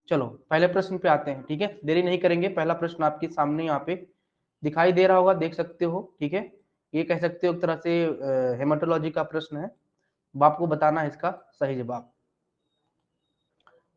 चलो पहले प्रश्न पे आते हैं, ठीक है, देरी नहीं करेंगे। पहला प्रश्न आपके सामने यहाँ पे दिखाई दे रहा होगा, देख सकते हो, ठीक है। ये कह सकते हो एक तरह से हेमाटोलॉजी का प्रश्न है। अब आपको बताना है इसका सही जवाब।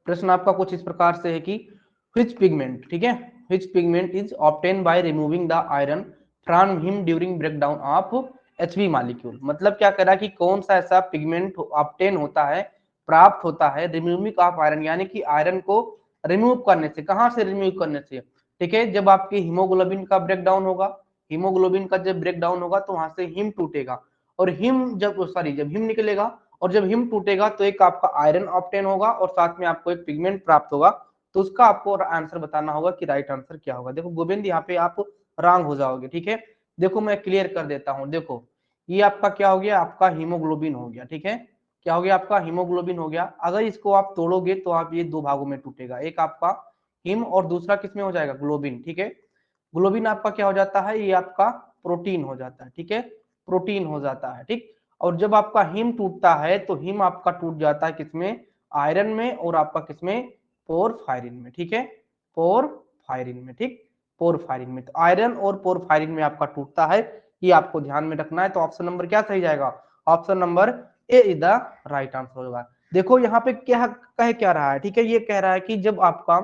प्रश्न आपका कुछ इस प्रकार से है कि which pigment, ठीक है, which pigment is obtained by removing the iron from him during breakdown of Hb molecule। मतलब क्या कह रहा है कि कौन सा ऐसा पिगमेंट ऑब्टेन होता है, प्राप्त होता है रिमूविंग ऑफ आयरन, यानी कि आयरन को रिमूव करने से। कहां से रिमूव करने से? ठीक है, जब आपकी हीमोग्लोबिन का ब्रेकडाउन होगा, हीमोग्लोबिन का जब ब्रेकडाउन होगा तो वहां से हिम टूटेगा, और हिम जब सॉरी जब हिम निकलेगा और जब हिम टूटेगा तो एक आपका आयरन ऑब्टेन होगा और साथ में आपको एक पिगमेंट प्राप्त होगा। तो उसका आपको आंसर बताना होगा कि राइट आंसर क्या होगा। देखो गोविंद, यहाँ पे आप रॉन्ग हो जाओगे, ठीक है। देखो मैं क्लियर कर देता हूं। देखो ये आपका क्या हो गया, आपका हीमोग्लोबिन हो गया, ठीक है। क्या हो गया, आपका हीमोग्लोबिन हो गया। अगर इसको आप तोड़ोगे तो आप ये दो भागों में टूटेगा, एक आपका हिम और दूसरा किसमें हो जाएगा, ग्लोबिन, ठीक है। ग्लोबिन आपका क्या हो जाता है, ये आपका प्रोटीन हो जाता है, ठीक है, प्रोटीन हो जाता है, ठीक। और जब आपका हिम टूटता है तो हिम आपका टूट जाता है किसमें, आयरन में, और आपका किसमें, पोरफायरिन में, ठीक है, पोरफायरिन में, ठीक, पोरफायरिन में। तो आयरन और पोरफायरिन में आपका टूटता है, ये आपको ध्यान में रखना है। तो ऑप्शन नंबर क्या सही जाएगा, option number A is the right answer होगा। देखो यहाँ पे क्या कह क्या रहा है, ठीक है, ये कह रहा है कि जब आपका,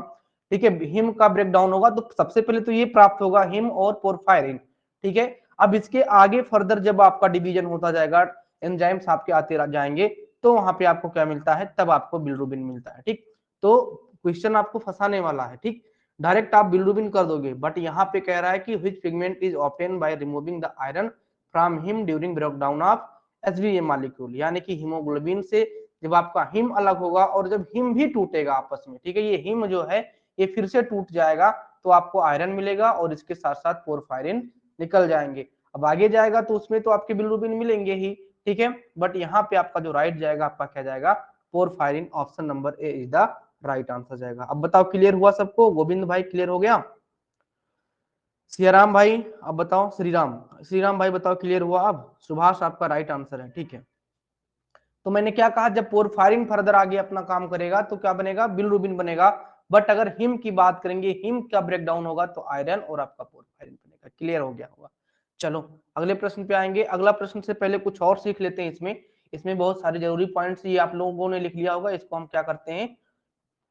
ठीक है, हिम का ब्रेकडाउन होगा तो सबसे पहले तो ये प्राप्त होगा, हिम और पोरफायरिन, ठीक है। अब इसके आगे फर्दर जब आपका डिवीजन होता जाएगा, एंजाइम्स आपके आते जाएंगे, तो वहां पे आपको क्या मिलता है, तब आपको बिलिरुबिन मिलता है, ठीक। तो क्वेश्चन आपको फंसाने वाला है, ठीक, डायरेक्ट आप बिलिरुबिन कर दोगे, बट यहाँ पे कह रहा है कि which pigment is obtain by removing the iron from him during breakdown of HbA molecule, यानी कि हीमोग्लोबिन से जब आपका हिम अलग होगा और जब हिम भी टूटेगा आपस में, ठीक है, ये हिम जो है ये फिर से टूट जाएगा तो आपको आयरन मिलेगा और इसके साथ साथ पोरफायरिन निकल जाएंगे। अब आगे जाएगा तो उसमें तो आपके बिलिरुबिन मिलेंगे ही, ठीक है, बट यहाँ पे आपका जो राइट जाएगा आपका क्या जाएगा, porphyrin. Option number A is the right answer जाएगा। अब बताओ क्लियर हुआ सबको, गोविंद भाई क्लियर हो गया, सियाराम भाई अब बताओ, श्रीराम, श्रीराम भाई बताओ क्लियर हुआ। अब सुभाष आपका राइट आंसर है, ठीक है। तो मैंने क्या कहा, जब पोरफायरिन फर्दर आगे अपना काम करेगा तो क्या बनेगा, बिलिरुबिन बनेगा। बट अगर हिम की बात करेंगे, हिम का ब्रेकडाउन होगा तो आयरन और आपका पोरफायरिन बनेगा। क्लियर हो गया होगा। चलो अगले प्रश्न पे आएंगे। अगला प्रश्न से पहले कुछ और सीख लेते हैं। इसमें इसमें बहुत सारे जरूरी पॉइंट्स ये आप लोगों ने लिख लिया होगा, इसको हम क्या करते हैं,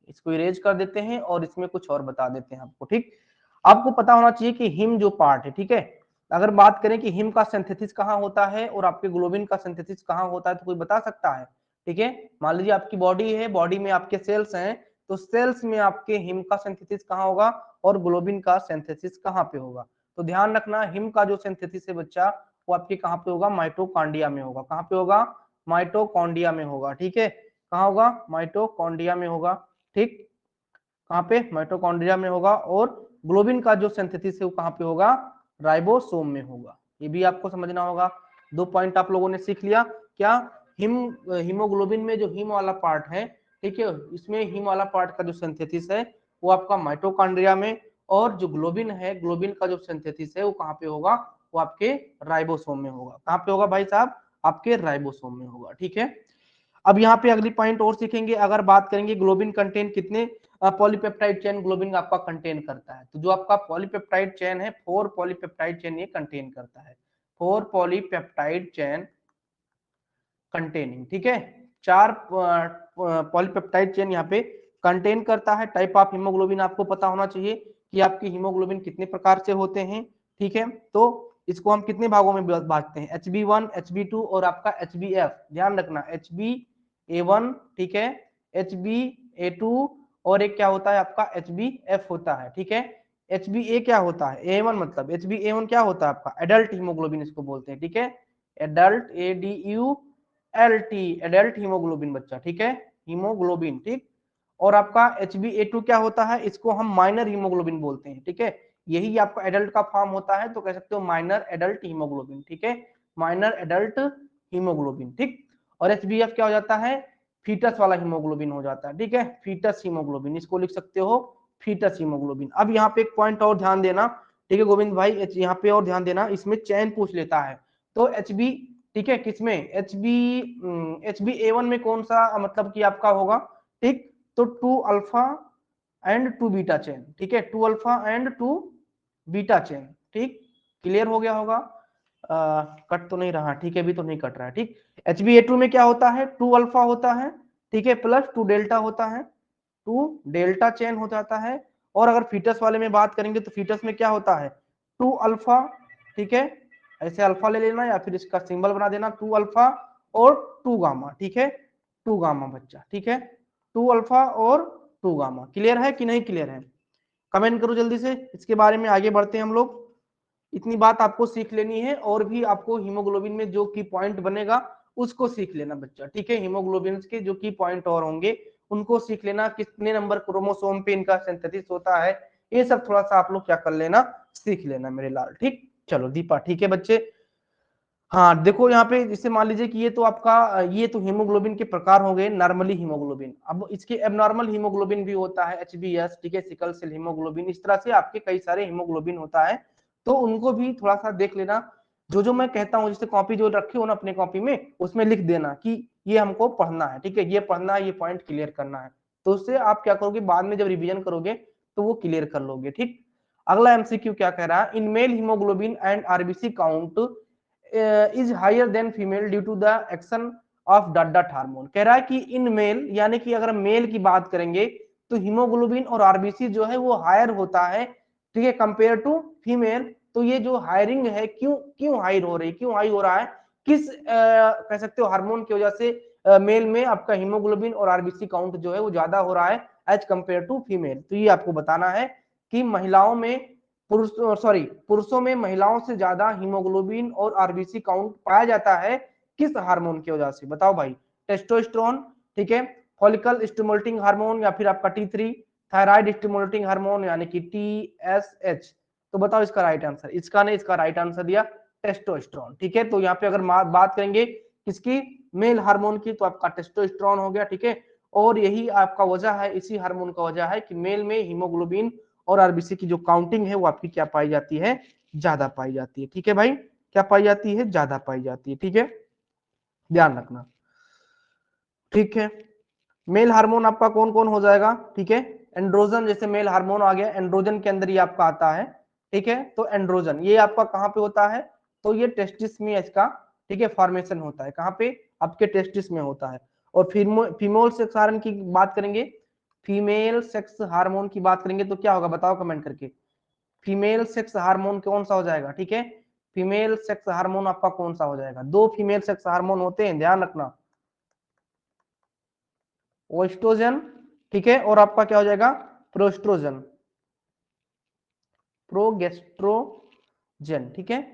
इसको इरेज कर देते हैं और इसमें कुछ और बता देते हैं आपको, ठीक। आपको पता होना चाहिए कि हिम जो पार्ट है, ठीक है, अगर बात करें कि हिम का सिंथेसिस कहाँ होता है और आपके ग्लोबिन का सिंथेसिस कहाँ होता है, तो कोई बता सकता है, ठीक है। मान लीजिए आपकी बॉडी है, बॉडी में आपके सेल्स हैं, तो सेल्स में आपके हिम का सिंथेसिस कहाँ होगा और ग्लोबिन का सिंथेसिस कहाँ पे होगा। तो ध्यान रखना, हिम का जो सिंथेसिस है बच्चा, वो आपके कहाँ पे होगा, माइटोकॉन्ड्रिया में होगा। कहाँ पे होगा, माइटोकॉन्ड्रिया में होगा, ठीक है, कहाँ होगा, माइटोकॉन्ड्रिया में होगा, ठीक, कहाँ पे, माइटोकॉन्ड्रिया में होगा। और ग्लोबिन का जो सिंथेसिस है वो कहाँ पे होगा, राइबोसोम में होगा। ये भी आपको समझना होगा। दो पॉइंट आप लोगों ने सीख लिया क्या, हिम हीमोग्लोबिन में जो हिम वाला पार्ट है, ठीक है, इसमें हिम वाला पार्ट का जो सिंथेसिस है वो आपका माइटोकॉन्ड्रिया में, और जो ग्लोबिन है, ग्लोबिन का जो सिंथेसिस है वो कहाँ पे होगा, वो आपके राइबोसोम में होगा। कहाँ पे होगा भाई साहब, आपके राइबोसोम में होगा, ठीक है। अब यहाँ पे अगली पॉइंट और सीखेंगे। अगर बात करेंगे ग्लोबिन कंटेन कितने पॉलीपेप्टाइड चेन ग्लोबिन आपका कंटेन करता है, तो जो आपका पॉलीपेप्टाइड चेन है, 4 पॉलीपेप्टाइड चेन ये कंटेन करता है, 4 पॉलीपेप्टाइड चेन कंटेनिंग, ठीक है, 4 पॉलीपेप्टाइड चेन यहाँ पे कंटेन करता है। टाइप ऑफ हीमोग्लोबिन आपको पता होना चाहिए कि आपकी हीमोग्लोबिन कितने प्रकार से होते हैं, ठीक है। तो इसको हम कितने भागों में बांटते हैं, HB1, HB2 और आपका HBF। ध्यान रखना, HbA1, ठीक है, HbA2 और एक क्या होता है आपका HbF होता है, ठीक है। HbA क्या होता है, A1 मतलब HbA1 क्या होता है आपका एडल्ट हीमोग्लोबिन इसको बोलते हैं, ठीक है, एडल्ट ADULT एडल्ट हीमोग्लोबिन बच्चा, ठीक है, हीमोग्लोबिन, ठीक। और आपका HbA2 क्या होता है, इसको हम माइनर हीमोग्लोबिन बोलते हैं, ठीक है, यही आपका एडल्ट का फॉर्म होता है, तो कह सकते हो माइनर एडल्ट हीमोग्लोबिन, ठीक है, माइनर एडल्ट हीमोग्लोबिन, ठीक। और HbF क्या हो जाता है, फीटस वाला हीमोग्लोबिन हो जाता है, ठीक है, फीटस हीमोग्लोबिन, इसको लिख सकते हो फीटस हीमोग्लोबिन। अब यहाँ पे एक पॉइंट और ध्यान देना, ठीक है गोविंद भाई, यहाँ पे और ध्यान देना, इसमें चैन पूछ लेता है। तो HB, ठीक है, किसमें HbA1 में कौन सा मतलब कि आपका होगा, ठीक, तो 2 अल्फा एंड 2 बीटा चेन, ठीक है, 2 अल्फा एंड 2 बीटा चेन, ठीक, क्लियर हो गया होगा। कट तो नहीं रहा, ठीक है, अभी तो नहीं कट रहा है, ठीक। HbA2 में क्या होता है, 2 अल्फा होता है, ठीक है, प्लस 2 डेल्टा होता है, 2 डेल्टा चेन हो जाता है। और अगर फीटस वाले में बात करेंगे तो फीटस में क्या होता है, 2 अल्फा, ठीक है, ऐसे अल्फा ले लेना या फिर इसका सिंबल बना देना, 2 अल्फा और 2 गामा, ठीक है, 2 गामा बच्चा, ठीक है, 2 अल्फा और 2 गामा। क्लियर है कि नहीं क्लियर है, कमेंट करो जल्दी से, इसके बारे में आगे बढ़ते हैं हम लोग। इतनी बात आपको सीख लेनी है, और भी आपको हीमोग्लोबिन में जो की पॉइंट बनेगा उसको सीख लेना बच्चा, ठीक है, हीमोग्लोबिन के जो की पॉइंट और होंगे उनको सीख लेना, कितने नंबर क्रोमोसोम पे इनका सिंथेसिस होता है, ये सब थोड़ा सा आप लोग क्या कर लेना, सीख लेना मेरे लाल, ठीक। चलो दीपा, ठीक है बच्चे। हाँ देखो यहाँ पे जैसे मान लीजिए कि ये तो आपका ये तो हीमोग्लोबिन के प्रकार हो गए, नॉर्मली हीमोग्लोबिन। अब इसके एबनॉर्मल हीमोग्लोबिन भी होता है, HbS, ठीक है, सिकल सेल हीमोग्लोबिन, इस तरह से आपके कई सारे हीमोग्लोबिन होता है, तो उनको भी थोड़ा सा देख लेना। जो जो मैं कहता हूँ, जैसे कॉपी जो रखे हो ना अपने कॉपी में, उसमें लिख देना कि ये हमको पढ़ना है, ठीक है, ये पढ़ना है, ये पॉइंट क्लियर करना है, तो उससे आप क्या करोगे, बाद में जब रिविजन करोगे तो वो क्लियर कर लोगे, ठीक। अगला MCQ क्या कह रहा है, in male haemoglobin and RBC count is higher than female due to the action of that hormone. कह रहा है कि इन मेल, यानी कि अगर मेल की बात करेंगे तो हीमोग्लोबिन और RBC जो है वो हायर होता है, ठीक है, कंपेयर टू फीमेल। तो ये जो हायरिंग है, क्यों क्यों हायर हो रही है, क्यों हाई हो रहा है, किस कह सकते हो हार्मोन की वजह से मेल में आपका हीमोग्लोबिन और RBC काउंट जो है वो ज्यादा हो रहा है एज कंपेयर टू फीमेल। तो ये आपको बताना है कि महिलाओं में पुरुषों में महिलाओं से ज्यादा हीमोग्लोबिन और RBC काउंट पाया जाता है, किस हार्मोन की वजह से, बताओ भाई। टेस्टोस्टेरोन, ठीक है, फॉलिकल स्टिमुलेटिंग हार्मोन, या फिर आपका T3, थायराइड स्टिमुलेटिंग हार्मोन यानी कि TSH। तो बताओ इसका राइट आंसर, इसका नहीं, इसका राइट आंसर दिया टेस्टोस्टेरोन, ठीक है। तो यहाँ पे अगर बात करेंगे किसकी, मेल हार्मोन की, तो आपका टेस्टोस्टेरोन हो गया, ठीक है। और यही आपका वजह है, इसी हार्मोन का वजह है कि मेल में हीमोग्लोबिन और RBC की जो काउंटिंग है वो आपकी क्या पाई जाती है, ज्यादा पाई जाती है, ठीक है भाई, क्या पाई जाती है, ज्यादा पाई जाती है, ठीक है, ध्यान रखना, ठीक है। मेल हार्मोन आपका कौन कौन हो जाएगा, ठीक है, एंड्रोजन, जैसे मेल हार्मोन आ गया, एंड्रोजन के अंदर ये आपका आता है, ठीक है। तो एंड्रोजन ये आपका कहाँ पे होता है, तो ये टेस्टिस में इसका, ठीक है, फॉर्मेशन होता है, कहाँ पे, आपके टेस्टिस में होता है। और फीमेल सेक्स हार्मोन की बात करेंगे, फीमेल सेक्स हार्मोन की बात करेंगे तो क्या होगा, बताओ कमेंट करके, फीमेल सेक्स हार्मोन कौन सा हो जाएगा, ठीक है, फीमेल सेक्स हार्मोन आपका कौन सा हो जाएगा, दो फीमेल सेक्स हार्मोन होते हैं, ध्यान रखना, ओएस्ट्रोजन, ठीक है, और आपका क्या हो जाएगा, प्रोस्ट्रोजन, प्रोगेस्ट्रोजन, ठीक है,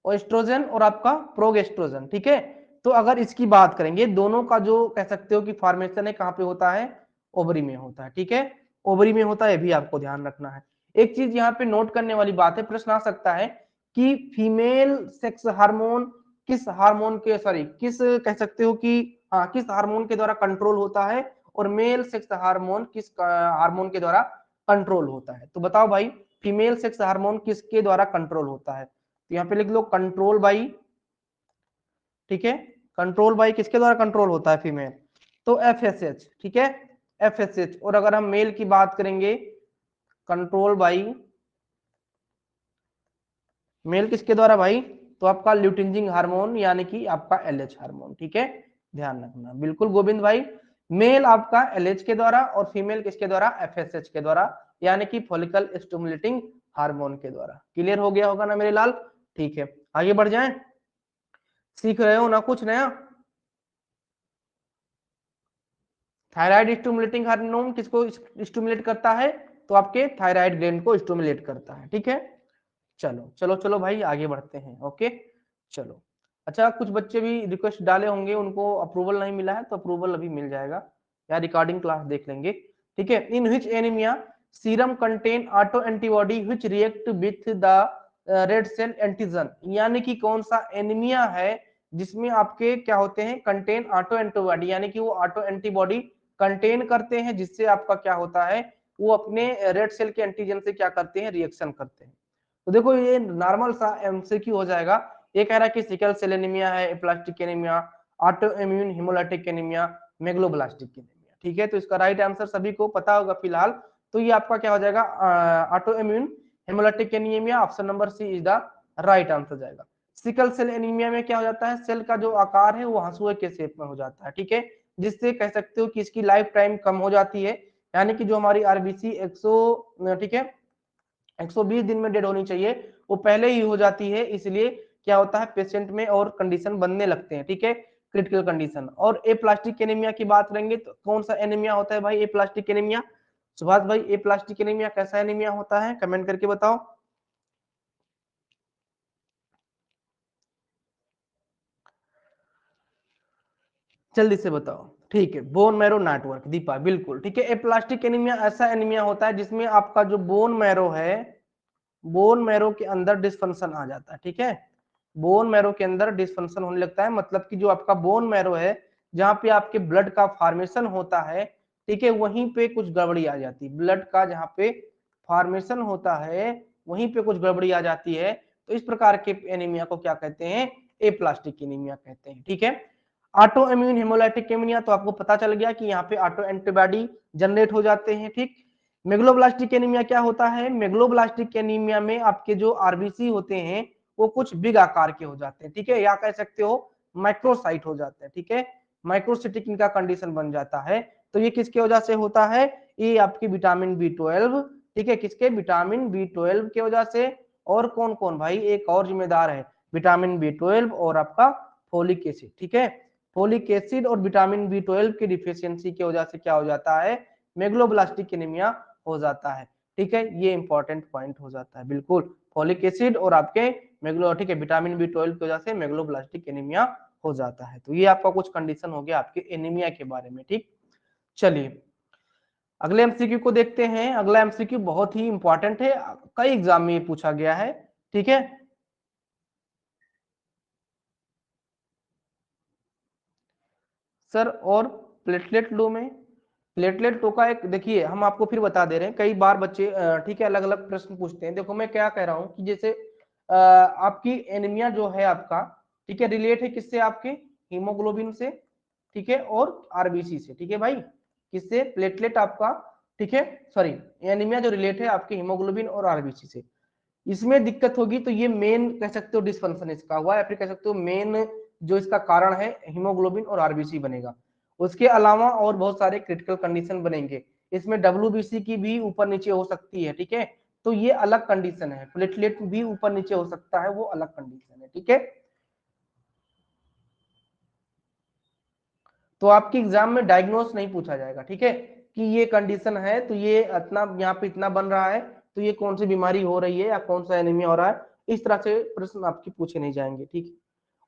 ओएस्ट्रोजन और आपका प्रोगेस्ट्रोजन, ठीक है। तो अगर इसकी बात करेंगे, दोनों का जो कह सकते हो कि फॉर्मेशन है, कहाँ पे होता है, ओवरी में होता है, ठीक है, ओवरी में होता है, भी आपको ध्यान रखना है। एक चीज यहाँ पे नोट करने वाली बात है, प्रश्न आ सकता है कि फीमेल सेक्स हार्मोन किस हार्मोन के, सॉरी, किस कह सकते हो कि हाँ, किस हार्मोन के द्वारा कंट्रोल होता है, और मेल सेक्स हार्मोन किस हार्मोन के द्वारा कंट्रोल होता है। तो बताओ भाई, फीमेल सेक्स हार्मोन किसके द्वारा कंट्रोल होता है, तो यहाँ पे लिख लो कंट्रोल बाई, ठीक है, कंट्रोल बाई किसके द्वारा कंट्रोल होता है फीमेल, तो FSH, ठीक है, FSH। और अगर हम मेल की बात करेंगे, कंट्रोल बाई मेल किसके द्वारा भाई, तो आपका ल्यूटिनजिंग हार्मोन यानी कि आपका LH हार्मोन, ठीक है, ध्यान रखना, बिल्कुल गोविंद भाई, मेल आपका LH के द्वारा और फीमेल किसके द्वारा, FSH के द्वारा, यानी कि फॉलिकल स्टिमुलेटिंग हार्मोन के द्वारा। क्लियर हो गया होगा ना मेरे लाल, ठीक है, आगे बढ़ जाएं, सीख रहे हो ना कुछ नया। थायराइड स्टिमुलेटिंग हार्मोन किसको स्टिमुलेट करता है, तो आपके थायराइड ग्लैंड को स्टिमुलेट करता है, ठीक है। चलो चलो चलो भाई आगे बढ़ते हैं, ओके, चलो। अच्छा, कुछ बच्चे भी रिक्वेस्ट डाले होंगे, उनको अप्रूवल नहीं मिला है, तो अप्रूवल अभी मिल जाएगा, या रिकॉर्डिंग क्लास देख लेंगे, ठीक है। In which anaemia serum contain auto antibody which react with the red cell antigen, यानी कि कौन सा एनीमिया है जिसमें आपके क्या होते हैं, कंटेन ऑटो एंटीबॉडी, यानी कि वो ऑटो एंटीबॉडी कंटेन करते हैं, जिससे आपका क्या होता है, वो अपने रेड सेल के एंटीजन से क्या करते हैं, रिएक्शन करते हैं। तो देखो ये नॉर्मल सा MCQ हो जाएगा। ये कह रहा है कि सिकल सेल एनीमिया है, aplastic anaemia, auto immune haemolytic anaemia, megaloblastic anaemia, ठीक है, तो इसका राइट आंसर सभी को पता होगा फिलहाल। तो ये आपका क्या हो जाएगा, autoimmune haemolytic anaemia, option number C is the right answer जाएगा। सिकल सेल एनीमिया में क्या हो जाता है, सेल का जो आकार है वो हंसुए के शेप में हो जाता है, ठीक है, जिससे कह सकते हो कि इसकी लाइफ टाइम कम हो जाती है, यानी कि जो हमारी आरबीसी 100, ठीक है, 120 दिन में डेड होनी चाहिए वो पहले ही हो जाती है, इसलिए क्या होता है पेशेंट में और कंडीशन बनने लगते हैं, ठीक है, क्रिटिकल कंडीशन। और ए प्लास्टिक एनीमिया की बात करेंगे तो कौन सा एनीमिया होता है भाई ए प्लास्टिक एनीमिया, सुभाष भाई ए प्लास्टिक एनीमिया कैसा एनीमिया होता है, कमेंट करके बताओ। जल्दी से बताओ। ठीक है, बोन मैरो नेटवर्क, दीपा बिल्कुल ठीक है। एप्लास्टिक एनीमिया ऐसा एनीमिया होता है जिसमें आपका जो बोन मैरो है, बोन मैरो के अंदर डिस्फंक्शन आ जाता है, ठीक है, बोन मैरो के अंदर डिस्फंक्शन होने लगता है, मतलब कि जो आपका बोन मैरो है जहां पे आपके ब्लड का फॉर्मेशन होता है, ठीक है, वहीं पे कुछ गड़बड़ी आ जाती है, ब्लड का जहां पे फॉर्मेशन होता है वहीं पे कुछ गड़बड़ी आ जाती है, तो इस प्रकार के एनीमिया को क्या कहते हैं, एप्लास्टिक एनीमिया कहते हैं, ठीक है। ऑटो इम्यून हेमोलाइटिक एनीमिया तो आपको पता चल गया कि यहाँ पे ऑटो एंटीबॉडी जनरेट हो जाते हैं, ठीक। मेगलोब्लास्टिक एनीमिया क्या होता है, मेगलोब्लास्टिक एनीमिया में आपके जो आरबीसी होते हैं वो कुछ बिग आकार के हो जाते हैं, ठीक है, या कह सकते हो माइक्रोसाइट हो जाते हैं, ठीक है, माइक्रोसिटिक इनका कंडीशन बन जाता है। तो ये किसके वजह से होता है, ये आपकी विटामिन B12, ठीक है, किसके, विटामिन B12 के वजह से। और कौन कौन भाई, एक और जिम्मेदार है, विटामिन B12 और आपका फोलिक एसिड, ठीक है, फोलिक एसिड और विटामिन B12 की डिफिशियंसी की वजह से क्या हो जाता है, मेगलोब्लास्टिक एनीमिया हो जाता है, ठीक है, ये इंपॉर्टेंट पॉइंट हो जाता है बिल्कुल, फोलिक एसिड और आपके मेगलो, ठीक है, विटामिन B12 की वजह से मेगलोब्लास्टिक एनीमिया हो जाता है। तो ये आपका कुछ कंडीशन हो गया आपके एनीमिया के बारे में, ठीक। चलिए अगले एमसीक्यू को देखते हैं। अगला एमसीक्यू बहुत ही इंपॉर्टेंट है, कई एग्जाम में ये पूछा गया है, ठीक है। सर और प्लेटलेट लो में, प्लेटलेट लो का एक देखिए हम आपको फिर बता दे रहे हैं, कई बार बच्चे ठीक है अलग अलग प्रश्न पूछते हैं। देखो मैं क्या कह रहा हूँ कि जैसे आपकी एनीमिया जो है आपका, ठीक है, रिलेट है किससे, आपके हीमोग्लोबिन से, ठीक है, और आरबीसी से, ठीक है भाई, किससे, प्लेटलेट आपका, ठीक है, सॉरी, एनीमिया जो रिलेट है आपके हीमोग्लोबिन और आरबीसी से। इसमें दिक्कत होगी तो ये मेन कह सकते हो डिस्फंक्शन इसका हुआ, या फिर कह सकते हो मेन जो इसका कारण है हीमोग्लोबिन और आरबीसी बनेगा। उसके अलावा और बहुत सारे क्रिटिकल कंडीशन बनेंगे, इसमें डब्ल्यूबीसी की भी ऊपर नीचे हो सकती है, ठीक है, तो ये अलग कंडीशन है, प्लेटलेट भी ऊपर नीचे हो सकता है, वो अलग कंडीशन है, ठीक है। तो आपके एग्जाम में डायग्नोस नहीं पूछा जाएगा, ठीक है, कि ये कंडीशन है तो ये इतना यहाँ पे इतना बन रहा है, तो ये कौन सी बीमारी हो रही है या कौन सा एनीमिया हो रहा है, इस तरह से प्रश्न आपके पूछे नहीं जाएंगे, ठीक है।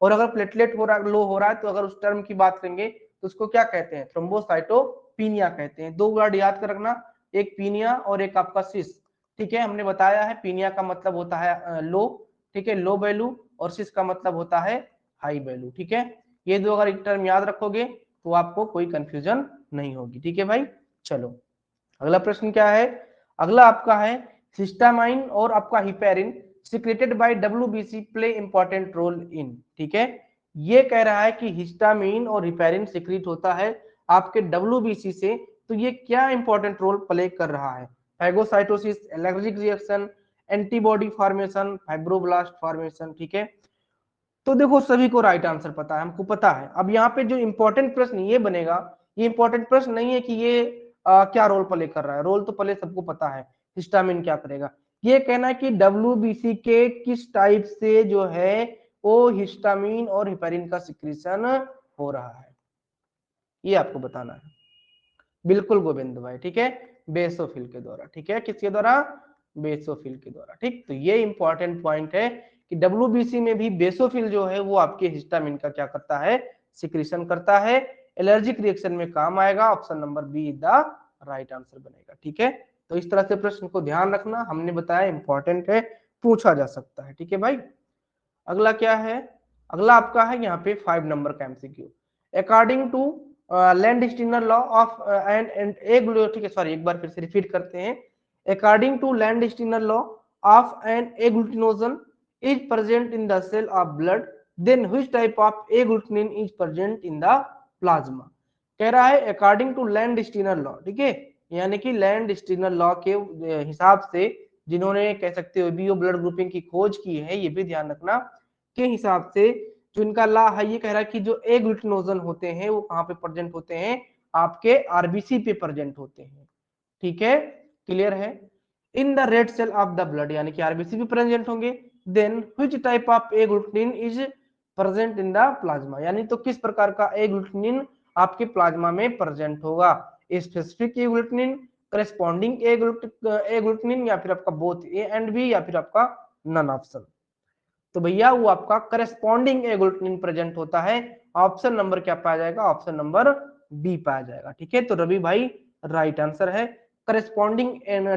और अगर प्लेटलेट हो रहा लो हो रहा है तो अगर उस टर्म की बात करेंगे तो उसको क्या कहते हैं, थ्रोम्बोसाइटोपिनिया कहते हैं। दो वर्ड याद कर रखना, एक पीनिया और एक आपका सिस, ठीक है, हमने बताया है पीनिया का मतलब होता है लो, ठीक है, लो वैल्यू, और सिस का मतलब होता है हाई वैल्यू, ठीक है। ये दो अगर एक टर्म याद रखोगे तो आपको कोई कंफ्यूजन नहीं होगी, ठीक है भाई। चलो अगला प्रश्न क्या है, अगला आपका है हिस्टामाइन और आपका heparin secreted by WBC play important role in, ठीक है, ये कह रहा है कि हिस्टामिन और हिपेरिन सिक्रेट होता है आपके डब्ल्यूबीसी से, तो ये क्या इंपॉर्टेंट रोल प्ले कर रहा है, phagocytosis, allergic reaction, antibody formation, fibroblast formation, ठीक है। तो देखो सभी को राइट आंसर पता है, हमको पता है। अब यहाँ पे जो इंपॉर्टेंट प्रश्न ये बनेगा, ये इंपॉर्टेंट प्रश्न नहीं है कि ये क्या रोल प्ले कर रहा है, रोल तो प्ले सबको पता है, हिस्टामिन क्या करेगा। ये कहना है कि डब्ल्यूबीसी के किस टाइप से जो है वो हिस्टामिन और हिपेरिन का सिक्रीशन हो रहा है, ये आपको बताना है। बिल्कुल गोविंद भाई, ठीक है, बेसोफिल के द्वारा, ठीक है, किसके द्वारा, बेसोफिल के द्वारा, ठीक। तो ये इंपॉर्टेंट पॉइंट है कि डब्ल्यूबीसी में भी बेसोफिल जो है वो आपके हिस्टामिन का क्या करता है, सिक्रीशन करता है, एलर्जिक रिएक्शन में काम आएगा, option number be the right answer बनेगा, ठीक है। तो इस तरह से प्रश्न को ध्यान रखना, हमने बताया इंपॉर्टेंट है, पूछा जा सकता है, ठीक है भाई। अगला क्या है, अगला आपका है यहाँ पे 5 नंबर का MCQ. According to Landsteiner law of and a, ठीक है, सॉरी एक बार फिर से रिपीट करते हैं। According to Landsteiner law of an agglutinogen is present in the cell of blood, then which type of agglutinin is present in the plasma. कह रहा है according to Landsteiner law, ठीक है, यानी कि land Steiner law के हिसाब से, जिन्होंने कह सकते हो बीओ ब्लड ग्रुपिंग की खोज की है, ये भी ध्यान रखना, के हिसाब से जो इनका लॉ है ये कह रहा है कि जो एग्लूटिनोजन होते हैं वो कहाँ पे प्रेजेंट होते हैं, आपके आरबीसी पे प्रेजेंट होते हैं, ठीक है, क्लियर है, in the red cell of the blood, यानी कि आरबीसी भी प्रेजेंट होंगे, then which type of agglutinin is present in the plasma, यानी तो किस प्रकार का एग्लूटिनिन आपके प्लाज्मा में प्रेजेंट होगा, स्पेसिफिक एग्लूटिनिन, करेस्पॉन्डिंग एग्लूटिनिन, या फिर आपका बोथ ए एंड बी, या फिर आपका नन ऑप्शन। तो भैया वो आपका करेस्पॉन्डिंग एग्लूटिनिन प्रेजेंट होता है, ऑप्शन नंबर क्या पाया जाएगा, ऑप्शन नंबर बी पाया जाएगा, ठीक है, तो रवि भाई राइट आंसर है, करेस्पॉन्डिंग,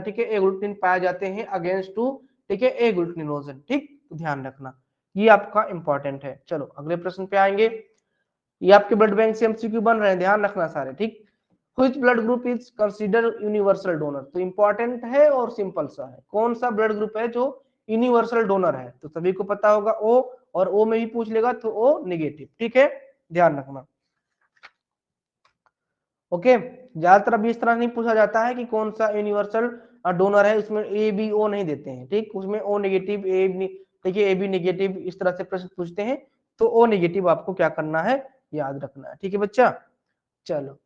ठीक है, एग्लूटिनिन पाए जाते हैं अगेंस्ट टू, ठीक है, एग्लूटिनोजन, ठीक, तो ध्यान रखना ये आपका इंपॉर्टेंट है। चलो अगले प्रश्न पे आएंगे, ये आपके ब्लड बैंक से एमसीक्यू बन रहे हैं, ध्यान रखना सारे, ठीक, which blood group is consider universal donor, तो इंपॉर्टेंट है और सिंपल सा है, कौन सा ब्लड ग्रुप है जो यूनिवर्सल डोनर है, तो सभी को पता होगा ओ, और ओ में भी पूछ लेगा तो ओ नेगेटिव, ठीक है, ध्यान रखना, ओके, ज्यादातर अभी इस तरह नहीं पूछा जाता है कि कौन सा यूनिवर्सल डोनर है, उसमें ए बी ओ नहीं देते हैं, ठीक, उसमें ओ नेगेटिव ए, देखिए ए बी नेगेटिव इस तरह से प्रश्न पूछते हैं, तो ओ नेगेटिव आपको क्या करना है, याद रखना है, ठीक है बच्चा। चलो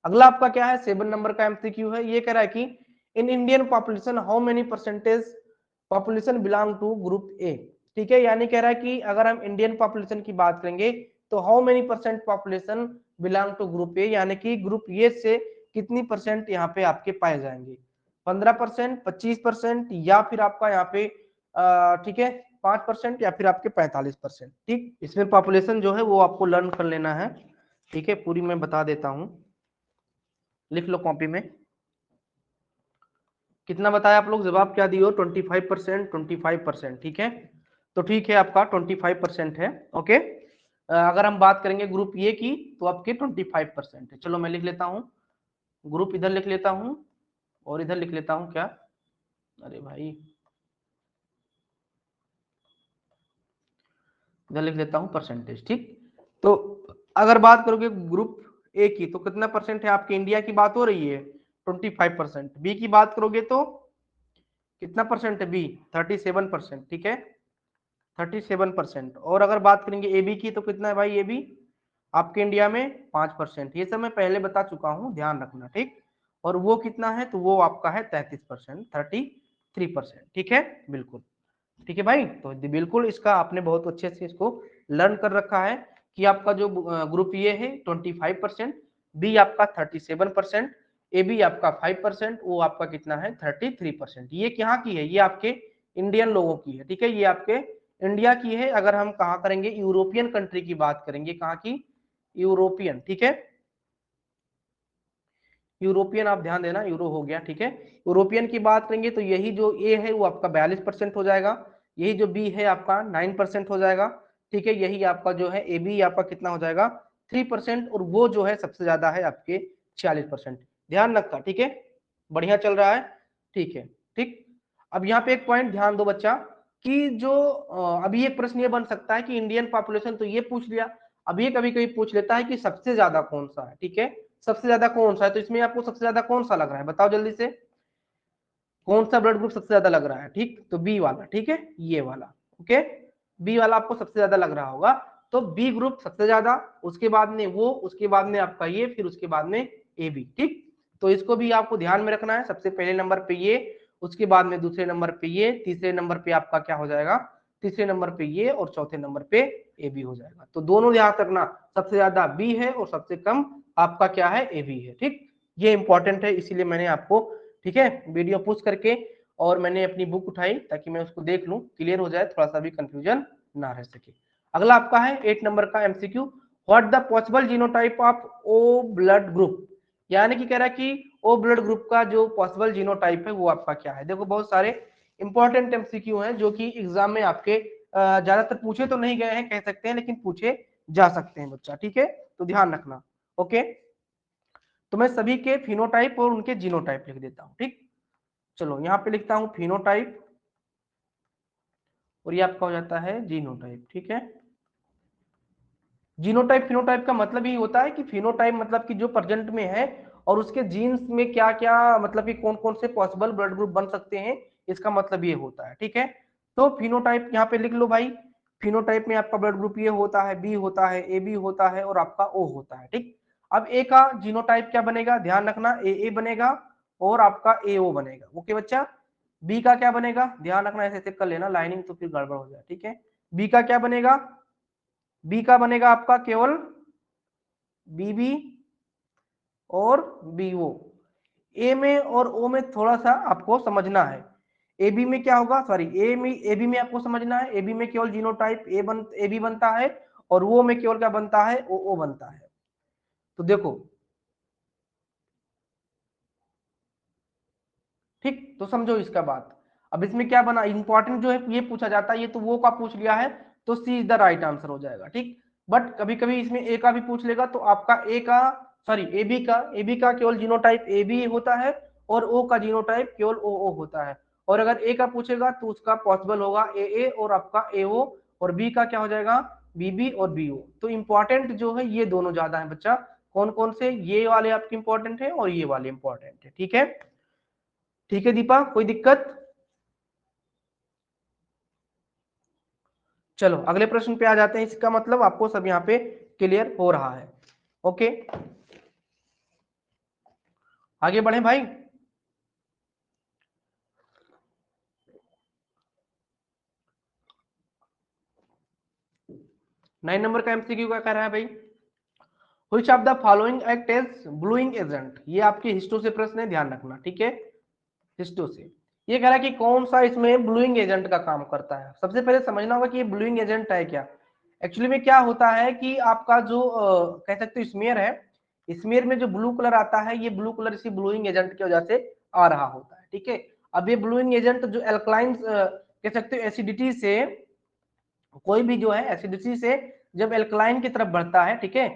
अगला आपका क्या है, 7 नंबर का एमसीक्यू है, ये कह रहा है कि in Indian population how many percentage population belong to group A, ठीक है, यानी कह रहा है कि अगर हम इंडियन पॉपुलेशन की बात करेंगे तो how many percent population belong to group A, यानी कि ग्रुप ए से कितनी परसेंट यहाँ पे आपके पाए जाएंगे, 15%, 25%, या फिर आपका यहाँ पे ठीक है 5%, या फिर आपके 45%, ठीक, इसमें पॉपुलेशन जो है वो आपको लर्न कर लेना है, ठीक है, पूरी मैं बता देता हूँ, लिख लो कॉपी में, कितना बताया आप लोग, जवाब क्या दिए हो, 25%, 25%, ठीक है, तो ठीक है आपका 25% है, ओके, अगर हम बात करेंगे ग्रुप ए की तो आपके 25% है, चलो मैं लिख लेता हूँ, ग्रुप इधर लिख लेता हूँ और इधर लिख लेता हूँ क्या, अरे भाई इधर लिख लेता हूँ परसेंटेज, ठीक, तो अगर बात करोगे ग्रुप ए की तो कितना परसेंट है, आपके इंडिया की बात हो रही है 25%, बी की बात करोगे तो कितना परसेंट है, बी 37%, ठीक है, 37%, और अगर बात करेंगे ए बी की तो कितना है भाई, ए बी आपके इंडिया में 5%, ये सब मैं पहले बता चुका हूँ, ध्यान रखना, ठीक, और वो कितना है, तो वो आपका है 33%, 33%, ठीक है, बिल्कुल, ठीक है भाई, तो बिल्कुल इसका आपने बहुत अच्छे से इसको लर्न कर रखा है कि आपका जो ग्रुप ये है 25%, बी आपका 37%, ए बी आपका 5%, वो आपका कितना है 33%, ये यहाँ की है, ये आपके इंडियन लोगों की है, ठीक है, ये आपके इंडिया की है, अगर हम कहाँ करेंगे यूरोपियन कंट्री की बात करेंगे, कहाँ की, यूरोपियन, ठीक है, यूरोपियन आप ध्यान देना, यूरो हो गया, ठीक है, यूरोपियन की बात करेंगे तो यही जो ए है वो आपका 42% हो जाएगा, यही जो बी है आपका 9% हो जाएगा, ठीक है, यही आपका जो है ए बी आपका कितना हो जाएगा 3%, और वो जो है सबसे ज्यादा है आपके 46%, ध्यान रखा, ठीक है, बढ़िया चल रहा है, ठीक है, ठीक, अब यहाँ पे एक पॉइंट ध्यान दो बच्चा, कि जो अभी एक प्रश्न ये बन सकता है कि इंडियन पॉपुलेशन तो ये पूछ लिया, अब ये कभी कभी पूछ लेता है कि सबसे ज्यादा कौन सा है, ठीक है, सबसे ज्यादा कौन सा है, तो इसमें आपको सबसे ज्यादा कौन सा लग रहा है, बताओ जल्दी से, कौन सा ब्लड ग्रुप सबसे ज्यादा लग रहा है, ठीक, तो बी वाला, ठीक है, ये वाला, ओके, बी वाला आपको सबसे ज्यादा लग रहा होगा, तो बी ग्रुप सबसे ज्यादा, उसके बाद में वो, उसके बाद में आपका ये, फिर उसके बाद में ए बी, ठीक, तो इसको भी आपको ध्यान में रखना है, सबसे पहले नंबर पे ये, उसके बाद में दूसरे नंबर पे ये, तीसरे नंबर पे आपका क्या हो जाएगा, तीसरे नंबर पे ये, और चौथे नंबर पे ए बी हो जाएगा, तो दोनों ध्यान रखना, सबसे ज्यादा बी है और सबसे कम आपका क्या है, ए बी है, ठीक, ये इंपॉर्टेंट है, इसीलिए मैंने आपको, ठीक है, वीडियो पुश करके और मैंने अपनी बुक उठाई ताकि मैं उसको देख लूं, क्लियर हो जाए, थोड़ा सा भी कंफ्यूजन ना रह सके। अगला आपका है 8 नंबर का MCQ, what the possible genotype of O blood group, यानी कि कह रहा है कि ओ ब्लड ग्रुप का जो पॉसिबल जीनोटाइप है वो आपका क्या है, देखो बहुत सारे इंपॉर्टेंट एमसीक्यू हैं जो कि एग्जाम में आपके ज्यादातर पूछे तो नहीं गए हैं कह सकते हैं, लेकिन पूछे जा सकते हैं बच्चा, ठीक है, तो ध्यान रखना, ओके, तो मैं सभी के फिनोटाइप और उनके जीनोटाइप लिख देता हूं, ठीक, चलो यहाँ पे लिखता हूं फिनोटाइप और ये आपका हो जाता है जीनोटाइप, ठीक है, जीनोटाइप फिनोटाइप का मतलब ही होता है कि फिनोटाइप मतलब कि जो प्रेजेंट में है और उसके जीन्स में क्या क्या मतलब कि कौन कौन से पॉसिबल ब्लड ग्रुप बन सकते हैं, इसका मतलब ये होता है। ठीक है, तो फिनोटाइप यहाँ पे लिख लो भाई। फिनोटाइप में आपका ब्लड ग्रुप ये होता है, बी होता है, ए बी होता है और आपका ओ होता है। ठीक, अब ए का जीनोटाइप क्या बनेगा, ध्यान रखना, ए बनेगा और आपका ए ओ बनेगा। ओके बच्चा, बी का क्या बनेगा, ध्यान रखना, ऐसे चेक कर लेना लाइनिंग तो फिर गड़बड़ हो जाए। ठीक है, बी का क्या बनेगा, बी का बनेगा आपका केवल बीबी और बीओ। ए में और ओ में थोड़ा सा आपको समझना है। ए बी में क्या होगा, सॉरी ए बी में आपको समझना है, ए बी में केवल जीनोटाइप ए बी बनता है और वो में केवल क्या बनता है, ओ बनता है। तो देखो, ठीक, तो समझो इसका बात। अब इसमें क्या बना, इंपॉर्टेंट जो है ये पूछा जाता है, ये तो वो का पूछ लिया है तो सी इज द राइट आंसर हो जाएगा। ठीक, बट कभी कभी इसमें ए का भी पूछ लेगा तो आपका ए का, सॉरी ए बी का केवल जीनोटाइप ए बी होता है और ओ का जीनोटाइप केवल ओ होता है। और अगर ए का पूछेगा तो उसका पॉसिबल होगा ए और आपका ए ओ, और बी का क्या हो जाएगा, बी और बी ओ। तो इंपॉर्टेंट जो है ये दोनों ज्यादा है बच्चा। कौन कौन से, ये वाले आपके इंपॉर्टेंट है और ये वाले इंपॉर्टेंट है। ठीक है, ठीक है दीपा, कोई दिक्कत। चलो अगले प्रश्न पे आ जाते हैं, इसका मतलब आपको सब यहाँ पे क्लियर हो रहा है। ओके, आगे बढ़े भाई। 9 नंबर का एमसीक्यू का कह रहा है भाई, which of the following act as bluing agent. ये आपके हिस्टो से प्रश्न है, ध्यान रखना। ठीक है, हिस्टो से ये कह रहा है कि कौन सा इसमें ब्लूइंग एजेंट का काम करता है। सबसे पहले समझना होगा कि ये ब्लूइंग एजेंट है क्या। एक्चुअली में क्या होता है कि आपका जो कह सकते हो स्मेयर है, स्मेयर में जो ब्लू कलर आता है, ये ब्लू कलर इसी ब्लूइंग एजेंट की वजह से आ रहा होता है। ठीक है, अब ये ब्लूइंग एजेंट जो एल्कलाइन कह सकते हो एसिडिटी से, कोई भी जो है एसिडिटी से जब एल्कलाइन की तरफ बढ़ता है, ठीक है,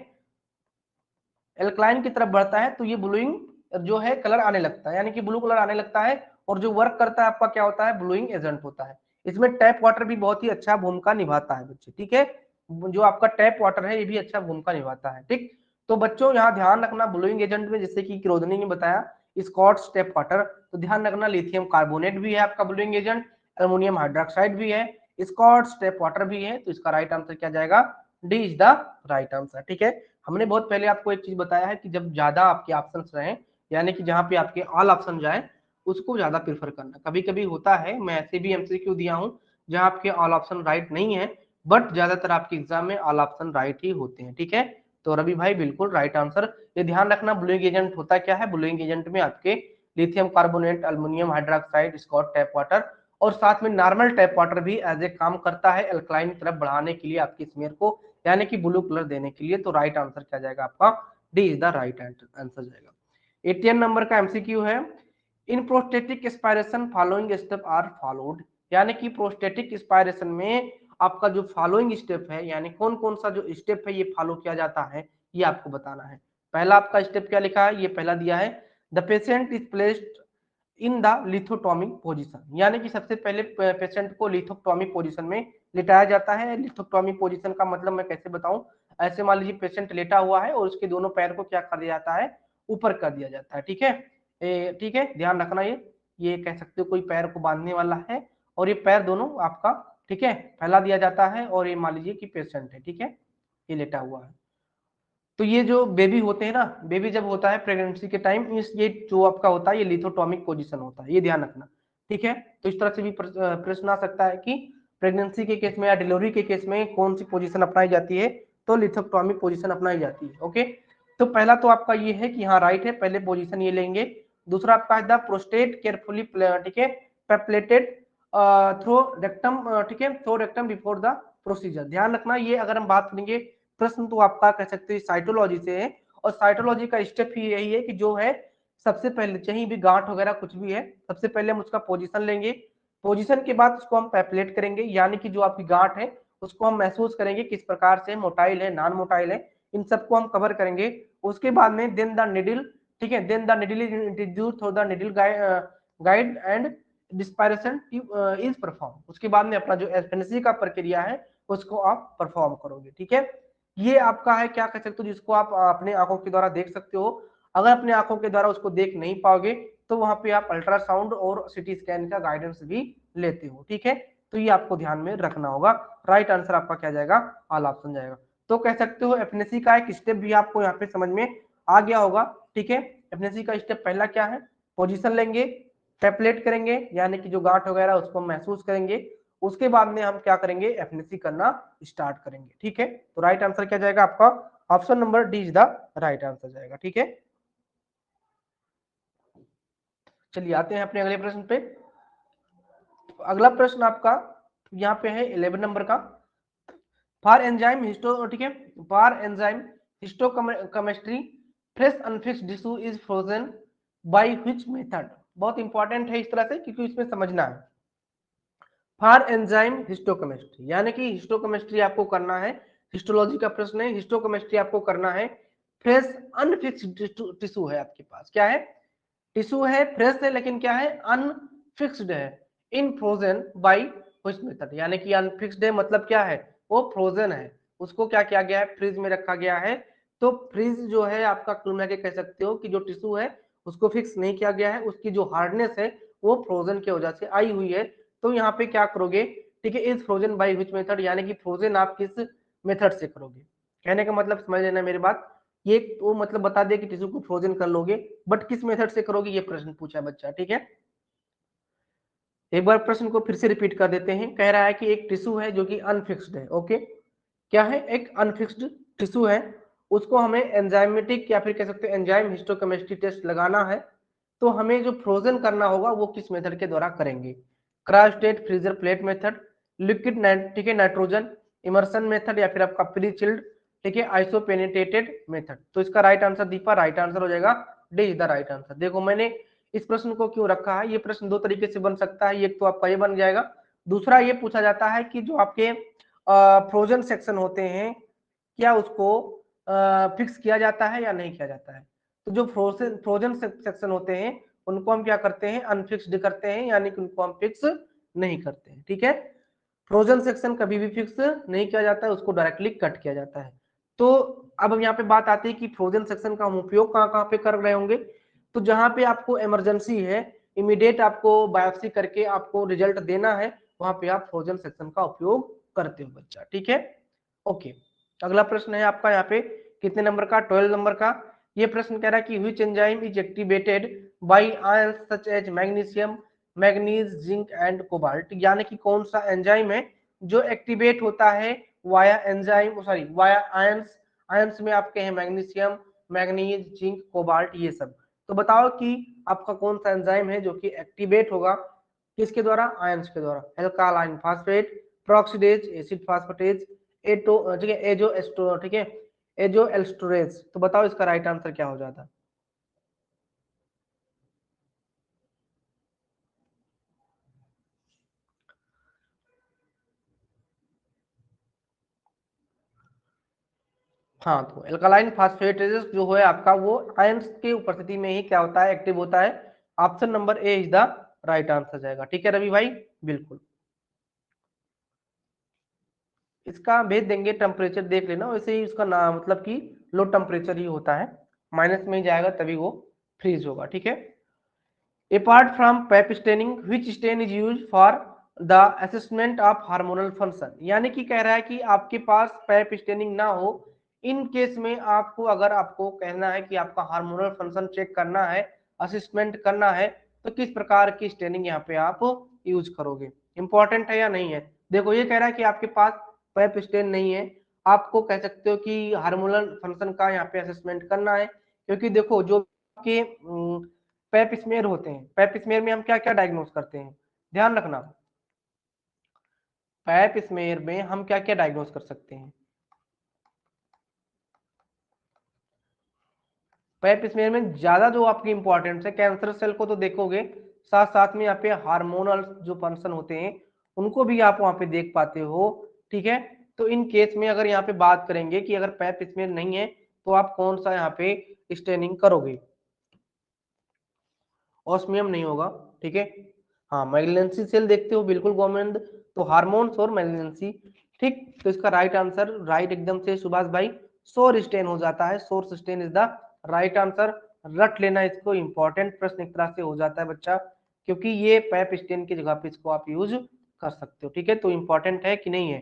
एल्कलाइन की तरफ बढ़ता है तो ये ब्लूइंग जो है कलर आने लगता है, यानी कि ब्लू कलर आने लगता है और जो वर्क करता है आपका क्या होता है, ब्लूइंग एजेंट होता है। इसमें टैप वाटर भी बहुत ही अच्छा भूमिका निभाता है बच्चे। ठीक है, जो आपका टैप वाटर है ये भी अच्छा भूमिका निभाता है। ठीक, तो बच्चों यहाँ ध्यान रखना ब्लूइंग एजेंट में, जैसे कि क्रोधनी ने बताया स्कॉट्स टैप वाटर, तो ध्यान रखना लिथियम कार्बोनेट भी है आपका ब्लूइंग एजेंट, अल्मोनियम हाइड्रोक्साइड भी है, स्कॉट्स टैप वाटर भी है। तो इसका राइट आंसर क्या जाएगा, D is the right answer. ठीक है, हमने बहुत पहले आपको एक चीज बताया है कि जब ज्यादा आपके ऑप्शंस रहे, यानी कि जहां पे आपके ऑल ऑप्शन जाए, उसको ज्यादा प्रेफर करना। कभी कभी होता है, मैं ऐसे भी एमसीक्यू दिया हूं जहां आपके ऑल ऑप्शन राइट नहीं है, बट ज्यादातर आपके एग्जाम में ऑल ऑप्शन राइट ही होते हैं। ठीक है, तो रवि भाई बिल्कुल राइट आंसर। ये ध्यान रखना ब्लूइंग एजेंट होता क्या है, ब्लूइंग एजेंट में आपके lithium carbonate, aluminium hydroxide, Scott tap water और साथ में नॉर्मल टैप वाटर भी एज ए काम करता है एल्कलाइन की तरफ बढ़ाने के लिए आपकी स्मेयर को, यानी कि ब्लू कलर देने के लिए। तो राइट आंसर क्या जाएगा आपका, D is the right answer जाएगा। 18 नंबर का एमसीक्यू है, in prostatic aspiration following step are followed. यानी कि प्रोस्टेटिक एस्पायरेशन में आपका जो फॉलोइंग स्टेप है, यानी कौन कौन सा जो स्टेप है ये फॉलो किया जाता है, ये आपको बताना है। पहला आपका स्टेप क्या लिखा है, ये पहला दिया है, the patient is placed in the lithotomic position, यानी कि सबसे पहले पेशेंट को लिथोटॉमिक पोजीशन में लिटाया जाता है। लिथोटॉमिक पोजीशन का मतलब मैं कैसे बताऊं, ऐसे मान लीजिए पेशेंट लेटा हुआ है और उसके दोनों पैर को क्या कर दिया जाता है, ऊपर कर दिया जाता है। ठीक है, ठीक है, ध्यान रखना, ये कह सकते हो कोई पैर को बांधने वाला है और ये पैर दोनों आपका, ठीक है, फैला दिया जाता है और ये मान लीजिए कि पेशेंट है, ठीक है, ये लेटा हुआ है। तो ये जो बेबी होते हैं ना, बेबी जब होता है प्रेगनेंसी के टाइम, इस ये जो आपका होता है ये लिथोटॉमिक पोजीशन होता है, ये ध्यान रखना। ठीक है, तो इस तरह से भी प्रश्न आ सकता है कि प्रेगनेंसी के केस में या डिलीवरी के केस में कौन सी पोजीशन अपनाई जाती है, तो लिथोटॉमिक पोजीशन अपनाई जाती है। ओके, तो पहला तो आपका ये है कि हाँ राइट है, पहले पोजीशन ये लेंगे। दूसरा आपका है द प्रोस्टेट केयरफुली, ठीक है, पेप्लेटेड थ्रो रेक्टम, ठीक है, through rectum before the procedure. ध्यान रखना, ये अगर हम बात करेंगे प्रश्न तो आपका कह सकते हैं साइटोलॉजी से है, और साइटोलॉजी का स्टेप ही यही है कि जो है सबसे पहले कहीं भी गांठ वगैरह कुछ भी है, सबसे पहले हम उसका पोजीशन लेंगे। पोजीशन के बाद उसको हम पैपलेट करेंगे, यानी कि जो आपकी गांठ है उसको हम महसूस करेंगे किस प्रकार से, मोटाइल है, नॉन मोटाइल है, इन सबको हम कवर करेंगे। उसके बाद में देन द निडल, ठीक है, then the needle is introduced through the needle guide and the aspiration is perform. उसके बाद में अपना जो एफएनसी का प्रक्रिया है उसको आप परफॉर्म करोगे। ठीक है, ये आपका है क्या कह सकते हो, जिसको आप अपने आंखों के द्वारा देख सकते हो। अगर अपने आंखों के द्वारा उसको देख नहीं पाओगे तो वहां पे आप अल्ट्रासाउंड और सिटी स्कैन का गाइडेंस भी लेते हो, ठीक है। तो ये आपको ध्यान में रखना होगा। राइट आंसर आपका क्या जाएगा, ऑल ऑप्शन जाएगा। तो कह सकते हो एफएनएससी का एक स्टेप भी आपको यहाँ पे समझ में आ गया होगा, ठीक है। एफएनएससी का स्टेप पहला क्या है, पोजीशन लेंगे, टेपलेट करेंगे यानी कि जो गांठ वगैरह उसको महसूस करेंगे, उसके बाद में हम क्या करेंगे, एफएनएससी करना स्टार्ट करेंगे, ठीक है। तो राइट आंसर क्या जाएगा आपका, option number D is the right answer जाएगा, ठीक है। चलिए आते हैं अपने अगले प्रश्न पे। अगला प्रश्न आपका यहाँ पे है 11 नंबर का। फॉर एंजाइम हिस्टो, ठीक है, for enzyme histochemistry fresh unfixed tissue is frozen by which method. बहुत इंपॉर्टेंट है इस तरह से क्योंकि इसमें समझना है। फॉर एंजाइम हिस्टोकेमिस्ट्री यानी कि हिस्टोकेमिस्ट्री आपको करना है, हिस्टोलॉजी का प्रश्न है, हिस्टोकेमिस्ट्री आपको करना है। फ्रेश अनफिक्स्ड टिश्यू है आपके पास, क्या है, टिश्यू है, फ्रेश है, लेकिन क्या है, अनफिक्स्ड है, इन फ्रोजन बाय व्हिच मेथड, यानी कि अनफिक्स्ड है मतलब क्या है, वो फ्रोजन है, उसको क्या किया गया है, फ्रीज में रखा गया है। तो फ्रीज जो है आपका कुल मिला के कह सकते हो कि जो टिश्यू है उसको फिक्स नहीं किया गया है, उसकी जो हार्डनेस है वो फ्रोजन की वजह से आई हुई है। तो यहाँ पे क्या करोगे, ठीक है, is frozen by which method, यानी कि फ्रोजन आप किस मेथड से करोगे। कहने का मतलब समझ लेना मेरी बात, ये तो मतलब बता दे कि टिश्यू को फ्रोजन कर लोगे, बट किस मेथड से करोगे ये प्रश्न पूछा है बच्चा, ठीक है। एक बार प्रश्न को फिर से रिपीट कर देते हैं। कह रहा है कि एक टिश्यू है जो कि अनफिक्स्ड है, ओके, क्या है, एक अनफिक्स्ड टिश्यू है, उसको हमें एंजाइमेटिक या फिर कह सकते हैं एंजाइम हिस्टोकेमिस्ट्री टेस्ट लगाना है। तो हमें जो फ्रोजन करना होगा वो किस मेथड के द्वारा करेंगे, cryostat freezer plate method, liquid, ठीक है, नाइट्रोजन इमर्सन मेथड, या फिर आपका प्री चिल्ड, ठीक है, आइसोपेनिटेटेड मेथड। तो इसका right answer Deepa, right answer हो जाएगा D is the right answer. देखो मैंने इस प्रश्न को क्यों रखा है, ये प्रश्न दो तरीके से बन सकता है, एक तो आपका ये बन जाएगा, दूसरा ये पूछा जाता है कि जो आपके फ्रोजन सेक्शन होते हैं क्या उसको फिक्स किया जाता है या नहीं किया जाता है। तो जो फ्रोजन फ्रोजन सेक्शन होते हैं उनको हम क्या करते हैं, अनफिक्स्ड करते हैं, यानी कि उनको हम फिक्स नहीं करते हैं, ठीक है। फ्रोजन सेक्शन कभी भी फिक्स नहीं किया जाता है, उसको डायरेक्टली कट किया जाता है। तो अब हम यहाँ पे बात आती है कि फ्रोजन सेक्शन का हम उपयोग कहाँ कहाँ पे कर रहे होंगे। तो जहां पे आपको इमरजेंसी है, इमीडिएट आपको बायोप्सी करके आपको रिजल्ट देना है, वहां पे आप फ्रोजन सेक्शन का उपयोग करते हो बच्चा, ठीक है। ओके, अगला प्रश्न है आपका यहाँ पे कितने नंबर का, 12 नंबर का। ये प्रश्न कह रहा है कि which enzyme is activated by ions such as magnesium, manganese, zinc and cobalt, यानी कि कौन सा एंजाइम है जो एक्टिवेट होता है via enzyme, sorry via ions, ions में आपके हैं मैग्नीशियम, मैग्नीज, जिंक, कोबाल्ट, ये सब। तो बताओ कि आपका कौन सा एंजाइम है जो कि एक्टिवेट होगा किसके द्वारा, आयंस के द्वारा, एल्कालाइन फास्फेट, प्रोक्सीडेज, एसिड फास्फेटेज, एटो, ठीक है, एजो एस्टो, ठीक है, एजो एल्स्टोरेज। तो बताओ इसका राइट आंसर क्या हो जाता है। हाँ, तो एल्कालाइन फास्फेटेज जो है आपका वो आयंस की उपस्थिति में ही क्या होता है, एक्टिव होता है। Option number A is the right answer जाएगा, ठीक है रवि भाई, बिल्कुल। इसका भेज देंगे, टेम्परेचर देख लेना, वैसे ही उसका नाम मतलब कि लो टेम्परेचर ही होता है, माइनस में ही जाएगा तभी वो फ्रीज होगा, ठीक है। Apart from Pap staining which stain is use for the assessment of hormonal function, यानी कि कह रहा है कि आपके पास पैप स्टेनिंग ना हो, इन केस में आपको अगर आपको कहना है कि आपका हार्मोनल फंक्शन चेक करना है, असेसमेंट करना है, तो किस प्रकार की स्टेनिंग यहाँ पे आप यूज करोगे, इंपॉर्टेंट है या नहीं है। देखो ये कह रहा है कि आपके पास पैप स्टेन नहीं है, आपको कह सकते हो कि हार्मोनल फंक्शन का यहाँ पे असेसमेंट करना है, क्योंकि देखो जो आपके पैप स्मेयर होते हैं, पैप स्मेयर में हम क्या क्या डायग्नोस करते हैं, ध्यान रखना, पैप स्मेयर में हम क्या क्या डायग्नोस कर सकते हैं। पैप स्मेयर में ज्यादा जो आपकी इंपॉर्टेंस है, कैंसर सेल को तो देखोगे, साथ साथ में यहाँ पे हार्मोनल जो फंक्शन होते हैं उनको भी आप वहां पे देख पाते हो, ठीक है। तो इन केस में अगर यहाँ पे बात करेंगे कि अगर पैप स्मेयर नहीं है तो आप कौन सा यहाँ पे स्टेनिंग करोगे, ऑस्मियम नहीं होगा, ठीक है। हाँ, मैग्नेंसी सेल देखते हो, बिल्कुल गोविंद, तो हार्मोन्स और मैग्नेंसी, ठीक, तो इसका राइट आंसर राइट एकदम से सुभाष भाई सोर स्टेन हो जाता है। सोर stain is the right answer. रट लेना इसको, इंपॉर्टेंट प्रश्न एक तरह से हो जाता है बच्चा, क्योंकि ये पैप स्टेन की जगह पे इसको आप यूज कर सकते हो। ठीक है, तो इंपॉर्टेंट है कि नहीं है,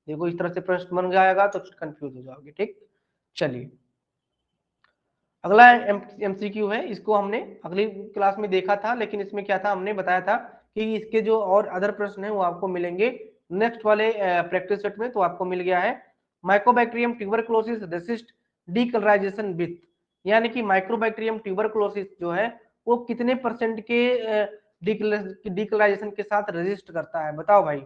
देखो इस तरह से प्रश्न बन जाएगा तो कंफ्यूज हो जाओगे। ठीक, चलिए अगला एमसीक्यू है, इसको हमने अगली क्लास में देखा था, लेकिन इसमें क्या था, हमने बताया था कि इसके जो और अदर प्रश्न है वो आपको मिलेंगे नेक्स्ट वाले प्रैक्टिस सेट में। तो आपको मिल गया है mycobacterium tuberculosis resist decolourisation with, यानी कि माइक्रोबैक्टीरियम ट्यूबरकुलोसिस जो है वो कितने परसेंट के डीकलराइजेशन के साथ रेजिस्ट करता है, बताओ भाई।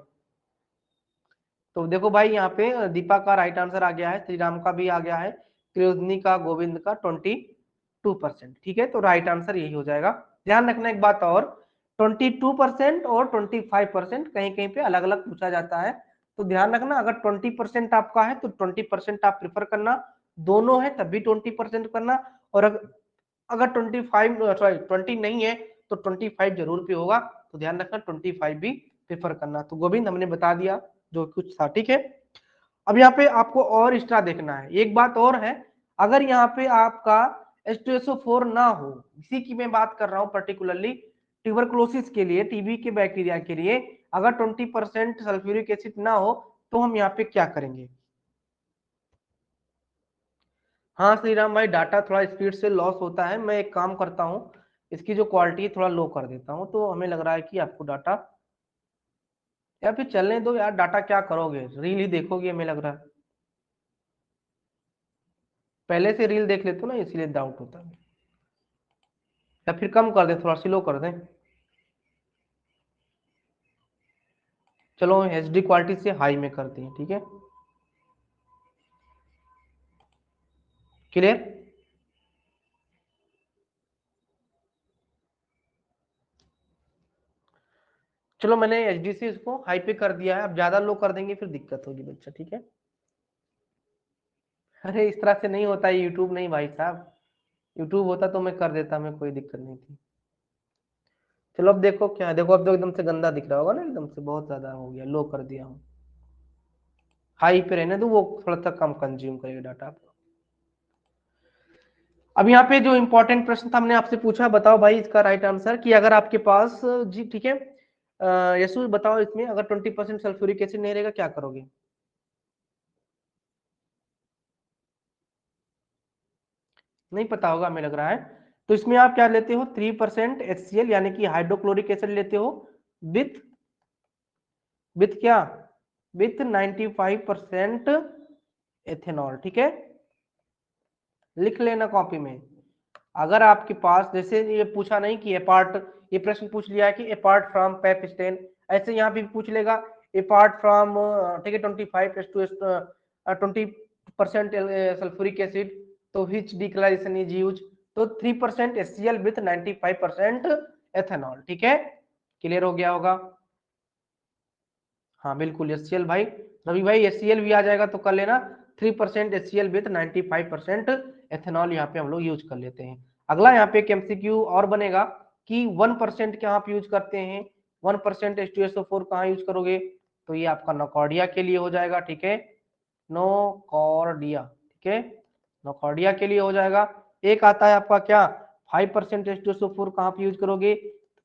तो देखो भाई यहाँ पे दीपा का राइट आंसर आ गया है, श्री राम का भी आ गया है, क्रियोजनी का, गोविंद का 22%। ठीक है, तो राइट आंसर यही हो जाएगा। ध्यान रखना एक बात और, 22% और 25% कहीं कहीं पे अलग अलग पूछा जाता है, तो ध्यान रखना अगर 20% आपका है तो 20% आप प्रिफर करना, दोनों है तब भी 20% करना, और अगर 20 नहीं है तो 25 जरूर भी होगा, तो ध्यान रखना 25 भी प्रेफर करना। तो गोविंद हमने बता दिया जो कुछ था। ठीक है, अब यहाँ पे आपको और एक्स्ट्रा देखना है, एक बात और है, अगर यहाँ पे आपका H2SO4 ना हो, इसी की मैं बात कर रहा हूँ पर्टिकुलरली ट्यूबरकुलोसिस के लिए, टीबी के बैक्टीरिया के लिए, अगर 20% सल्फ्यूरिक एसिड ना हो तो हम यहाँ पे क्या करेंगे। हाँ श्रीराम भाई, डाटा थोड़ा स्पीड से लॉस होता है, मैं एक काम करता हूँ, इसकी जो क्वालिटी थोड़ा लो कर देता हूँ, तो हमें लग रहा है कि आपको डाटा, या फिर चलने दो यार, डाटा क्या करोगे, रील ही देखोगे हमें लग रहा है, पहले से रील देख लेते हो ना इसलिए डाउट होता है, या फिर कम कर दें, थोड़ा स्लो कर दें। चलो एचडी क्वालिटी से हाई में करते हैं, ठीक है, क्लियर। चलो मैंने एचडी से इसको हाई पे कर दिया है, अब ज्यादा लो कर देंगे फिर दिक्कत होगी बच्चा, ठीक है। अरे इस तरह से नहीं होता है, यूट्यूब नहीं भाई साहब, यूट्यूब होता तो मैं कर देता, मैं कोई दिक्कत नहीं थी। चलो अब देखो क्या है, देखो अब तो एकदम से गंदा दिख रहा होगा ना, एकदम से बहुत ज्यादा हो गया, लो कर दिया हूँ, हाई पे रहने दो, वो थोड़ा सा कम कंज्यूम करेगा डाटा आपको। अब यहाँ पे जो इंपॉर्टेंट प्रश्न था हमने आपसे पूछा, बताओ भाई इसका राइट आंसर, कि अगर आपके पास जी ठीक है यशु बताओ, इसमें अगर 20% सल्फ्यूरिक एसिड नहीं रहेगा क्या करोगे। नहीं पता होगा हमें लग रहा है, तो इसमें आप क्या लेते हो, 3% HCl यानी कि हाइड्रोक्लोरिक एसिड लेते हो, विथ विथ क्या, विथ 95% एथेनॉल। ठीक है, लिख लेना कॉपी में। अगर आपके पास जैसे ये पूछा नहीं कि अपार्ट, ये प्रश्न पूछ लिया है कि अपार्ट फ्रॉम पेपस्टेन, ऐसे यहाँ भी पूछ लेगा अपार्ट फ्रॉम, ठीक है 20% सल्फ्यूरिक एसिड, तो विच डिक्लेरेशन इज यूज, तो 3% HCl विथ 95% एथेनॉल। ठीक है, क्लियर हो गया होगा। हाँ बिल्कुल HCl भाई, रवि भाई HCl भी आ जाएगा तो कर लेना, 3% HCl विथ 95% एथेनॉल यहाँ पे हम लोग यूज कर लेते हैं। अगला यहाँ पे एक एमसीक्यू और बनेगा कि 1% क्या आप यूज करते हैं, 1% H2SO4 कहाँ यूज करोगे, तो ये आपका नोकॉर्डिया के लिए हो जाएगा। ठीक है, नोकॉर्डिया, ठीक है, नोकॉर्डिया के लिए हो जाएगा। एक आता है आपका क्या, 5% H2SO4 कहाँ पे यूज करोगे,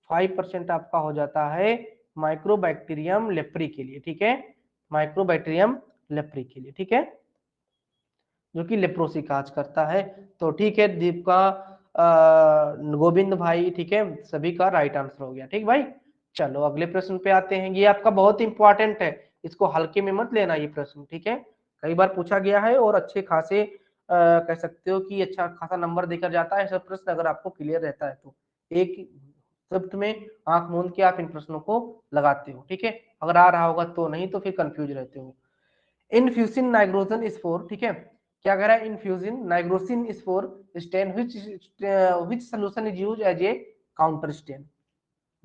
5% आपका हो जाता है माइक्रोबैक्टीरियम लेप्री के लिए। ठीक है, माइक्रोबैक्टीरियम लेप्री के लिए, ठीक है, जो कि लेप्रोसी काज करता है। तो ठीक है दीप का, गोविंद भाई, ठीक है, सभी का राइट आंसर हो गया। ठीक भाई, चलो अगले प्रश्न पे आते हैं, ये आपका बहुत इंपॉर्टेंट है, इसको हल्के में मत लेना ये प्रश्न, ठीक है, कई बार पूछा गया है और अच्छे खासे कह सकते हो कि अच्छा खासा नंबर देकर जाता है सब प्रश्न, अगर आपको क्लियर रहता है तो एक शब्द में आंख मूंद के आप इन प्रश्नों को लगाते हो। ठीक है, अगर आ रहा होगा तो, नहीं तो फिर कंफ्यूज रहते हो। इनफ्यूजिन नाइट्रोजन स्पोर, ठीक है, क्या कह रहा है, इनफ्यूजिन नाइट्रोसिन spore stain which solution is use as a counter stain.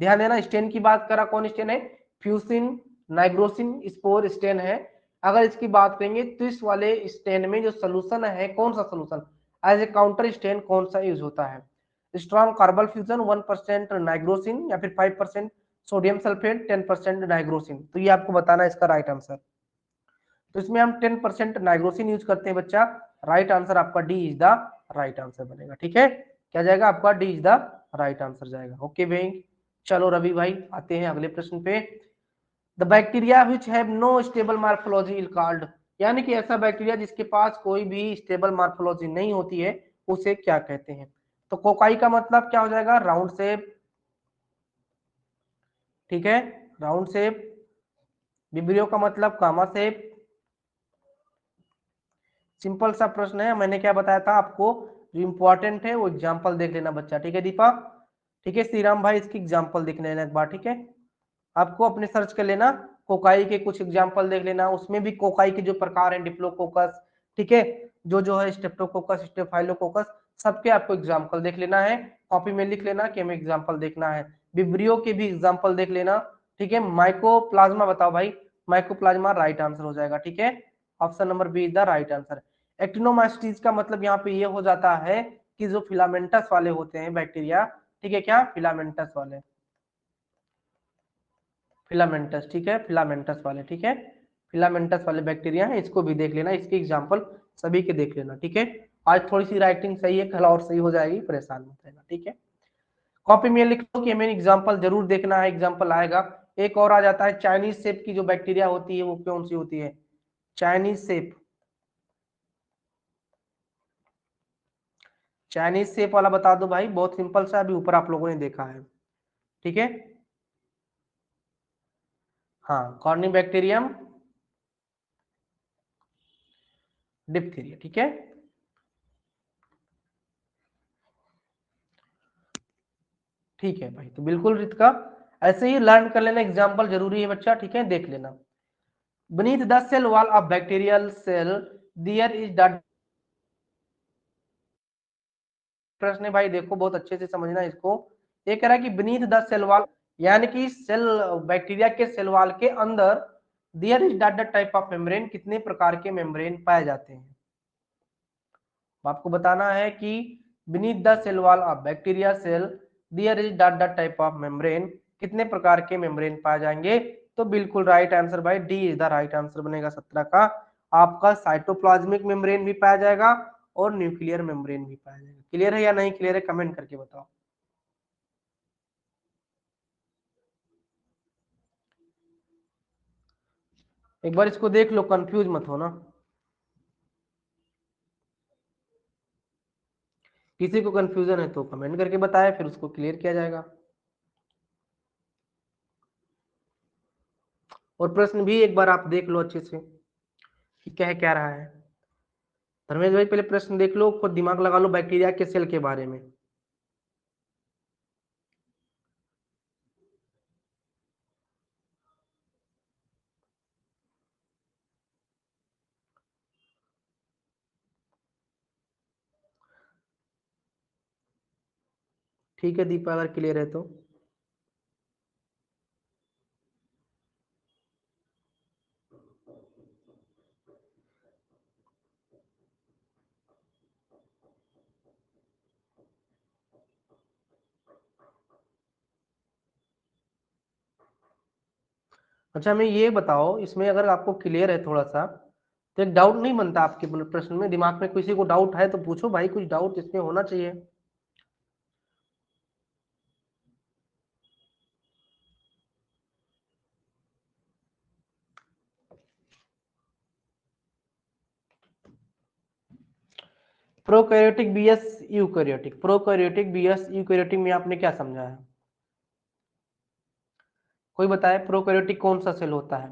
ध्यान देना, स्टेन की बात करा, कौन स्टेन है, फ्यूसिन नाइग्रोसिन स्पोर स्टेन है। अगर इसकी बात करेंगे तो इस वाले स्टेन में जो सोल्यूशन है, कौन सा solution as a counter stain कौन सा यूज होता है, स्ट्रॉन्ग कार्बल फ्यूजन 1% नाइग्रोसिन, या फिर 5% सोडियम सल्फेट 10% नाइग्रोसिन, तो ये आपको बताना है इसका राइट आंसर। तो इसमें हम 10% नाइट्रोसिन यूज करते हैं बच्चा। राइट आंसर आपका D is the right answer बनेगा। ठीक है, क्या जाएगा आपका D is the right answer जाएगा। ओके भाई, चलो रवि भाई आते हैं अगले प्रश्न पे। The bacteria which have no stable morphology is called, यानी कि ऐसा बैक्टीरिया जिसके पास कोई भी स्टेबल मार्फोलॉजी नहीं होती है उसे क्या कहते हैं। तो कोकाई का मतलब क्या हो जाएगा, राउंड शेप। ठीक है, राउंड शेप। विब्रियो का मतलब कामा शेप। सिंपल सा प्रश्न है, मैंने क्या बताया था आपको, जो इंपॉर्टेंट है वो एग्जाम्पल देख लेना बच्चा। ठीक है दीपा, ठीक है श्रीराम भाई, इसकी एग्जाम्पल देख लेना एक बार। ठीक है, आपको अपने सर्च कर लेना, कोकाई के कुछ एग्जाम्पल देख लेना, उसमें भी कोकाई के जो प्रकार हैं, डिप्लोकोकस, ठीक है, जो है स्टेप्टोकोकस, स्टेफाइलोकोकस, सबके आपको एग्जाम्पल देख लेना है। कॉपी में लिख लेना कि हमें एग्जाम्पल देखना है। विब्रियो के भी एग्जाम्पल देख लेना। ठीक है, माइकोप्लाज्मा बताओ भाई, माइकोप्लाज्मा राइट आंसर हो जाएगा। ठीक है, option number B is the right answer. Actinomycetes का मतलब यहाँ पे ये हो जाता है कि जो फिलामेंटस वाले होते हैं बैक्टीरिया, ठीक है, क्या फिलामेंटस वाले, फिलामेंटस, ठीक है, फिलामेंटस वाले, ठीक है, फिलामेंटस वाले बैक्टीरिया है, इसको भी देख लेना, इसके एग्जांपल सभी के देख लेना। ठीक है, आज थोड़ी सी राइटिंग सही है, कल और सही हो जाएगी, परेशान मत रहना। ठीक है, कॉपी में लिख लो कि हमें एग्जांपल जरूर देखना है, एग्जांपल आएगा। एक और आ जाता है, चाइनीज सेप की जो बैक्टीरिया होती है वो कौन सी होती है, चाइनीज सेप। चाइनीज सेप वाला बता दो भाई, बहुत सिंपल सा, अभी ऊपर आप लोगों ने देखा है। ठीक है, हाँ, कॉर्निबैक्टीरियम डिप्थीरिया। ठीक है, ठीक है भाई, तो बिल्कुल रितिका ऐसे ही लर्न कर लेना, एग्जाम्पल जरूरी है बच्चा। ठीक है, देख लेना। beneath the cell wall of bacterial cell there is the, प्रश्न है भाई, देखो बहुत अच्छे से समझना इसको। ये कह रहा है कि beneath the cell wall, यानी कि सेल, बैक्टीरिया के सेल वॉल के अंदर there is the type of membrane, कितने प्रकार के मेम्ब्रेन पाए जाते हैं। आपको बताना है कि beneath the cell wall of bacteria cell there is the type of membrane, कितने प्रकार के मेम्ब्रेन पाए जाएंगे। तो बिल्कुल राइट आंसर भाई D is the right answer बनेगा 17 का। आपका साइटोप्लाज्मिक मेम्ब्रेन भी पाया जाएगा और न्यूक्लियर मेम्ब्रेन भी पाया जाएगा। क्लियर है या नहीं क्लियर है, कमेंट करके बताओ। एक बार इसको देख लो, कंफ्यूज मत हो ना। किसी को कंफ्यूजन है तो कमेंट करके बताए, फिर उसको क्लियर किया जाएगा। और प्रश्न भी एक बार आप देख लो अच्छे से कि क्या रहा है। धर्मेश भाई पहले प्रश्न देख लो, खुद दिमाग लगा लो बैक्टीरिया के सेल के बारे में। ठीक है दीपा, अगर क्लियर है तो। अच्छा हमें ये बताओ, इसमें अगर आपको क्लियर है थोड़ा सा, तो एक डाउट नहीं बनता आपके प्रश्न में, दिमाग में किसी को डाउट है तो पूछो भाई, कुछ डाउट इसमें होना चाहिए। Prokaryotic vs eukaryotic, prokaryotic vs eukaryotic में आपने क्या समझा है, कोई बताए प्रोकैरियोटिक कौन सा सेल होता है।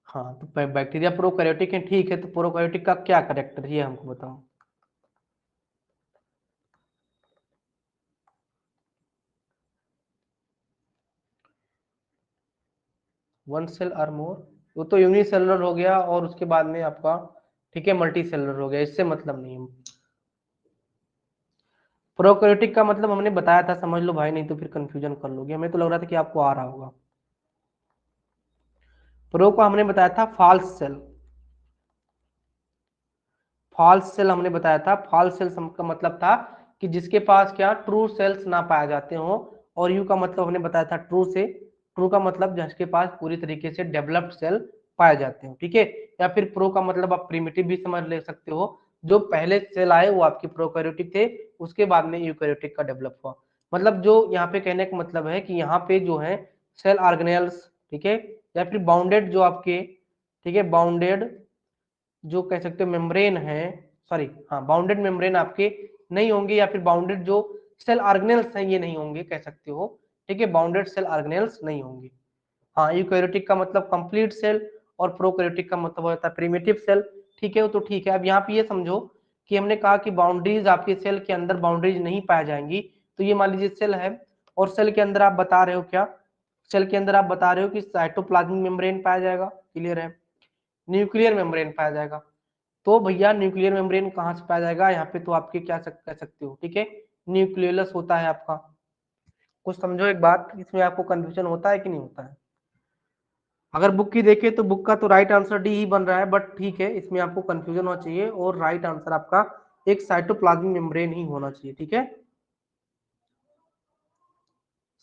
हाँ, तो बैक्टीरिया प्रोकैरियोटिक है, ठीक है, तो प्रोकैरियोटिक का क्या करेक्टर है ये हमको बताओ। वन सेल और मोर, वो तो यूनिसेलुलर हो गया, और उसके बाद में आपका, ठीक है, मल्टी सेलुलर हो गया, इससे मतलब नहीं है। प्रोकैरियोटिक का मतलब हमने बताया था, समझ लो भाई, नहीं तो फिर कंफ्यूजन कर लोगे, हमें तो लग रहा था कि आपको आ रहा होगा। प्रो को हमने बताया था फॉल्स सेल, फॉल्स सेल हमने बताया था, फॉल्स सेल का मतलब था कि जिसके पास क्या ट्रू सेल्स ना पाए जाते हो, और यू का मतलब हमने बताया था ट्रू से, ट्रू का मतलब जिसके पास पूरी तरीके से डेवलप्ड सेल पाए जाते हो, ठीक है। या फिर प्रो का मतलब आप प्रिमिटिव भी समझ ले सकते हो, जो पहले सेल आए वो आपके प्रोकैरियोटिक थे, उसके बाद में यूकैरियोटिक का डेवलप हुआ। मतलब जो यहाँ पे कहने का मतलब है कि यहाँ पे जो है सेल ऑर्गेनेल्स, ठीक है, या फिर बाउंडेड जो आपके, ठीक है, बाउंडेड जो कह सकते हो मेम्ब्रेन है, सॉरी हाँ बाउंडेड मेम्ब्रेन आपके नहीं होंगे, या फिर बाउंडेड जो सेल ऑर्गेनेल्स हैं ये नहीं होंगे कह सकते हो, ठीक है, बाउंडेड सेल ऑर्गेनेल्स नहीं होंगे। हाँ यूकैरियोटिक का मतलब कंप्लीट सेल, और प्रोकैरियोटिक का मतलब होता है प्रिमिटिव सेल, ठीक है। वो तो ठीक है। अब यहाँ पे ये समझो कि हमने कहा कि बाउंड्रीज आपके सेल के अंदर बाउंड्रीज नहीं पाई जाएंगी, तो ये मान लीजिए सेल है, और सेल के अंदर आप बता रहे हो क्या, सेल के अंदर आप बता रहे हो कि साइटोप्लाज्मिक मेम्ब्रेन पाया जाएगा, क्लियर है, न्यूक्लियर मेम्ब्रेन पाया जाएगा। तो भैया न्यूक्लियर मेम्ब्रेन कहाँ से पाया जाएगा, यहाँ पे तो आपके क्या कह सकते हो, ठीक है, न्यूक्लियस होता है आपका। कुछ समझो एक बात, इसमें आपको कंफ्यूजन होता है कि नहीं होता है। अगर बुक की देखें तो बुक का तो राइट आंसर डी ही बन रहा है, बट ठीक है इसमें आपको कंफ्यूजन होना चाहिए, और राइट आंसर आपका एक साइटोप्लाज्मिक मेम्ब्रेन ही होना चाहिए, ठीक है,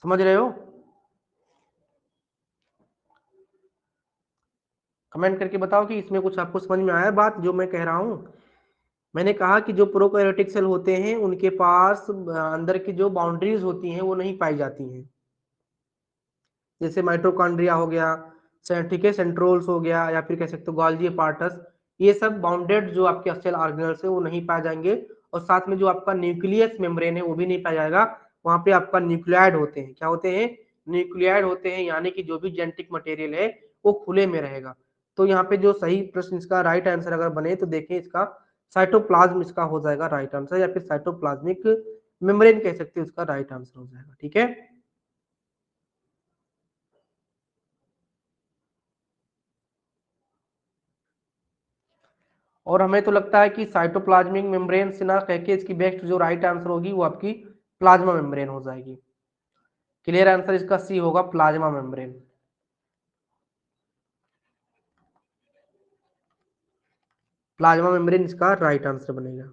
समझ रहे हो। कमेंट करके बताओ कि इसमें कुछ आपको समझ में आया बात जो मैं कह रहा हूँ। मैंने कहा कि जो प्रोकैरियोटिक सेल होते हैं उनके पास अंदर की जो बाउंड्रीज होती हैं वो नहीं पाई जाती हैं, जैसे माइटोकॉन्ड्रिया हो गया, ठीक है, सेंट्रोल्स हो गया, या फिर कह सकते हो गोल्जी अपार्टस, ये सब बाउंडेड जो आपके सेल ऑर्गेनेल्स है वो नहीं पाए जाएंगे। और साथ में जो आपका न्यूक्लियस मेम्ब्रेन है वो भी नहीं पाया जाएगा, वहां पे आपका न्यूक्लियाइड होते हैं, क्या होते हैं, न्यूक्लियाइड होते हैं, यानी कि जो भी जेनेटिक मटेरियल है वो खुले में रहेगा। तो यहाँ पे जो सही प्रश्न इसका राइट आंसर अगर बने तो देखें इसका साइटोप्लाज्म इसका हो जाएगा राइट आंसर, या फिर साइटोप्लाज्मिक मेम्ब्रेन कह सकते हैं उसका राइट आंसर हो जाएगा, ठीक है। और हमें तो लगता है कि साइटोप्लाज्मिक मेम्ब्रेन से ना कह के इसकी बेस्ट जो राइट आंसर होगी वो आपकी प्लाज्मा मेम्ब्रेन हो जाएगी। क्लियर आंसर इसका सी होगा, प्लाज्मा मेम्ब्रेन। प्लाज्मा मेम्ब्रेन इसका राइट आंसर बनेगा।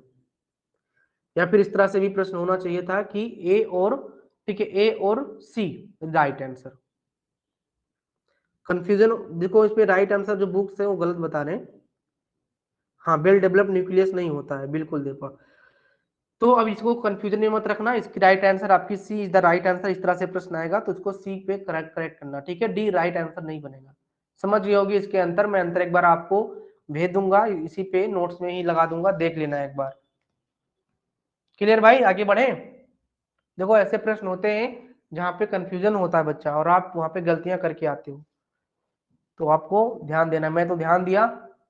या फिर इस तरह से भी प्रश्न होना चाहिए था कि ए और, ठीक है, ए और सी राइट आंसर। कंफ्यूजन देखो, इसमें राइट आंसर जो बुक्स है वो गलत बता रहे हैं। हाँ वेल डेवलप्ड न्यूक्लियस नहीं होता है, बिल्कुल देखो। तो अब इसको कंफ्यूजन में मत रखना, इसकी राइट आंसर आपकी सी इज द राइट आंसर। इस तरह से प्रश्न आएगा तो इसको सी पे करेक्ट करेक्ट करना, ठीक है, डी राइट आंसर नहीं बनेगा। समझ गए होगी इसके अंतर, मैं अंतर एक बार आपको भेज दूंगा, इसी पे नोट्स में ही लगा दूंगा, देख लेना एक बार। क्लियर भाई, आगे बढ़े। देखो ऐसे प्रश्न होते हैं जहाँ पे कंफ्यूजन होता है बच्चा, और आप वहाँ पे गलतियां करके आते हो, तो आपको ध्यान देना। मैं तो ध्यान दिया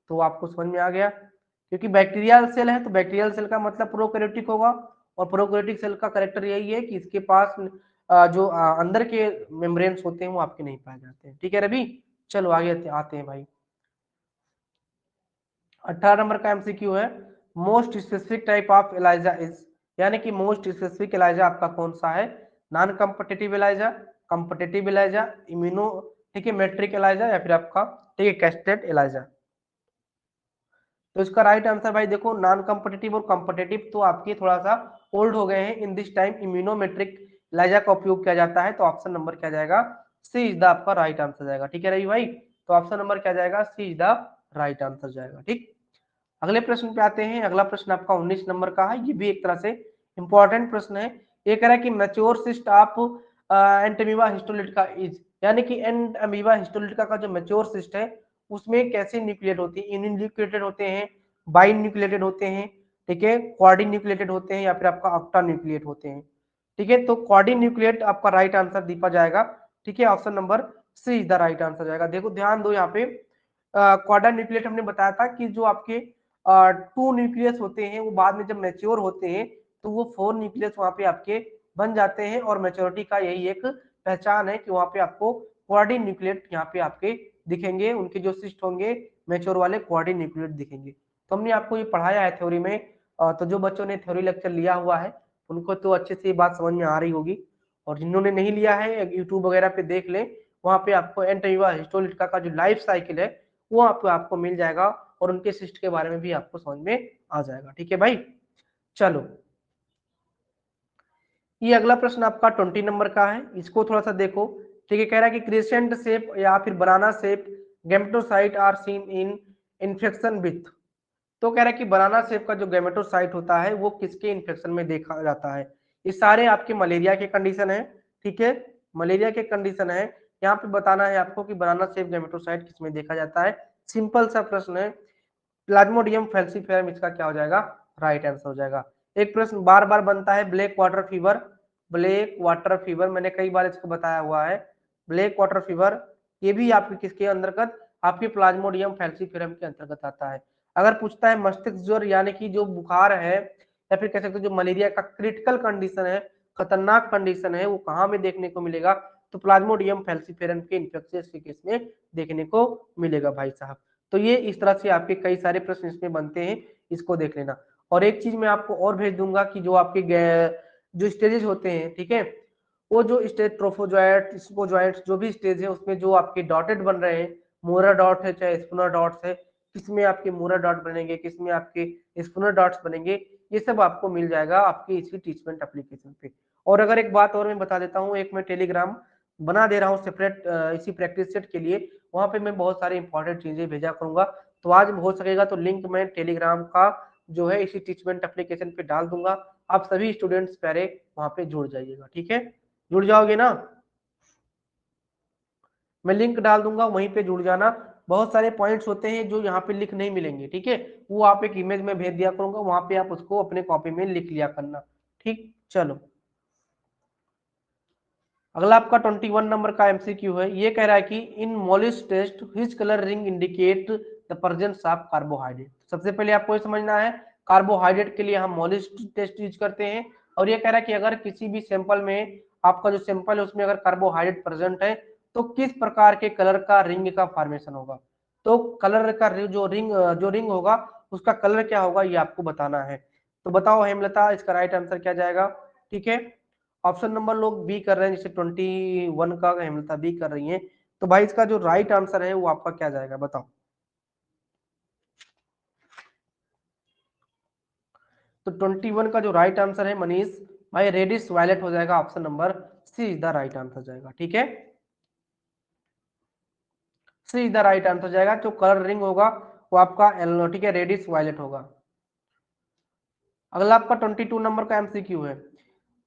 तो आपको समझ में आ गया, क्योंकि बैक्टीरियल सेल है तो बैक्टीरियल सेल का मतलब प्रोकैरियोटिक होगा, और प्रोकैरियोटिक सेल का कैरेक्टर यही है कि इसके पास जो अंदर के मेम्ब्रेन्स होते हैं वो आपके नहीं पाए जाते हैं, ठीक है रवि। चलो आगे आते हैं भाई। 18 नंबर का एमसीक्यू है, most specific type of ELISA is, यानी कि मोस्ट स्पेसिफिक एलाइजा आपका कौन सा है, non competitive ELISA, competitive ELISA, immuno, ठीक है, मेट्रिक एलाइजा, या फिर आपका, ठीक है, कैस्टेड एलाइजा। तो इसका राइट आंसर भाई देखो, नॉन कम्पिटिटिव और कम्पिटिटिव तो आपके थोड़ा सा ओल्ड हो गए हैं, इन दिस टाइम इम्यूनोमेट्रिक एलाइजा का उपयोग किया जाता है, तो ऑप्शन नंबर क्या जाएगा, सी इज द आपका राइट आंसर जाएगा, ठीक है रवि भाई। तो ऑप्शन नंबर क्या जाएगा, सी इज द राइट आंसर जाएगा, ठीक। अगले प्रश्न पे आते हैं। अगला प्रश्न आपका 19 नंबर का है, ये भी एक तरह से इंपॉर्टेंट प्रश्न है। ये कह रहा है कि mature cyst of Entamoeba histolytica is, यानी कि एंटमीबा हिस्टोलिटिका का जो मैच्योर सिस्ट है उसमें कैसे न्यूक्लिएट होती है, यूनिन्यूक्लिएटेड होते हैं, बाई न्यूक्लिएटेड होते हैं, ठीक है, क्वाडी न्यूक्लिएटेड होते हैं, या फिर आपका ऑक्टा न्यूक्लिएट होते हैं, ठीक है। तो क्वाडी न्यूक्लिएट आपका राइट आंसर दीपा जाएगा, ठीक है, option number C is the right answer जाएगा। देखो ध्यान दो यहाँ पे, क्वाडा न्यूक्लिएट हमने बताया था कि जो आपके टू न्यूक्लियस होते हैं वो बाद में जब मैच्योर होते हैं तो वो फोर न्यूक्लियस वहां पे आपके बन जाते हैं, और मैच्योरिटी का यही एक पहचान है कि वहां पे आपको क्वाडी न्यूक्लिएट यहाँ पे आपके दिखेंगे, उनके जो सिस्ट होंगे मैच्योर वाले क्वाडी न्यूक्लिएट दिखेंगे। तो हमने आपको ये पढ़ाया है थ्योरी में, तो जो बच्चों ने थ्योरी लेक्चर लिया हुआ है उनको तो अच्छे से ये बात समझ में आ रही होगी, और जिन्होंने नहीं लिया है यूट्यूब वगैरह पे देख ले, वहां पे आपको एंटमीबा हिस्टोलिटिका का जो लाइफ साइकिल है वो आपको मिल जाएगा, और उनके सिस्ट के बारे में भी आपको समझ में आ जाएगा। ठीक है भाई, चलो ये अगला प्रश्न आपका 20 नंबर का है, इसको थोड़ा सा देखो। ठीक है, कह रहा है कि क्रिसेंट शेप या फिर banana shape gametocyte are seen in infection with. तो कह रहा है कि बनाना शेप का जो गैमेटोसाइट होता है वो किसके इन्फेक्शन में देखा जाता है। ये सारे आपके मलेरिया के कंडीशन है। ठीक है, मलेरिया के कंडीशन है। यहाँ पे बताना है आपको कि बनाना शेप गैमेटोसाइट किसमें देखा जाता है। सिंपल सा प्रश्न है, प्लाज्मोडियम फैल्सीफेरम इसका क्या हो जाएगा, राइट आंसर हो जाएगा। एक प्रश्न बार बार बनता है, black water fever. Black water fever मैंने कई बार इसको बताया हुआ है। ब्लैक वाटर फीवर ये भी आपके किसके अंतर्गत, आपके प्लाज्मोडियम फैल्सीफेरम के अंतर्गत आता है। अगर पूछता है मस्तिष्क ज्वर यानी कि जो बुखार है या फिर कह सकते हो जो मलेरिया का क्रिटिकल कंडीशन है, खतरनाक कंडीशन है, वो कहाँ में देखने को मिलेगा, तो प्लाज्मोडियम फैल्सीफेरम के इन्फेक्शियस के केस में देखने को मिलेगा भाई साहब। तो ये इस तरह से आपके कई सारे प्रश्न इसमें बनते हैं, इसको देख लेना। और एक चीज मैं आपको और भेज दूंगा कि जो आपके जो स्टेजेस होते हैं, ठीक है, वो जो स्टेज ट्रोफोजॉइट स्पोजॉइट जो भी स्टेज है उसमें जो आपके डॉटेड बन रहे हैं, मोरा डॉट है चाहे स्पूनर डॉट्स है, किसमें आपके मोरा डॉट बनेंगे, किसमें आपके स्पूनर डॉट्स बनेंगे, ये सब आपको मिल जाएगा आपकी इसी टीचमेंट एप्लीकेशन पे। और अगर एक बात और मैं बता देता हूँ, एक मैं टेलीग्राम बना दे रहा हूँ सेपरेट इसी प्रैक्टिस सेट के लिए, वहां पे मैं बहुत सारी इंपॉर्टेंट चीजें भेजा करूंगा। तो आज हो सकेगा तो लिंक मैं टेलीग्राम का जो है इसी टीचमेंट एप्लीकेशन पे डाल दूंगा। आप सभी स्टूडेंट्स प्यारे वहां पे जुड़ जाइएगा। ठीक है, जुड़ जाओगे ना, मैं लिंक डाल दूंगा वहीं पे जुड़ जाना। बहुत सारे पॉइंट्स होते हैं जो यहाँ पे लिख नहीं मिलेंगे, ठीक है, वो आप एक इमेज में भेज दिया करूंगा, वहां पे आप उसको अपने कॉपी में लिख लिया करना। ठीक, चलो अगला आपका 21 नंबर का एमसीक्यू है। ये कह रहा है कि in Molisch test which colour ring indicate the presence of carbohydrate. सबसे पहले आपको ये समझना है, कार्बोहाइड्रेट के लिए हम मोलिस टेस्ट यूज करते हैं। और ये कह रहा है कि अगर किसी भी सैंपल में आपका जो सैंपल है उसमें अगर कार्बोहाइड्रेट प्रेजेंट है तो किस प्रकार के कलर का रिंग का फॉर्मेशन होगा। तो कलर का जो रिंग होगा उसका कलर क्या होगा ये आपको बताना है। तो बताओ हेमलता, इसका राइट आंसर क्या जाएगा। ठीक है, ऑप्शन नंबर लोग बी कर रहे हैं, जैसे 21 का हेमलता बी कर रही है, तो भाई इसका जो राइट आंसर है वो आपका क्या जाएगा बताओ। तो 21 का जो राइट आंसर है मनीष भाई रेडिश वायलेट हो जाएगा, option number C is the right answer जाएगा। ठीक है, C is the right answer जाएगा, जो कलर रिंग होगा वो आपका येलो, ठीक है, रेडिश वायलेट होगा। अगला आपका 22 नंबर का एमसीक्यू है,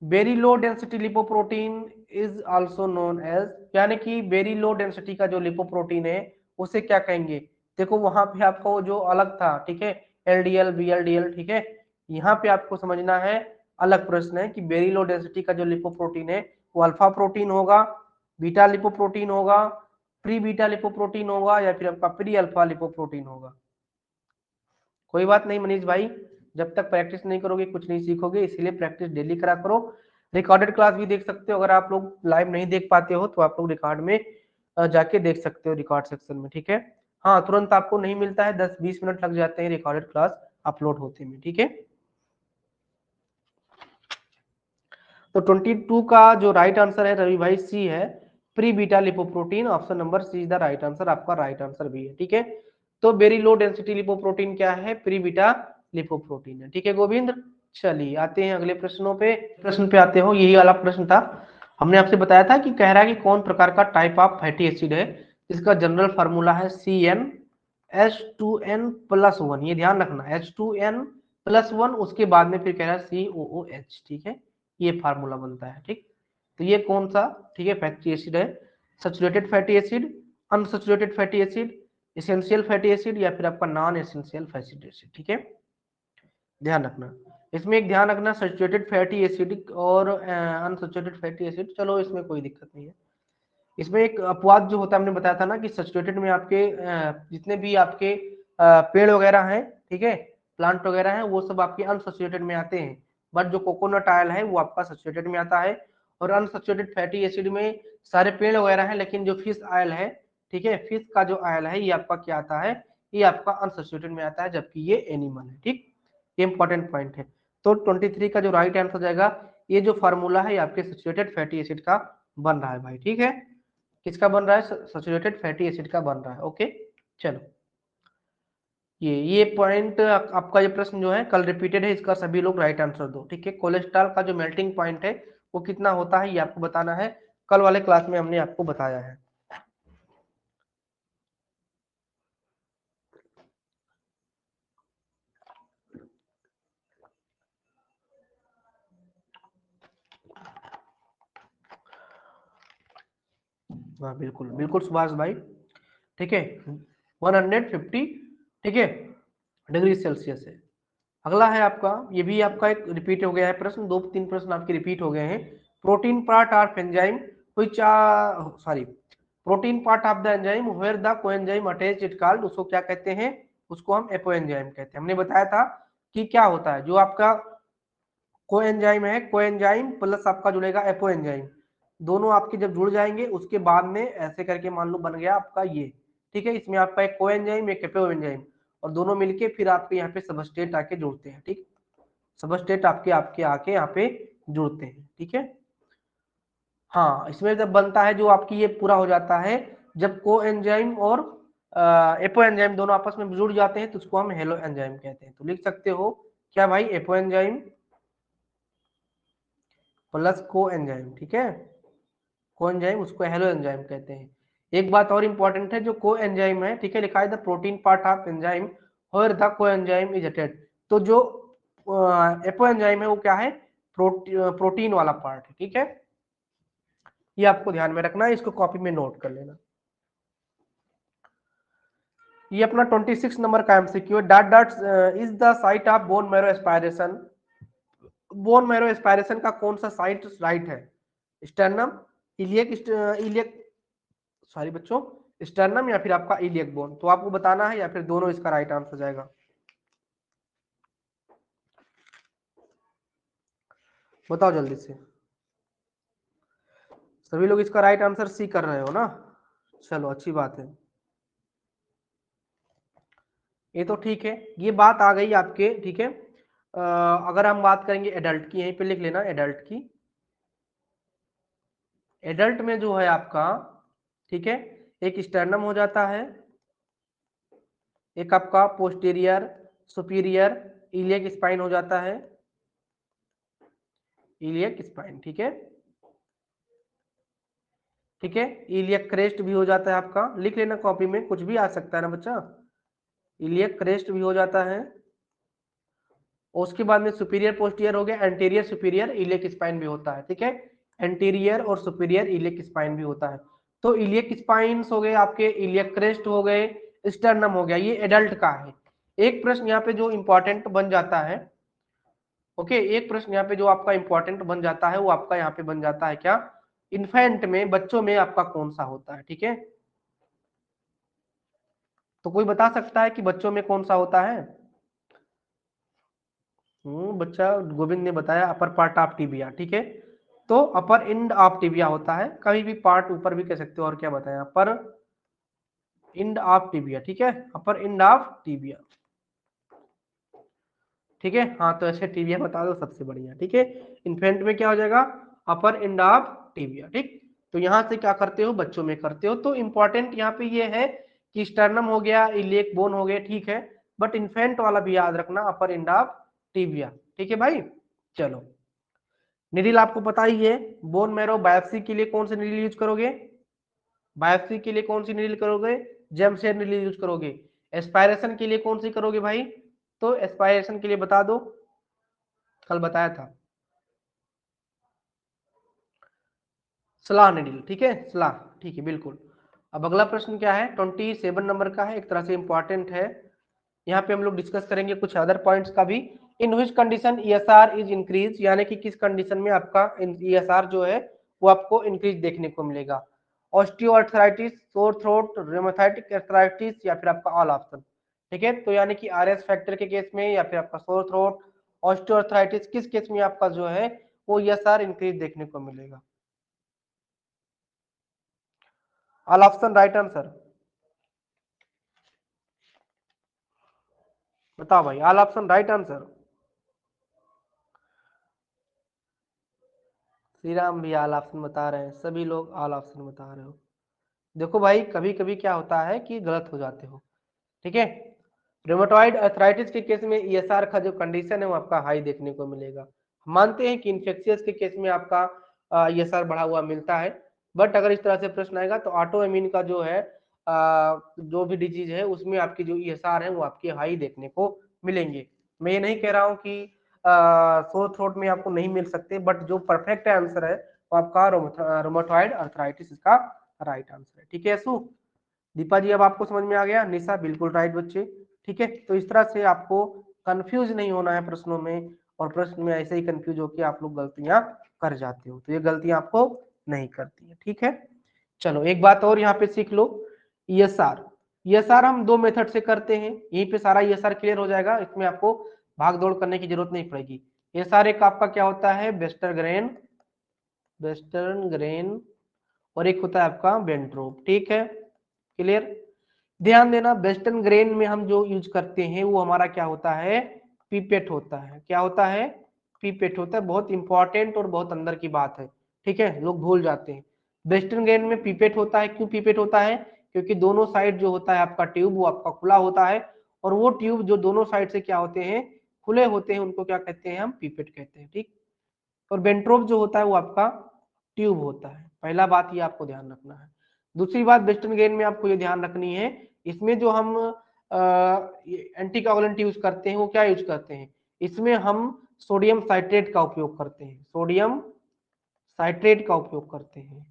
very low density lipoprotein is also known as, यानी कि वेरी लो डेंसिटी का जो लिपोप्रोटीन है उसे क्या कहेंगे। देखो वहां पे आपको जो अलग था, ठीक है, एलडीएल बीएलडीएल, ठीक है, यहाँ पे आपको समझना है अलग प्रश्न है कि वेरी लो डेंसिटी का जो लिपोप्रोटीन है वो अल्फा प्रोटीन होगा, बीटा लिपोप्रोटीन होगा, प्री बीटा लिपोप्रोटीन होगा, या फिर आपका प्री अल्फा लिपोप्रोटीन होगा। कोई बात नहीं मनीष भाई, जब तक प्रैक्टिस नहीं करोगे कुछ नहीं सीखोगे, इसीलिए प्रैक्टिस डेली करा करो। रिकॉर्डेड क्लास भी देख सकते हो, अगर आप लोग लाइव नहीं देख पाते हो तो आप लोग रिकॉर्ड में जाके देख सकते हो रिकॉर्ड सेक्शन में। ठीक है, हाँ तुरंत आपको नहीं मिलता है, 10-20 मिनट लग जाते हैं रिकॉर्डेड क्लास अपलोड होते में। ठीक है, तो 22 का जो राइट आंसर है रवि भाई सी है, pre beta lipoprotein, option number C is the right answer, आपका राइट आंसर भी है। ठीक है, तो वेरी लो डेंसिटी लिपोप्रोटीन क्या है, प्री बीटा लिपोप्रोटीन है। ठीक है गोविंद, चलिए आते हैं अगले प्रश्नों पे। प्रश्न पे आते हो, यही वाला प्रश्न था, हमने आपसे बताया था कि कह रहा है कि कौन प्रकार का टाइप ऑफ फैटी एसिड है जिसका जनरल फार्मूला है CnH2n+1। ये ध्यान रखना, H2n+1, उसके बाद में फिर कह रहा है COOH। ठीक है, ये फार्मूला बनता है। ठीक, तो ये कौन सा, ठीक है, फैटी एसिड है, saturated fatty acid, unsaturated fatty acid, essential fatty acid, या फिर आपका नॉन एसेंशियल फैटी एसिड। ठीक है, ध्यान रखना, इसमें एक ध्यान रखना सैचुरेटेड फैटी एसिड और अनसैचुरेटेड फैटी एसिड, चलो इसमें कोई दिक्कत नहीं है। इसमें एक अपवाद जो होता है, हमने बताया था ना कि सैचुरेटेड में आपके जितने भी आपके पेड़ वगैरह हैं, ठीक है, प्लांट वगैरह हैं, वो सब आपके अनसैचुरेटेड में आते हैं, बट जो कोकोनट ऑयल है वो आपका सैचुरेटेड में आता है। और अनसैचुरेटेड फैटी एसिड में सारे पेड़ वगैरह हैं, लेकिन जो फिश ऑयल है, ठीक है, फिश का जो ऑयल है ये आपका क्या आता है, ये आपका अनसैचुरेटेड में आता है, जबकि ये एनिमल है। ठीक, ये इंपॉर्टेंट पॉइंट है। तो 23 का जो राइट आंसर जाएगा, ये जो फार्मूला है ये आपके सैचुरेटेड फैटी एसिड का बन रहा है भाई। ठीक है, किसका बन रहा है, सैचुरेटेड फैटी एसिड का बन रहा है। ओके, चलो ये पॉइंट आपका ये प्रश्न जो है कल रिपीटेड है, इसका सभी लोग राइट आंसर दो, ठीक है। कोलेस्ट्रॉल का जो मेल्टिंग पॉइंट है वो कितना होता है ये आपको बताना है, कल वाले क्लास में हमने आपको बताया है। हाँ बिल्कुल बिल्कुल सुभाष भाई, ठीक है। 150, ठीक है, डिग्री सेल्सियस है। अगला है आपका, ये भी आपका एक रिपीट हो गया है प्रश्न, 2-3 प्रश्न आपके रिपीट हो गए हैं। Protein part of enzyme which sorry protein part of the enzyme where the coenzyme attach it called, उसको क्या कहते हैं, उसको हम एपोएंजाइम कहते हैं। हमने बताया था कि क्या होता है, जो आपका कोएंजाइम है, कोएंजाइम प्लस आपका जुड़ेगा एपोएंजाइम, दोनों आपके जब जुड़ जाएंगे उसके बाद में ऐसे करके मान लो बन गया आपका ये, ठीक है। इसमें आपका एक कोएंजाइम एक एपोएंजाइम और दोनों मिलके फिर आपके यहाँ पे सबस्ट्रेट आके जुड़ते हैं, ठीक। सबस्ट्रेट आपके आपके आके यहाँ पे जुड़ते हैं, ठीक है। हाँ, इसमें जब बनता है जो आपकी ये पूरा हो जाता है, जब कोएंजाइम और एपोएंजाइम दोनों आपस में जुड़ जाते हैं तो उसको हम हेलो एंजाइम कहते हैं। तो लिख सकते हो क्या भाई, एपोएंजाइम प्लस कोएंजाइम, ठीक है। कोएंजाइम उसको हेलो एंजाइम कहते हैं। एक बात और इंपॉर्टेंट है, जो कोएंजाइम है, ठीक है, लिखा है the protein part of enzyme और द कोएंजाइम इज अटैच्ड। तो जो एपोएंजाइम है वो क्या है, प्रोटीन वाला पार्ट है, ठीक है। ये आपको ध्यान में रखना है, इसको कॉपी में नोट कर लेना। ये अपना 26 नंबर का एमसीक्यू है। Dot dot is the site of bone marrow aspiration, bone marrow aspiration का कौन सा साइट राइट है, स्टर्नम, इलियक, इलियक, सॉरी बच्चों, स्टर्नम या फिर आपका इलियक बोन, तो आपको बताना है या फिर दोनों इसका राइट आंसर जाएगा, बताओ जल्दी से। सभी लोग इसका राइट आंसर सी कर रहे हो ना, चलो अच्छी बात है। ये तो ठीक है, ये बात आ गई आपके, ठीक है। अगर हम बात करेंगे एडल्ट की, यहीं पे लिख लेना एडल्ट की। एडल्ट में जो है आपका, ठीक है, एक स्टर्नम हो जाता है, एक आपका पोस्टीरियर सुपीरियर इलियक स्पाइन हो जाता है, इलियक स्पाइन, ठीक है, ठीक है। इलियक क्रेस्ट भी हो जाता है आपका, लिख लेना कॉपी में, कुछ भी आ सकता है ना बच्चा, इलियक क्रेस्ट भी हो जाता है। और उसके बाद में सुपीरियर पोस्टीरियर हो गया, एंटीरियर सुपीरियर इलियक स्पाइन भी होता है, ठीक है। एंटीरियर और सुपीरियर इलियक स्पाइन भी होता है। तो इलियक स्पाइन्स हो गए आपके, इलियक क्रेस्ट हो गए, स्टर्नम हो गया, ये एडल्ट का है। एक प्रश्न यहाँ पे जो इंपॉर्टेंट बन जाता है, ओके, एक प्रश्न यहाँ पे जो आपका इंपॉर्टेंट बन जाता है वो आपका यहाँ पे बन जाता है क्या, इन्फेंट में, बच्चों में आपका कौन सा होता है, ठीक है। तो कोई बता सकता है कि बच्चों में कौन सा होता है। बच्चा गोविंद ने बताया अपर पार्ट ऑफ टिबिया, ठीक है। तो अपर इंड ऑफ टिबिया होता है, कभी भी पार्ट ऊपर भी कह सकते हो, और क्या बताया, अपर इंड ऑफ टिबिया, ठीक है, अपर इंड ऑफ टिबिया, ठीक है। हाँ, तो ऐसे टिबिया बता दो सबसे बढ़िया, ठीक है। इन्फेंट में क्या हो जाएगा, अपर इंड ऑफ टिबिया, ठीक। तो यहाँ से क्या करते हो, बच्चों में करते हो। तो इंपॉर्टेंट यहाँ पे ये है कि स्टर्नम हो गया, इलियक बोन हो गया, ठीक है, बट इन्फेंट वाला भी याद रखना, अपर इंड ऑफ टिबिया, ठीक है भाई। चलो, निडिल आपको पता ही है, बोन मैरो बायोप्सी के लिए कौन सी निडिल यूज करोगे, बायोप्सी के लिए कौन सी निडिल करोगे, जेमशेड निडिल यूज करोगे। एस्पायरेशन के लिए कौन सी करोगे भाई, तो एस्पायरेशन के लिए बता दो, कल बताया था, सलाह निडिल, ठीक है, सलाह, ठीक है बिल्कुल। अब अगला प्रश्न क्या है, 27 नंबर का है, एक तरह से इंपॉर्टेंट है। यहाँ पे हम लोग डिस्कस करेंगे कुछ अदर पॉइंट्स का भी। In which condition ESR is increase, यानी कि किस कंडीशन में आपका ईएसआर जो है वो आपको इंक्रीज देखने को मिलेगा, ऑस्टियोआर्थराइटिस, सोर थ्रोट, रेमेथाइटिक आर्थराइटिस या फिर आपका ऑल ऑप्शन, ठीक है। तो यानी कि आरएस फैक्टर के केस में या फिर आपका सोर थ्रोट, ऑस्टियोआर्थराइटिस, किस केस में आपका जो है वो ईएसआर इंक्रीज देखने को मिलेगा, ऑल ऑप्शन राइट आंसर, बताओ भाई, all option right answer. Shri Ram भी ऑल ऑप्शन बता रहे हैं, सभी लोग ऑल ऑप्शन बता रहे हो। देखो भाई, कभी कभी क्या होता है कि गलत हो जाते हो, ठीक है। रोमेटॉइड अर्थराइटिस के केस में ईएसआर का जो कंडीशन है वो आपका हाई देखने को मिलेगा। मानते हैं कि इन्फेक्शियस के केस में आपका ईएसआर बढ़ा हुआ मिलता है, बट अगर इस तरह से प्रश्न आएगा तो ऑटो इम्यून का जो है जो भी डिजीज है उसमें आपकी जो ईएसआर है वो आपके हाई देखने को मिलेंगे। मैं ये नहीं कह रहा हूँ कि सोर थ्रोट में आपको नहीं मिल सकते, बट जो परफेक्ट आंसर है वो आपका रोमेटॉइड अर्थराइटिस इसका राइट आंसर है। ठीक है सु दीपा जी, अब आपको समझ में आ गया? निशा बिल्कुल राइट बच्चे। ठीक है, तो इस तरह से आपको कंफ्यूज नहीं होना है प्रश्नों में, और प्रश्न में ऐसे ही कंफ्यूज होकर आप लोग गलतियां कर जाते हो, तो ये गलतियां आपको नहीं करती है। ठीक है, चलो एक बात और यहाँ पे सीख लो, ईएसआर। ईएसआर हम दो मेथड से करते हैं, यहीं पे सारा ईएसआर क्लियर हो जाएगा, इसमें आपको भाग दौड़ करने की जरूरत नहीं पड़ेगी। ईएसआर एक आपका क्या होता है, वेस्टर्न ग्रेन, और एक होता है आपका बेंट्रोप। ठीक है, क्लियर। ध्यान देना, वेस्टर्न ग्रेन में हम जो यूज करते हैं वो हमारा क्या होता है, पीपेट होता है। क्या होता है, पीपेट होता है। बहुत इंपॉर्टेंट और बहुत अंदर की बात है। ठीक है, लोग भूल जाते हैं। वेस्टर्न ग्रेन में पीपेट होता है। क्यों पीपेट होता है, क्योंकि दोनों साइड जो होता है आपका ट्यूब वो आपका खुला होता है, और वो ट्यूब जो दोनों साइड से क्या होते हैं, खुले होते हैं, उनको क्या कहते हैं, हम पीपेट कहते हैं। ठीक, और बेंट्रोप जो होता है वो आपका ट्यूब होता है। पहला बात ये आपको ध्यान रखना है। दूसरी बात वेस्टर्न ग्रेन में आपको ये ध्यान रखनी है, इसमें जो हम एंटीकोगुलेंट यूज करते हैं वो क्या यूज करते हैं, इसमें हम सोडियम साइट्रेट का उपयोग करते हैं, सोडियम साइट्रेट का उपयोग करते हैं।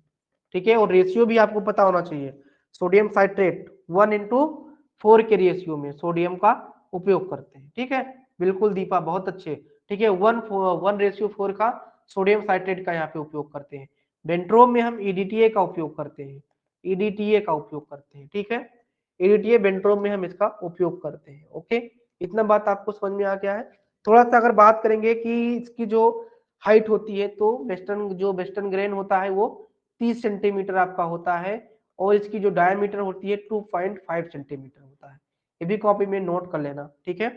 ठीक है, और रेशियो भी आपको पता होना चाहिए, सोडियम साइट्रेट 1:4 के रेशियो में सोडियम का उपयोग करते हैं। ठीक है, बिल्कुल दीपा, बहुत अच्छे। ठीक है, 1:4 का सोडियम साइट्रेट का यहाँ पे उपयोग करते हैं। बेंट्रोम में हम ईडीटीए का उपयोग करते हैं, ईडीटीए का उपयोग करते हैं। ठीक है, ईडीटीए बेंट्रोम में हम इसका उपयोग करते हैं। ओके, इतना बात आपको समझ में आ गया है। थोड़ा सा अगर बात करेंगे कि इसकी जो हाइट होती है, तो वेस्टर्न ग्रेन होता है वो 30 सेंटीमीटर आपका होता है, और इसकी जो डायमीटर होती है 2.5 सेंटीमीटर होता है। ये भी कॉपी में नोट कर लेना। ठीक है,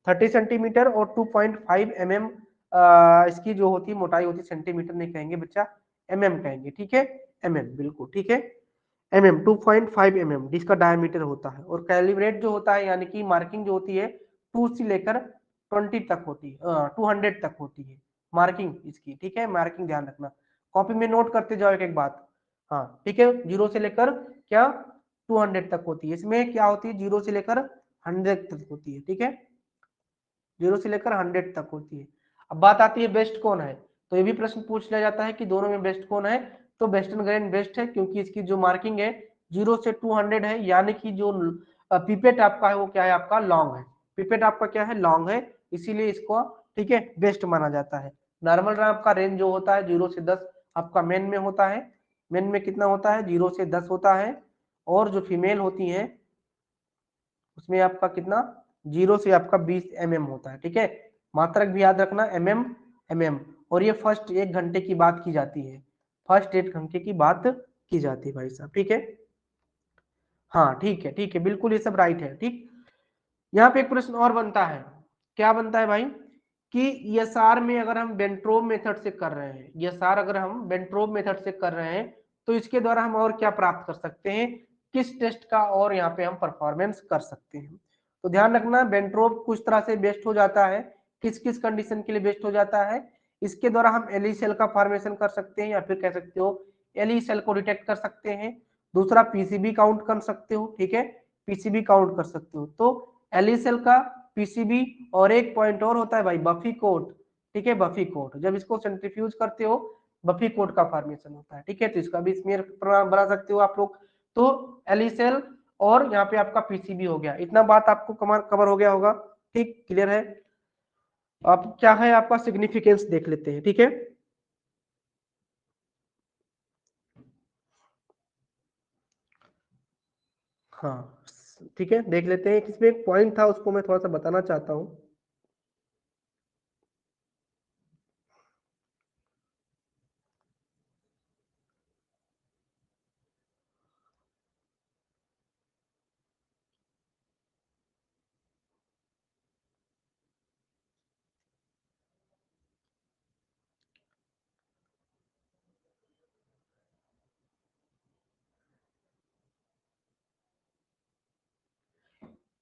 30 सेंटीमीटर और 2.5 mm इसकी जो होती है मोटाई होती है, सेंटीमीटर नहीं कहेंगे बच्चा, mm कहेंगे। ठीक है, mm, बिल्कुल ठीक है, mm 2.5 mm जिसका डायमीटर होता है। और कैलिब्रेट जो होता है, यानी कि मार्किंग जो होती है 2 से लेकर 20 तक होती है, 200 तक होती है मार्किंग इसकी। ठीक है, मार्किंग ध्यान रखना, कॉपी में नोट करते जाओ एक एक बात। हाँ ठीक है, 0 से लेकर क्या 200 तक होती है। इसमें क्या होती है, 0 से लेकर 100 तक होती है। ठीक है, 0 से लेकर 100 तक होती है। अब बात आती है बेस्ट कौन है, तो ये भी प्रश्न पूछ लिया जाता है कि दोनों में बेस्ट कौन है, तो वेस्टर्न ग्रेन बेस्ट है, क्योंकि इसकी जो मार्किंग है 0 से 200 है, यानी कि जो पिपेट आपका है वो क्या है, आपका लॉन्ग है। पिपेट आपका क्या है, लॉन्ग है, इसीलिए इसको ठीक है बेस्ट माना जाता है। नॉर्मल आपका रेंज जो होता है 0 से 10 आपका मेन में होता है। मेन में कितना होता है, 0 से 10 होता है, और जो फीमेल होती है उसमें आपका कितना, 0 से आपका 20 mm होता है। ठीक है, मात्रक भी याद रखना, mm। और ये फर्स्ट 1 घंटे की बात की जाती है, फर्स्ट 1 घंटे की बात की जाती है भाई साहब। ठीक है, हाँ ठीक है, ठीक है, बिल्कुल ये सब राइट है। ठीक, यहाँ पे एक प्रश्न और बनता है, क्या बनता है भाई, कि ईएसआर में अगर हम बेंट्रोप मेथड से कर रहे हैं, ईएसआर अगर हम बेंट्रोप मेथड से कर रहे हैं, तो इसके द्वारा हम और क्या प्राप्त कर सकते हैं, किस टेस्ट का और यहाँ पे हम परफॉर्मेंस कर सकते हैं। तो ध्यान रखना, बेंट्रोप कुछ तरह से बेस्ट हो जाता है, किस किस कंडीशन के लिए बेस्ट हो जाता है, इसके द्वारा हम एलई सेल का फॉर्मेशन कर सकते हैं, या फिर कह सकते हो एलई सेल को डिटेक्ट कर सकते हैं। दूसरा पीसीबी काउंट कर सकते हो। ठीक है, पीसीबी काउंट कर सकते हो, तो एलई सेल का, पीसीबी, और एक पॉइंट और होता है भाई बफी कोट। ठीक है, बफी कोट, जब इसको सेंट्रीफ्यूज करते हो बफी कोट का फॉर्मेशन होता है। ठीक है, तो इसका भी स्मीयर बना सकते हो आप लोग। तो एलई सेल और यहाँ पे आपका पीसीबी हो गया, इतना बात आपको कवर हो गया होगा। ठीक, क्लियर है। अब क्या है आपका सिग्निफिकेंस देख लेते हैं। ठीक है, हाँ ठीक है, देख लेते हैं। इसमें एक पॉइंट था उसको मैं थोड़ा सा बताना चाहता हूँ।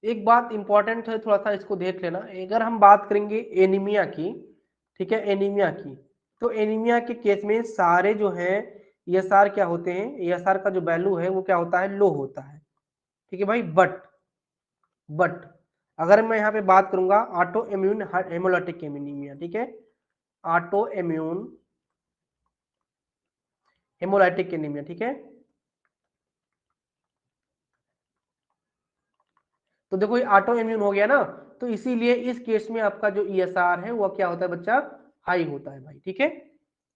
एक बात इंपॉर्टेंट है, थोड़ा सा इसको देख लेना। अगर हम बात करेंगे एनीमिया की, ठीक है, एनीमिया की, तो एनीमिया के केस में सारे जो है ईएसआर क्या होते हैं, ईएसआर का जो वैल्यू है वो क्या होता है, लो होता है, ठीक है भाई। बट अगर मैं यहाँ पे बात करूंगा ऑटो इम्यून हेमोलाइटिक एनीमिया, ठीक है, ऑटो इम्यून हेमोलाइटिक एनीमिया, ठीक है, तो देखो ये ऑटो इम्यून हो गया ना, तो इसीलिए इस केस में आपका जो ईएसआर है वो क्या होता है बच्चा, हाई होता है भाई, ठीक है,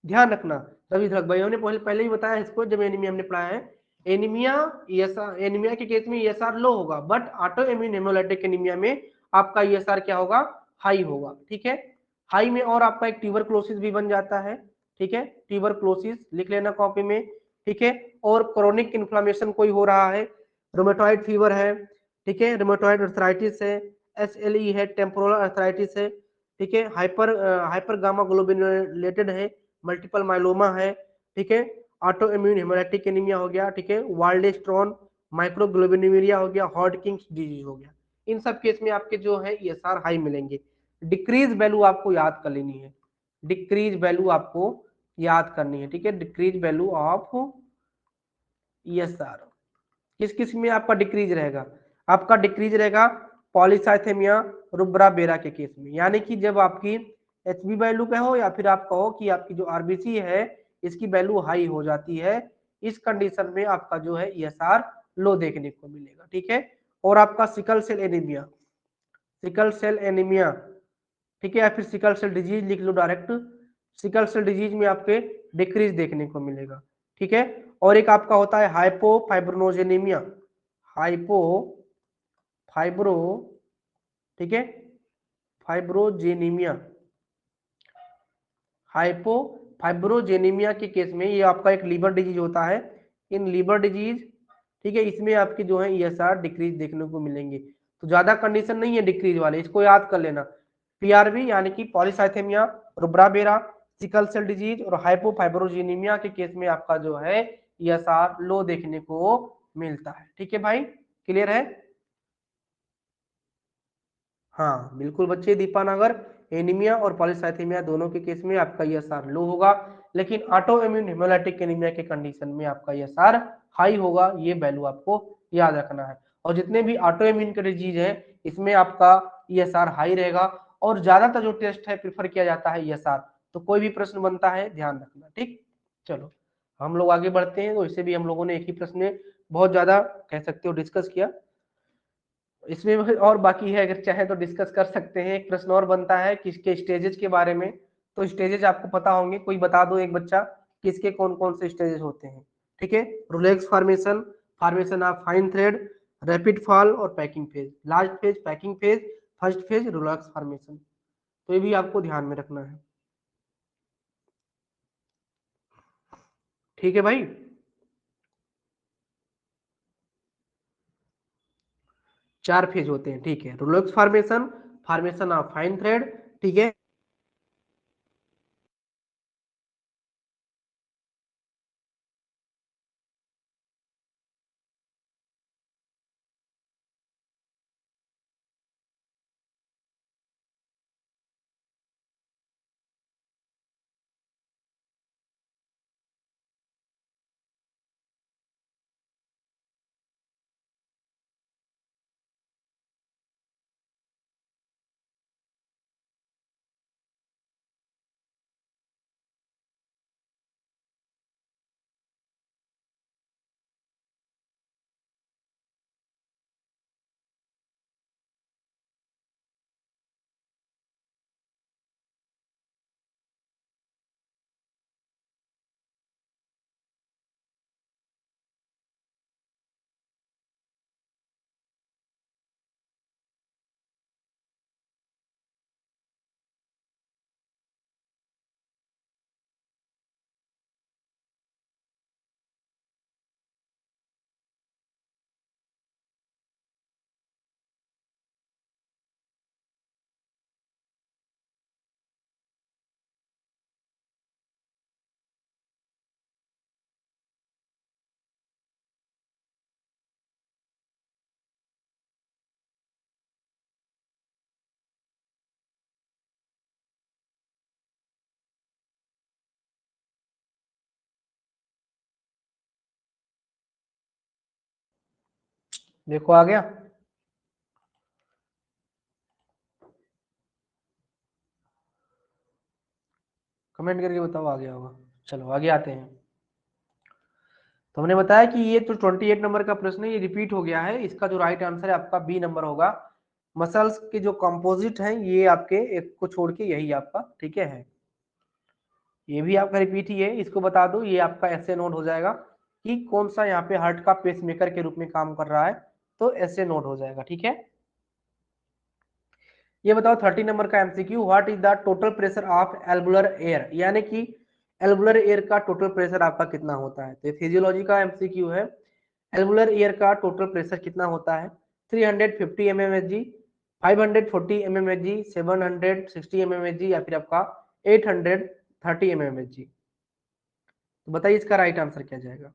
ध्यान रखना। रवि धरक भाई हमने पहले पहले ही बताया इसको, जब एनीमिया हमने पढ़ाया है, एनीमिया ईएसआर, एनीमिया के केस में ईएसआर लो होगा, but auto immune haemolytic anaemia में आपका ईएसआर क्या होगा, हाई होगा, ठीक है। हाई में और आपका एक ट्यूबरक्लोसिस भी बन जाता है, ठीक है, ट्यूबरक्लोसिस लिख लेना कॉपी में, ठीक है। और क्रोनिक इन्फ्लामेशन कोई हो रहा है, रोमेटॉइड फीवर है, ठीक है, रोमेटॉइड अर्थराइटिस है, एसएलई है, टेम्पोरल अर्थराइटिस है, ठीक है, हाइपर गामा ग्लोबुलिनेटेड है, मल्टीपल माइलोमा है, ठीक है, ऑटो इम्यून हेमोलाइटिक एनीमिया हो गया, ठीक है, वाल्डेस्ट्रॉन माइक्रोग्लोबिनुरिया हो गया, हॉडकिंस डिजीज हो गया। इन सब केस में आपके जो है ईएसआर हाई मिलेंगे। डिक्रीज वैल्यू आपको याद कर लेनी है, डिक्रीज वैल्यू आपको याद करनी है, ठीक है, डिक्रीज वैल्यू ऑफ ईएसआर किस किस में आपका डिक्रीज रहेगा, आपका डिक्रीज रहेगा पॉलीसाइथेमिया रुब्रा बेरा के केस में, यानी कि जब आपकी एचबी वैल्यू कहो या फिर आप कहो कि आपकी जो आरबीसी है इसकी वैल्यू हाई हो जाती है, इस कंडीशन में आपका जो है ईएसआर लो देखने को मिलेगा, ठीक है। और आपका sickle cell anaemia, sickle cell anaemia, ठीक है, या फिर सिकल सेल डिजीज लिख लो डायरेक्ट, सिकल सेल डिजीज में आपके डिक्रीज देखने को मिलेगा, ठीक है। और एक आपका होता है हाइपोफाइब्रोनोजेनेमिया, हाइपो फाइब्रो, ठीक है, फाइब्रोजेनीमिया, हाइपोफाइब्रोजेनीमिया के केस में ये आपका एक लीवर डिजीज होता है, इन लीवर डिजीज, ठीक है, इसमें आपके जो है ईएसआर डिक्रीज देखने को मिलेंगे। तो ज्यादा कंडीशन नहीं है डिक्रीज वाले, इसको याद कर लेना, पीआरबी यानी कि पॉलीसाइथेमिया रुब्रा बेरा, सिकल सेल डिजीज और हाइपोफाइब्रोजेनीमिया के केस में आपका जो है ईएसआर लो देखने को मिलता है, ठीक है भाई, क्लियर है। हाँ बिल्कुल बच्चे, दीपानगर एनीमिया और पॉलीसाइथेमिया दोनों के केस में आपका ईएसआर लो होगा, लेकिन ऑटो इम्यून हेमोलाइटिक एनीमिया के कंडीशन में आपका ईएसआर हाई होगा, ये वैल्यू आपको याद रखना है। और जितने भी ऑटो इम्यून के डिजीज है इसमें आपका ईएसआर हाई रहेगा, और ज्यादातर जो टेस्ट है प्रिफर किया जाता है ईएसआर। तो कोई भी प्रश्न बनता है ध्यान रखना, ठीक। चलो हम लोग आगे बढ़ते हैं, तो इसे भी हम लोगों ने एक ही प्रश्न में बहुत ज्यादा कह सकते हो डिस्कस किया, इसमें और बाकी है, अगर चाहे तो डिस्कस कर सकते हैं। एक प्रश्न और बनता है किसके स्टेजेस के बारे में, तो स्टेजेस आपको पता होंगे, कोई बता दो एक बच्चा, किसके कौन कौन से स्टेजेस होते हैं, ठीक है। Rouleaux formation, formation of fine thread, rapid fall और packing phase, last phase packing phase, first phase rouleaux formation, तो ये भी आपको ध्यान में रखना है, ठीक है भाई। 4 फेज होते हैं, ठीक है, rouleaux formation, formation of fine thread, ठीक है, देखो आ गया, कमेंट करके बताओ आ गया होगा। चलो आगे आते हैं। तो हमने बताया कि ये जो 28 नंबर का प्रश्न है ये रिपीट हो गया है। इसका जो राइट आंसर है आपका बी नंबर होगा। मसल्स के जो कंपोजिट हैं ये आपके एक को छोड़ के यही आपका ठीक है। ये भी आपका रिपीट ही है, इसको बता दो, ये आपका ऐसे नोट हो जाएगा कि कौन सा यहाँ पे हार्ट का पेसमेकर के रूप में काम कर रहा है, तो ऐसे नोट हो जाएगा। ठीक है, ये बताओ 30 नंबर का MCQ, what is the total pressure of एल्बुलर एयर, यानी कि एल्बुलर एयर का टोटल प्रेशर आपका कितना होता है। तो फिजियोलॉजी का एमसीक्यू है, एल्बुलर एयर का टोटल प्रेशर कितना होता है, 350 mmHg, 540 mmHg, 760 mmHg या फिर आपका 830 mmHg। तो बताइए इसका राइट आंसर क्या जाएगा।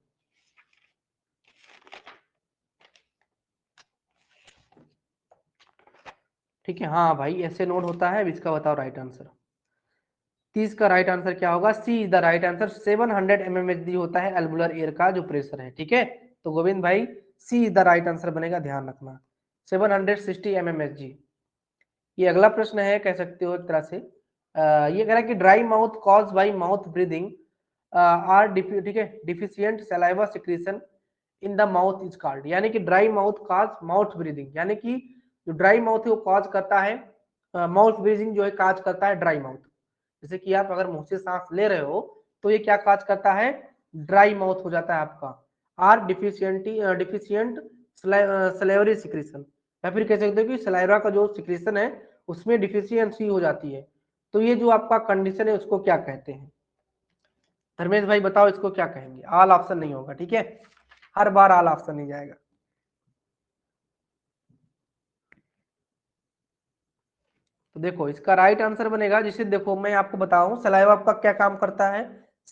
ठीक है, हाँ भाई ऐसे नोट होता है। अब इसका बताओ राइट आंसर। 30 का राइट आंसर क्या होगा, C is the right answer. 700 mmHg होता है एल्बुलर एयर का जो प्रेशर है। ठीक है, तो गोविंद भाई सी इज द राइट आंसर बनेगा, ध्यान रखना 760 mmHg। ये अगला प्रश्न है, कह सकते हो एक तरह से ये कह रहा है कि dry mouth cause by mouth breathing or ठीक है deficient saliva secretion in the mouth is called, यानी कि dry mouth cause mouth breathing, यानी कि जो ड्राई माउथ है वो कॉज करता है माउथ ब्रीदिंग जो है काज करता है ड्राई माउथ। जैसे कि आप अगर मुंह से सांस ले रहे हो तो ये क्या काज करता है, ड्राई माउथ हो जाता है आपका। आर डिफिशियंट सलेवरी सिक्रीशन, या फिर कह सकते हो कि सलाइवा का जो सिक्रीशन है उसमें डिफिशियंसी हो जाती है। तो ये जो आपका कंडीशन है उसको क्या कहते हैं, धर्मेश भाई बताओ इसको क्या कहेंगे। ऑल ऑप्शन नहीं होगा, ठीक है, हर बार ऑल ऑप्शन नहीं जाएगा। तो देखो इसका राइट आंसर बनेगा, जिसे देखो मैं आपको बताऊं सलाइवा आपका क्या काम करता है।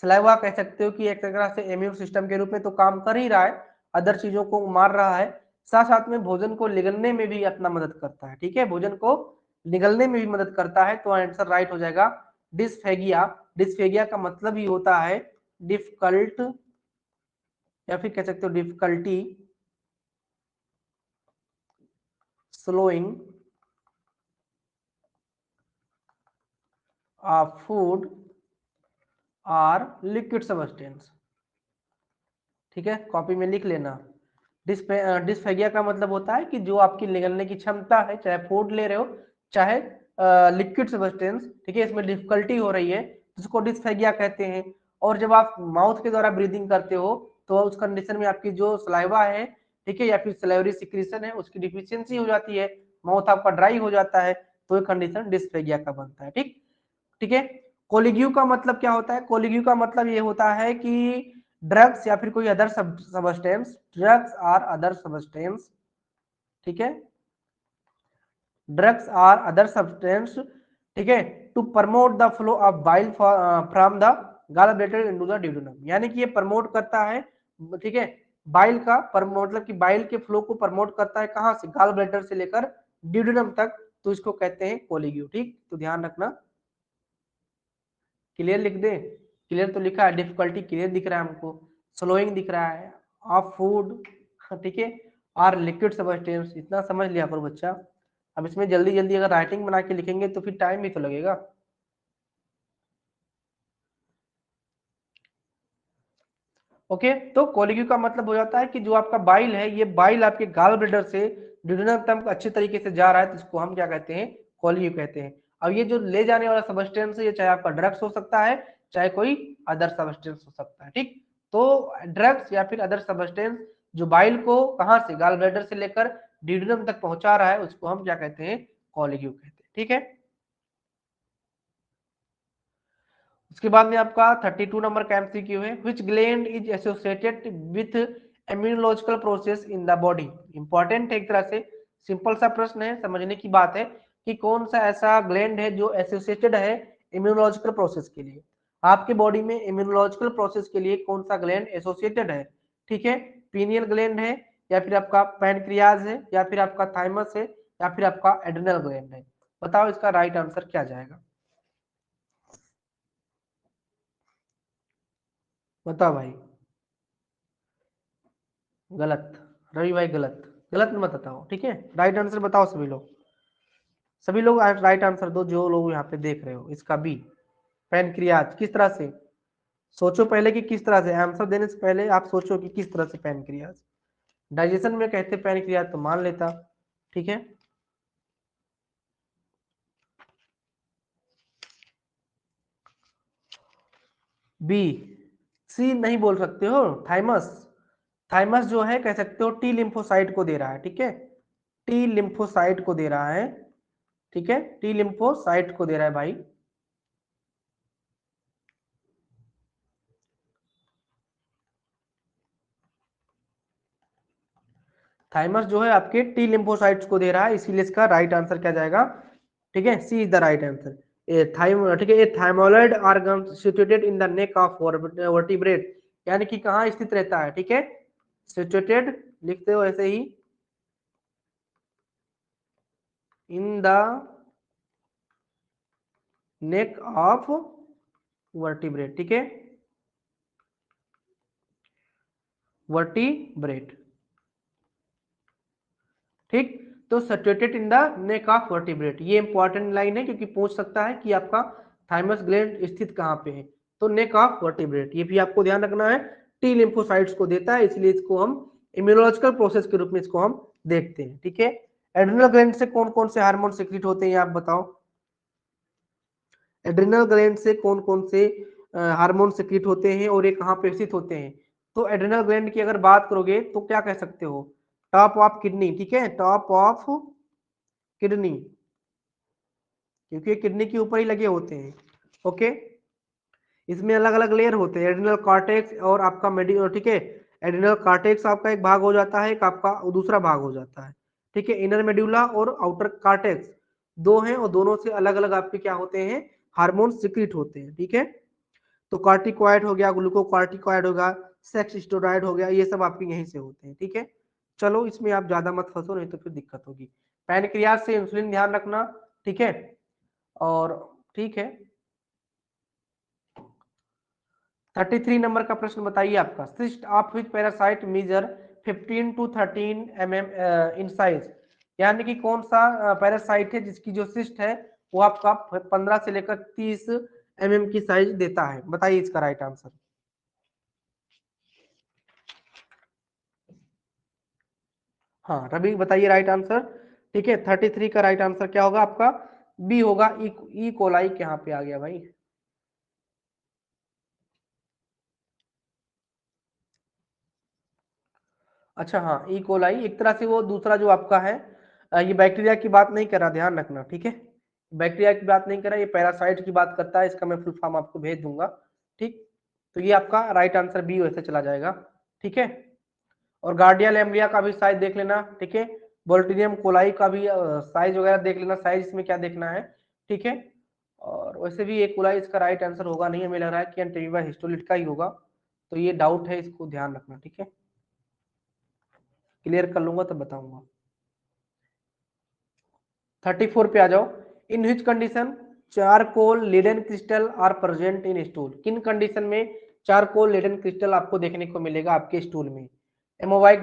सलाइवा कह सकते हो कि एक तरह से इम्यून सिस्टम के रूप में तो काम कर ही रहा है, अदर चीजों को मार रहा है, साथ साथ में भोजन को निगलने में भी अपना मदद करता है। ठीक है, भोजन को निगलने में भी मदद करता है, तो आंसर राइट हो जाएगा डिस्फेगिया। डिस्फेगिया का मतलब ही होता है डिफिकल्ट, या फिर कह सकते हो डिफिकल्टी स्लोइंग फूड और लिक्विड सब्सटेंस। ठीक है, कॉपी में लिख लेना। डिस्फेगिया का मतलब होता है कि जो आपकी निगलने की क्षमता है, चाहे फूड ले रहे हो चाहे लिक्विड सब्सटेंस, ठीक है, इसमें डिफिकल्टी हो रही है, जिसको डिस्फेगिया कहते हैं। और जब आप माउथ के द्वारा ब्रीदिंग करते हो तो उस कंडीशन में आपकी जो सलाइवा है, ठीक है, या फिर सलाइवरी सिक्रीशन है, उसकी डिफिशियंसी हो जाती है, माउथ आपका ड्राई हो जाता है, तो ये कंडीशन डिस्फेगिया का बनता है। ठीक, ठीक है। कोलिग्यू का मतलब क्या होता है, कोलिग्यू का मतलब ये होता है कि ड्रग्स या फिर कोई अदर सबस्टेंस, ड्रग्स और अदर सबस्टेंस, ठीक है, ड्रग्स और अदर सब्सटेंस, ठीक है, to promote the flow of bile from the gall bladder into the duodenum, यानी कि ये प्रमोट करता है, ठीक है, बाइल का मतलब कि बाइल के फ्लो को प्रमोट करता है, कहां से, गॉल ब्लैडर से लेकर ड्यूडेनम तक, तो इसको कहते हैं कोलिग्यू। ठीक, तो ध्यान रखना। क्लियर लिख दे, क्लियर तो लिखा है, डिफिकल्टी क्लियर दिख रहा है हमको, स्लोइंग दिख रहा है, ऑफ फूड, ठीक है, और लिक्विड सब्सटेंस, इतना समझ लिया करो बच्चा। अब इसमें जल्दी जल्दी अगर राइटिंग बना के लिखेंगे तो फिर टाइम भी तो लगेगा। ओके, तो कोलिग्यू का मतलब हो जाता है कि जो आपका बाइल है, ये बाइल आपके गाल ब्लेडर से ड्यूडेनम तक अच्छे तरीके से जा रहा है, तो इसको हम क्या कहते हैं, कोलिग्यू कहते हैं। अब ये जो ले जाने वाला सबस्टेंस है, ये चाहे आपका ड्रग्स हो सकता है, चाहे कोई अदर सबस्टेंस हो सकता है। ठीक, तो ड्रग्स या फिर अदर सबस्टेंस जो बाइल को कहां से, गाल ब्लेडर से लेकर ड्यूडेनम तक पहुंचा रहा है, उसको हम क्या कहते हैं, कोलिग्यू कहते हैं। ठीक है, उसके बाद में आपका 32 नंबर का एमसीक्यू है, विच gland is associated with immunological process in the body. Important है एक तरह से, सिंपल सा प्रश्न है, समझने की बात है कि कौन सा ऐसा ग्लैंड है जो एसोसिएटेड है इम्यूनोलॉजिकल प्रोसेस के लिए। आपके बॉडी में इम्यूनोलॉजिकल प्रोसेस के लिए कौन सा ग्लैंड एसोसिएटेड है, ठीक है, पीनियल ग्लैंड है, या फिर आपका पैनक्रियाज है, या फिर आपका थाइमस है, या फिर आपका एड्रिनल ग्लैंड है। बताओ इसका राइट आंसर क्या जाएगा, बताओ भाई। गलत, रवि भाई गलत। गलत मत बताओ, ठीक है। राइट आंसर बताओ सभी लोग, सभी लोग राइट आंसर दो जो लोग यहाँ पे देख रहे हो। इसका बी, पैनक्रियाज। किस तरह से, सोचो पहले कि किस तरह से, आंसर देने से पहले आप सोचो कि किस तरह से पैनक्रियाज। डाइजेशन में कहते पैनक्रियाज तो मान लेता, ठीक है। बी, सी नहीं बोल सकते हो, थाइमस। थाइमस जो है कह सकते हो टी लिम्फोसाइट को दे रहा है, ठीक है, टी लिम्फोसाइट को दे रहा है, ठीक है, टी लिम्फोसाइट को दे रहा है भाई। थाइमस जो है आपके टी लिम्फोसाइट्स को दे रहा है, इसीलिए इसका राइट आंसर क्या जाएगा, ठीक है, C is the right answer. ठीक है, a thymoid organ situated in the neck of vertebrate, यानी कि कहाँ स्थित रहता है, ठीक है, सिचुएटेड लिखते हो ऐसे ही, in the neck of vertebrate, ठीक है, वर्टिब्रेट, ठीक। तो situated in the neck of vertebrate, ये इंपॉर्टेंट लाइन है क्योंकि पूछ सकता है कि आपका थाइमस ग्लैंड स्थित कहाँ पे है, तो नेक ऑफ वर्टिब्रेट, ये भी आपको ध्यान रखना है। टी लिम्फोसाइट्स को देता है, इसलिए इसको हम इम्यूनोलॉजिकल प्रोसेस के रूप में इसको हम देखते हैं, ठीक है। एड्रिनल ग्लैंड से कौन कौन से हार्मोन सिक्रीट होते हैं आप बताओ, एड्रिनल ग्लैंड से कौन कौन से हार्मोन सिक्रीट होते हैं और ये कहाँ पे स्थित होते हैं। तो एड्रिनल ग्लैंड की अगर बात करोगे तो क्या कह सकते हो, टॉप ऑफ किडनी, ठीक है, टॉप ऑफ किडनी, क्योंकि किडनी के ऊपर ही लगे होते हैं, ओके। इसमें अलग अलग लेयर होते हैं, एड्रिनल कॉर्टेक्स और आपका मेडियो, ठीक है, एड्रिनल कॉर्टेक्स आपका एक भाग हो जाता है, एक आपका दूसरा भाग हो जाता है, ठीक है। इनर मेड्यूला और आउटर कॉर्टेक्स दो हैं और दोनों से अलग अलग आपके क्या होते हैं, हार्मोन सिक्रीट होते हैं, ठीक है। तो कॉर्टिकॉइड हो गया, ग्लूकोकॉर्टिकॉइड होगा, सेक्स स्टेरॉइड हो गया, ये सब आपके यहीं से होते हैं, ठीक है। चलो इसमें आप ज्यादा मत फंसो, नहीं तो फिर दिक्कत होगी। पैनक्रियाज से इंसुलिन ध्यान रखना, ठीक है। और ठीक है, 33 नंबर का प्रश्न बताइए आपका, cyst of which parasite measure 15 to 13 mm in size, यानी कि कौन सा पैरासाइट है जिसकी जो सिस्ट है वो आपका 15 से लेकर 30 mm की साइज देता है, बताइए इसका राइट आंसर। हाँ रवि बताइए राइट आंसर, ठीक है। 33 का राइट आंसर क्या होगा आपका, बी होगा, ई कोलाई यहाँ पे आ गया भाई। अच्छा हाँ, ई कोलाई एक तरह से वो दूसरा जो आपका है, ये बैक्टीरिया की बात नहीं कर रहा, ध्यान रखना, ठीक है, बैक्टीरिया की बात नहीं कर रहा, ये पैरासाइट की बात करता है, इसका मैं फुल फॉर्म आपको भेज दूंगा, ठीक। तो ये आपका राइट आंसर बी वैसे चला जाएगा, ठीक है। और गार्डिया लैम्ब्लिया का भी साइज देख लेना, ठीक है। बोल्टिनियम कोलाई का भी साइज वगैरह देख लेना, साइज इसमें क्या देखना है, ठीक है। और वैसे भी एक कोलाई इसका राइट आंसर होगा नहीं, हमें लग रहा है कि एंटीवा हिस्टोलिट का ही होगा, तो ये डाउट है, इसको ध्यान रखना, ठीक है। क्लियर कर लूंगा तब बताऊंगा। 34 पे आ जाओ, in which condition charcoal leaden crystal are present in stool, किन कंडीशन में चारकोल लीडन क्रिस्टल आपको देखने को मिलेगा आपके स्टूल में, एमोवाइक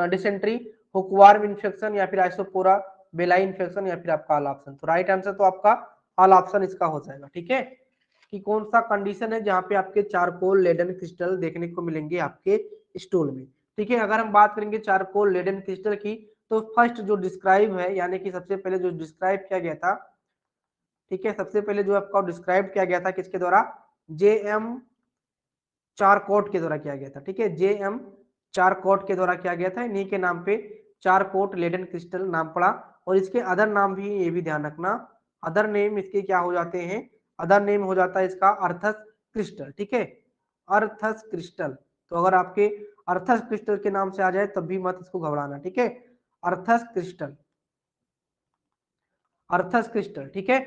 डिसेंट्री, हुकवार्म इन्फेक्शन, या फिर आइसोपोरा बेलाई इन्फेक्शन, या फिर आपका ऑल ऑप्शन। तो राइट आंसर तो आपका ऑल ऑप्शन इसका हो जाएगा, ठीक है, कि कौन सा कंडीशन है जहां पे आपके चारकोल लेडन क्रिस्टल देखने को मिलेंगे आपके स्टूल में, ठीक है। अगर हम बात करेंगे चारकोल लेडन क्रिस्टल की, तो फर्स्ट जो डिस्क्राइब है, यानी कि सबसे पहले जो डिस्क्राइब किया गया था, ठीक है, सबसे पहले जो आपका डिस्क्राइब किया गया था किसके द्वारा, जे एम चारकोट के द्वारा किया गया था, ठीक है, जे एम चारकोट के द्वारा किया गया था, इन्हीं के नाम पे चारकोट लेडन क्रिस्टल नाम पड़ा। और इसके अदर नाम भी ये भी ध्यान रखना, अदर नेम इसके क्या हो जाते हैं, अदर नेम हो जाता है इसका अर्थस क्रिस्टल, ठीक है, अर्थस क्रिस्टल। तो अगर आपके अर्थस क्रिस्टल के नाम से आ जाए तब भी मत इसको घबराना, ठीक है, अर्थस क्रिस्टल, अर्थस क्रिस्टल, ठीक है।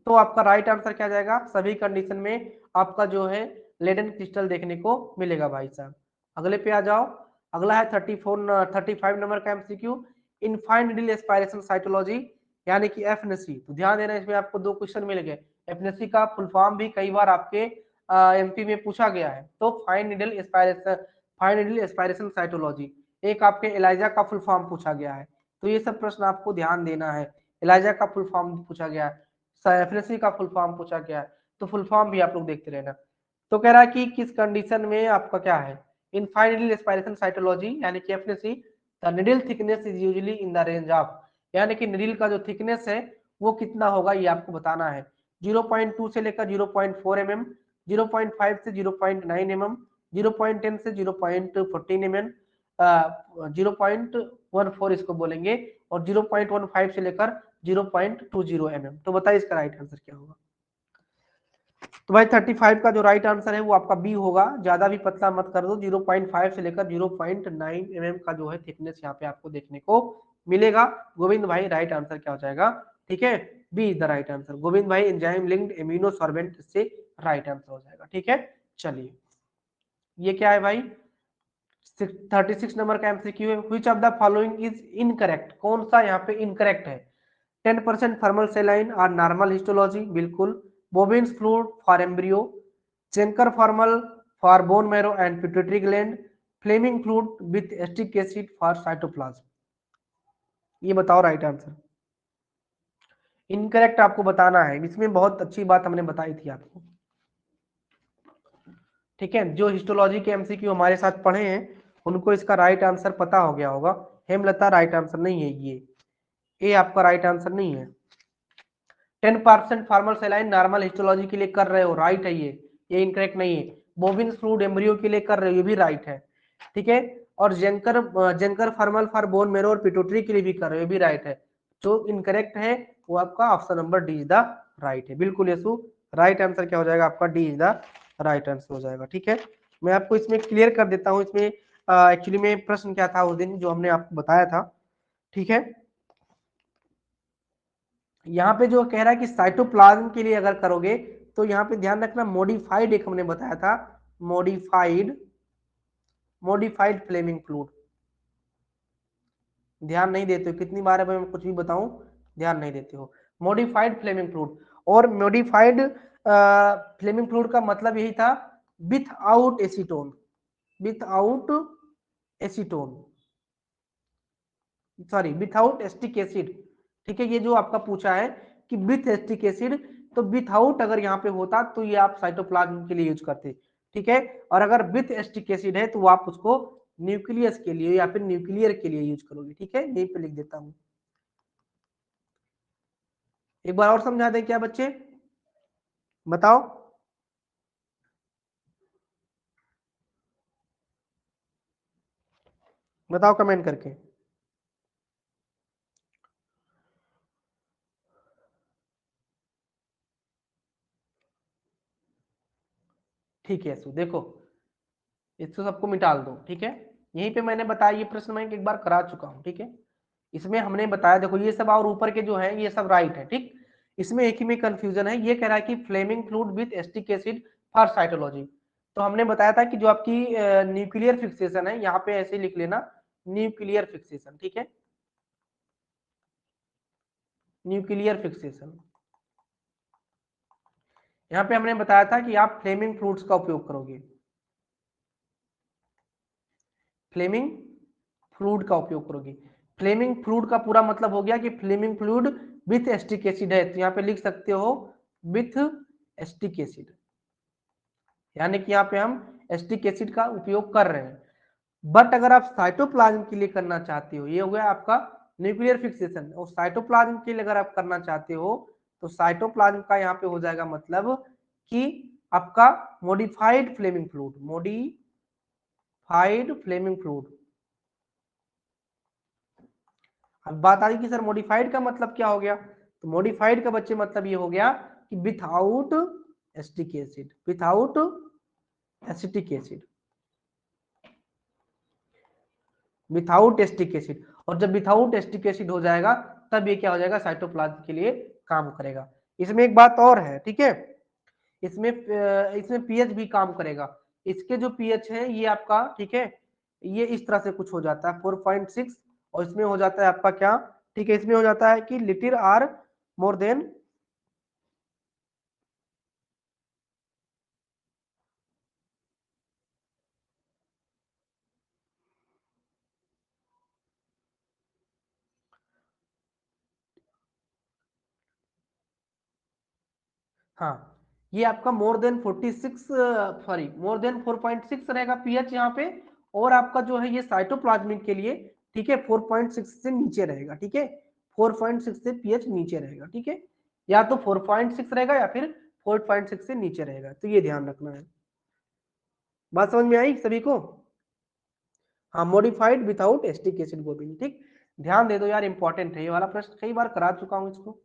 तो आपका राइट आंसर क्या जाएगा, सभी कंडीशन में आपका जो है लेडन क्रिस्टल देखने को मिलेगा भाई साहब। अगले पे आ जाओ, अगला है 35 नंबर का एमसीक्यू, इनफाइंड नीडल एस्पायरेशन साइटोलॉजी, यानी कि एफएनसी। तो ध्यान देना, इसमें आपको दो क्वेश्चन मिल गए, एफएनसी का फुल फॉर्म भी कई बार आपके एमपी में पूछा गया है। तो fine needle aspiration, fine needle aspiration cytology, एक आपके एलाइजा का फुल फॉर्म पूछा गया है, तो ये सब प्रश्न आपको ध्यान देना है। एलाइजा का फुल फॉर्म पूछा गया है, एफएनएससी का फुल फॉर्म पूछा गया है, तो फुल फॉर्म भी आप लोग देखते रहना। तो कह रहा है कि किस कंडीशन में आपका क्या है, in fine needle aspiration cytology यानी कि FNSC, the needle thickness is usually in the range of, यानी कि नीडल का जो थिकनेस है वो कितना होगा ये आपको बताना है। 0.2 से लेकर 0.4 mm, 0.5 से 0.9 mm, 0.10 से 0.14 mm, 0.14 इसको बोलेंगे, और 0.15 से लेकर 0.20 mm। तो बताइए इसका राइट आंसर क्या होगा। तो भाई 35 का जो राइट आंसर है वो आपका बी होगा, ज्यादा भी पतला मत कर दो। 0.5 से लेकर 0.9 mm का जो है थिकनेस यहाँ पे आपको देखने को मिलेगा। गोविंद भाई राइट आंसर क्या हो जाएगा, ठीक है, B is the right answer. Govind भाई एंजाइम लिंक्ड इम्यूनो सॉर्बेंट से राइट आंसर हो जाएगा, ठीक है। चलिए ये क्या है भाई, 36 नंबर का एमसीक्यू है। Which of the following is incorrect, कौन सा यहाँ पे इनकरेक्ट है। 10% फॉर्मल सेलाइन और नॉर्मल हिस्टोलॉजी, बिल्कुल। Bouin's fluid for embryo, Zenker formol for bone marrow and pituitary gland, Flemming fluid with acetic acid for cytoplasm. ये बताओ राइट आंसर। इनकरेक्ट आपको बताना है, इसमें बहुत अच्छी बात हमने बताई थी आपको, ठीक है। जो हिस्टोलॉजी के एमसीक्यू हमारे साथ पढ़े हैं उनको इसका राइट आंसर पता हो गया होगा। हेमलता राइट आंसर नहीं है, ये आपका राइट आंसर नहीं है। 10% फार्मल सेलाइन नॉर्मल हिस्टोलॉजी के लिए कर रहे हो, राइट है ये इनकरेक्ट नहीं है। बोविन फ्लूइड एम्ब्रियो के लिए कर रहे हो, ये भी राइट है, ठीक है। और जेंकर फार्मल फॉर बोन मेरो और पिट्यूटरी के लिए भी कर रहे हो, ये भी राइट है। जो इनकरेक्ट है वो आपका option number D is the right है, बिल्कुल यशु। राइट आंसर क्या हो जाएगा आपका, D is the right answer हो जाएगा, ठीक है। मैं आपको इसमें क्लियर कर देता हूँ, इसमें एक्चुअली में प्रश्न क्या था उस दिन जो हमने आपको बताया था, ठीक है। यहाँ पे जो कह रहा है कि साइटोप्लाज्म के लिए अगर करोगे तो यहाँ पे ध्यान रखना, मॉडिफाइड एक हमने बताया था, मॉडिफाइड मॉडिफाइड फ्लेमिंग फ्लूइड। ध्यान नहीं देते हो, कितनी बार है मैं कुछ भी बताऊं ध्यान नहीं देते हो। मॉडिफाइड फ्लेमिंग फ्लूइड, और मॉडिफाइड फ्लेमिंग फ्लूइड का मतलब यही था without acetone, without acetone, sorry without acetic acid, ठीक है। ये जो आपका पूछा है कि विथ एस्टिक एसिड, तो विथआउट अगर यहाँ पे होता तो ये आप साइटोप्लाज्म के लिए यूज करते, ठीक है। और अगर विथ एस्टिक एसिड है तो आप उसको न्यूक्लियस के लिए या फिर न्यूक्लियर के लिए यूज करोगे, ठीक है। यहीं पे लिख देता हूं, एक बार और समझा दें क्या बच्चे, बताओ। बताओ कमेंट करके। ठीक है सु देखो, इसको सबको मिटाल दो, ठीक है। यहीं पे मैंने बताया, ये प्रश्न मैं एक बार करा चुका हूं, ठीक है। इसमें हमने बताया, देखो ये सब और ऊपर के जो है ये सब राइट है, ठीक। इसमें एक ही में कंफ्यूजन है, ये कह रहा है कि Fleming fluid with acetic acid for cytology. तो हमने बताया था कि जो आपकी न्यूक्लियर फिक्सेशन है, यहाँ पे ऐसे लिख लेना, न्यूक्लियर फिक्सेशन, ठीक है, न्यूक्लियर फिक्सेशन। यहाँ पे हमने बताया था कि आप फ्लेमिंग फ्लूइड्स का उपयोग करोगे, फ्लेमिंग फ्लूइड का उपयोग करोगे। फ्लेमिंग फ्लूइड का पूरा मतलब हो गया कि Fleming fluid with acetic acid है, तो यहाँ पे लिख सकते हो विथ एस्टिक एसिड, यानी कि यहाँ पे हम एस्टिक एसिड का उपयोग कर रहे हैं। बट अगर आप साइटोप्लाज्म के लिए करना चाहते हो, ये हो गया आपका न्यूक्लियर फिक्सेशन, और साइटोप्लाज्म के लिए अगर आप करना चाहते हो तो साइटोप्लाज्म का यहाँ पे हो जाएगा मतलब कि आपका modified Fleming fluid, modified Fleming fluid. अब बात आ रही कि सर मॉडिफाइड का मतलब क्या हो गया, तो मॉडिफाइड का बच्चे मतलब ये हो गया कि without acetic acid, without acetic acid, without acetic acid. और जब विथाउट एस्टिक एसिड हो जाएगा तब ये क्या हो जाएगा, साइटोप्लाज्म के लिए काम करेगा। इसमें एक बात और है, ठीक है, इसमें पीएच भी काम करेगा। इसके जो पीएच है ये आपका, ठीक है, ये इस तरह से कुछ हो जाता है 4.6, और इसमें हो जाता है आपका क्या, ठीक है, इसमें हो जाता है कि लिटिल आर मोर देन, हाँ, ये आपका more than 46, sorry more than 4.6 रहेगा पीएच यहाँ पे, और आपका जो है ये साइटोप्लाज्मिक के लिए, ठीक है, 4.6 से नीचे रहेगा, ठीक है, 4.6 से पीएच नीचे रहेगा, ठीक है, या तो 4.6 रहेगा या फिर 4.6 से नीचे रहेगा, तो ये ध्यान रखना है। बात समझ में आई सभी को? हाँ, modified without acetic acid Gobain, ठीक, ध्यान दे दो यार, इंपॉर्टेंट है ये वाला प्रश्न, कई बार करा चुका हूँ इसको।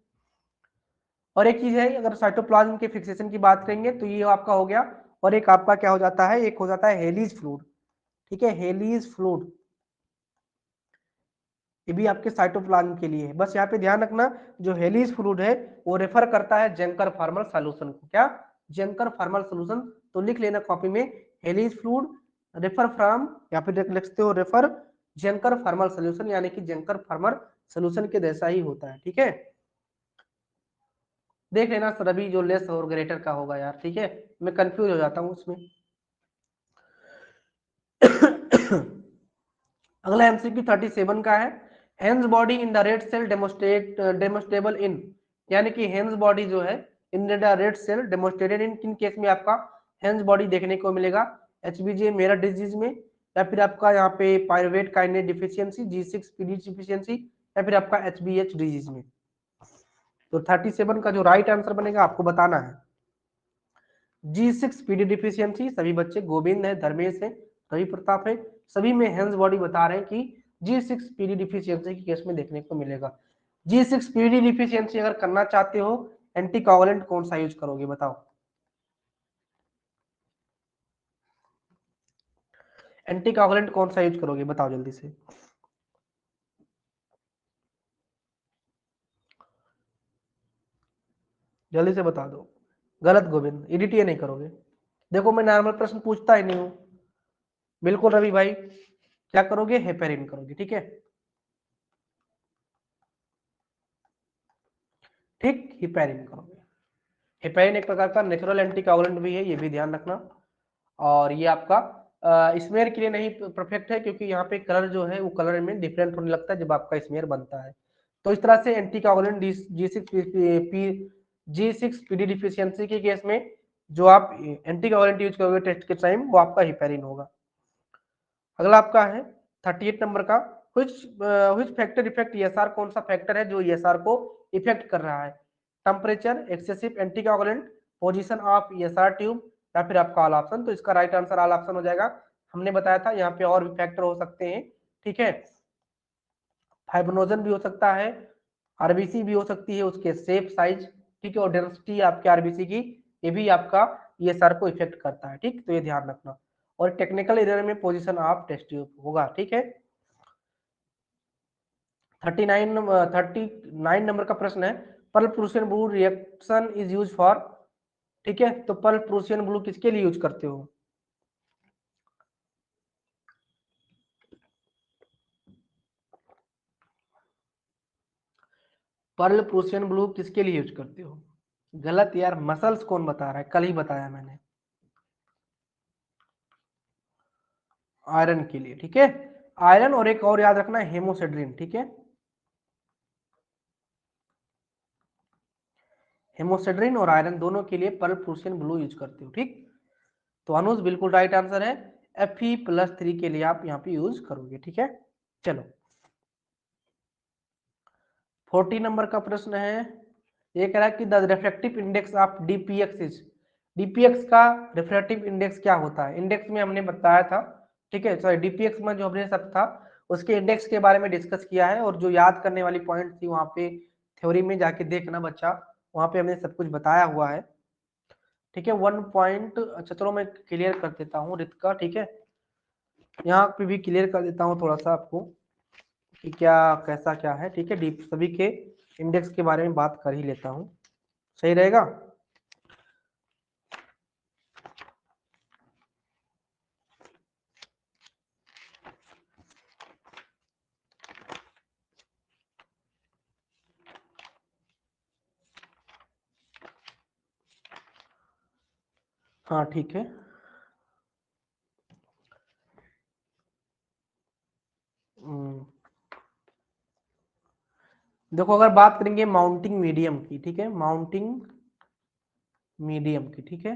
और एक चीज है, अगर साइटोप्लाज्म के फिक्सेशन की बात करेंगे तो ये आपका हो गया, और एक आपका क्या हो जाता है, एक हो जाता है हेलीज फ्लूइड, ठीक है, हेलीज फ्लूइड, ये भी आपके साइटोप्लाज्म के लिए है। बस यहाँ पे ध्यान रखना, जो हेलीज फ्लूइड है वो रेफर करता है जेंकर फार्मल सॉल्यूशन को, क्या, जेंकर फार्मल सॉल्यूशन, तो लिख लेना कॉपी में, हेलीज फ्लूइड रेफर फ्रॉम, या फिर लिखते हो रेफर जेंकर फार्मल सॉल्यूशन, यानी कि जेंकर फार्मल सॉल्यूशन के जैसा ही होता है, ठीक है। देख लेना सर, अभी जो लेस और ग्रेटर का होगा यार, ठीक है, मैं कंफ्यूज हो जाता हूँ उसमें। अगला एमसीक्यू 37 का है, Heinz body in the red cell demonstrable in, यानी कि हेंस बॉडी जो है in the red cell demonstrated in, किन केस में आपका हेंस बॉडी देखने को मिलेगा, एचबीजे मेरर डिजीज में, या फिर आपका यहाँ पे पायरुवेट काइनेज डिफिशियंसी, जी6 पीडी डिफिशियंसी, या फिर आपका एचबीएच डिजीज में। तो 37 का जो राइट आंसर बनेगा आपको बताना है, जी6 पीडी डिफिशियंसी, सभी बच्चे गोविंद है, धर्मेश है, रवि प्रताप है, सभी में हेंस बॉडी बता रहे हैं कि जी6 पीडी डिफिशियंसी के केस में देखने को मिलेगा। जी6 पीडी डिफिशियंसी अगर करना चाहते हो, एंटीकोगुलेंट कौन सा यूज करोगे बताओ, एंटीकोगुलेंट कौन सा यूज करोगे बताओ जल्दी से। जल्दी से बता दो, गलत गोविंद, इडिट नहीं करोगे, देखो मैं नॉर्मल प्रश्न पूछता ही नहीं हूं। बिल्कुल रवि भाई, क्या करोगे, हेपेरिन करोगे, ठीक है, ठीक, हिपेरिन करोगे। हेपेरिन एक प्रकार का नेचुरल एंटीकोगुलेंट भी है, ये भी ध्यान रखना। और ये आपका स्मेयर के लिए नहीं परफेक्ट है, क्योंकि यहाँ पे कलर जो है वो कलर में डिफरेंट होने लगता है जब आपका स्मेयर बनता है। तो इस तरह से एंटीकोगुलेंट जी सिक्स पीडी डिफिशियंसी के केस में जो आप एंटीकोगुलेंट यूज करोगे टेस्ट के टाइम, वो आपका हिपेरिन होगा। अगला आपका है 38 नंबर का, which फैक्टर इफेक्ट ईएसआर, कौन सा फैक्टर है जो ईएसआर को इफेक्ट कर रहा है, temperature, excessive anticoagulant, position of ESR tube, या फिर आपका ऑल ऑप्शन। तो इसका राइट आंसर ऑल ऑप्शन हो जाएगा, हमने बताया था यहाँ पे और भी फैक्टर हो सकते हैं, ठीक है, फाइब्रोनोजन भी हो सकता है, आरबीसी भी हो सकती है, उसके शेप साइज, ठीक है, और डेंसिटी आपके आरबीसी की, ये भी आपका ईएसआर को इफेक्ट करता है, ठीक, तो ये ध्यान रखना। और टेक्निकल एरर में पोजीशन ऑफ टेस्ट ट्यूब होगा, ठीक है। 39 नंबर का प्रश्न है, Perls Prussian blue reaction is use for, ठीक है, तो पर्ल प्रूसियन ब्लू किसके लिए यूज करते हो, पर्ल प्रूसियन ब्लू किसके लिए यूज करते हो, गलत यार, मसल्स कौन बता रहा है, कल ही बताया मैंने, आयरन के लिए, ठीक है, आयरन, और एक और याद रखना हेमोसेड्रिन, ठीक है, हेमोसेड्रिन और आयरन दोनों के लिए पर्ल प्रूसियन ब्लू यूज करते हो, ठीक। तो अनुज बिल्कुल राइट आंसर है, Fe+3 के लिए आप यहाँ पे यूज करोगे, ठीक है। चलो 40 नंबर का प्रश्न है, ये कह रहा है कि the refractive index of DPX is, DPX का रिफ्रैक्टिव इंडेक्स क्या होता है, इंडेक्स में हमने बताया था, ठीक है, सॉरी डीपीएक्स में जो हमने सब था उसके इंडेक्स के बारे में डिस्कस किया है, और जो याद करने वाली पॉइंट थी वहां पे थ्योरी में जाके देखना बच्चा, वहां पे हमने सब कुछ बताया हुआ है, ठीक है। 1 पॉइंट, अच्छा चलो मैं क्लियर कर देता हूँ रित का, ठीक है, यहाँ पे भी क्लियर कर देता हूँ थोड़ा सा आपको कि क्या कैसा क्या है, ठीक है, डीप सभी के इंडेक्स के बारे में बात कर ही लेता हूँ, सही रहेगा। हाँ ठीक है। हम्म, देखो अगर बात करेंगे माउंटिंग मीडियम की, ठीक है, माउंटिंग मीडियम की, ठीक है।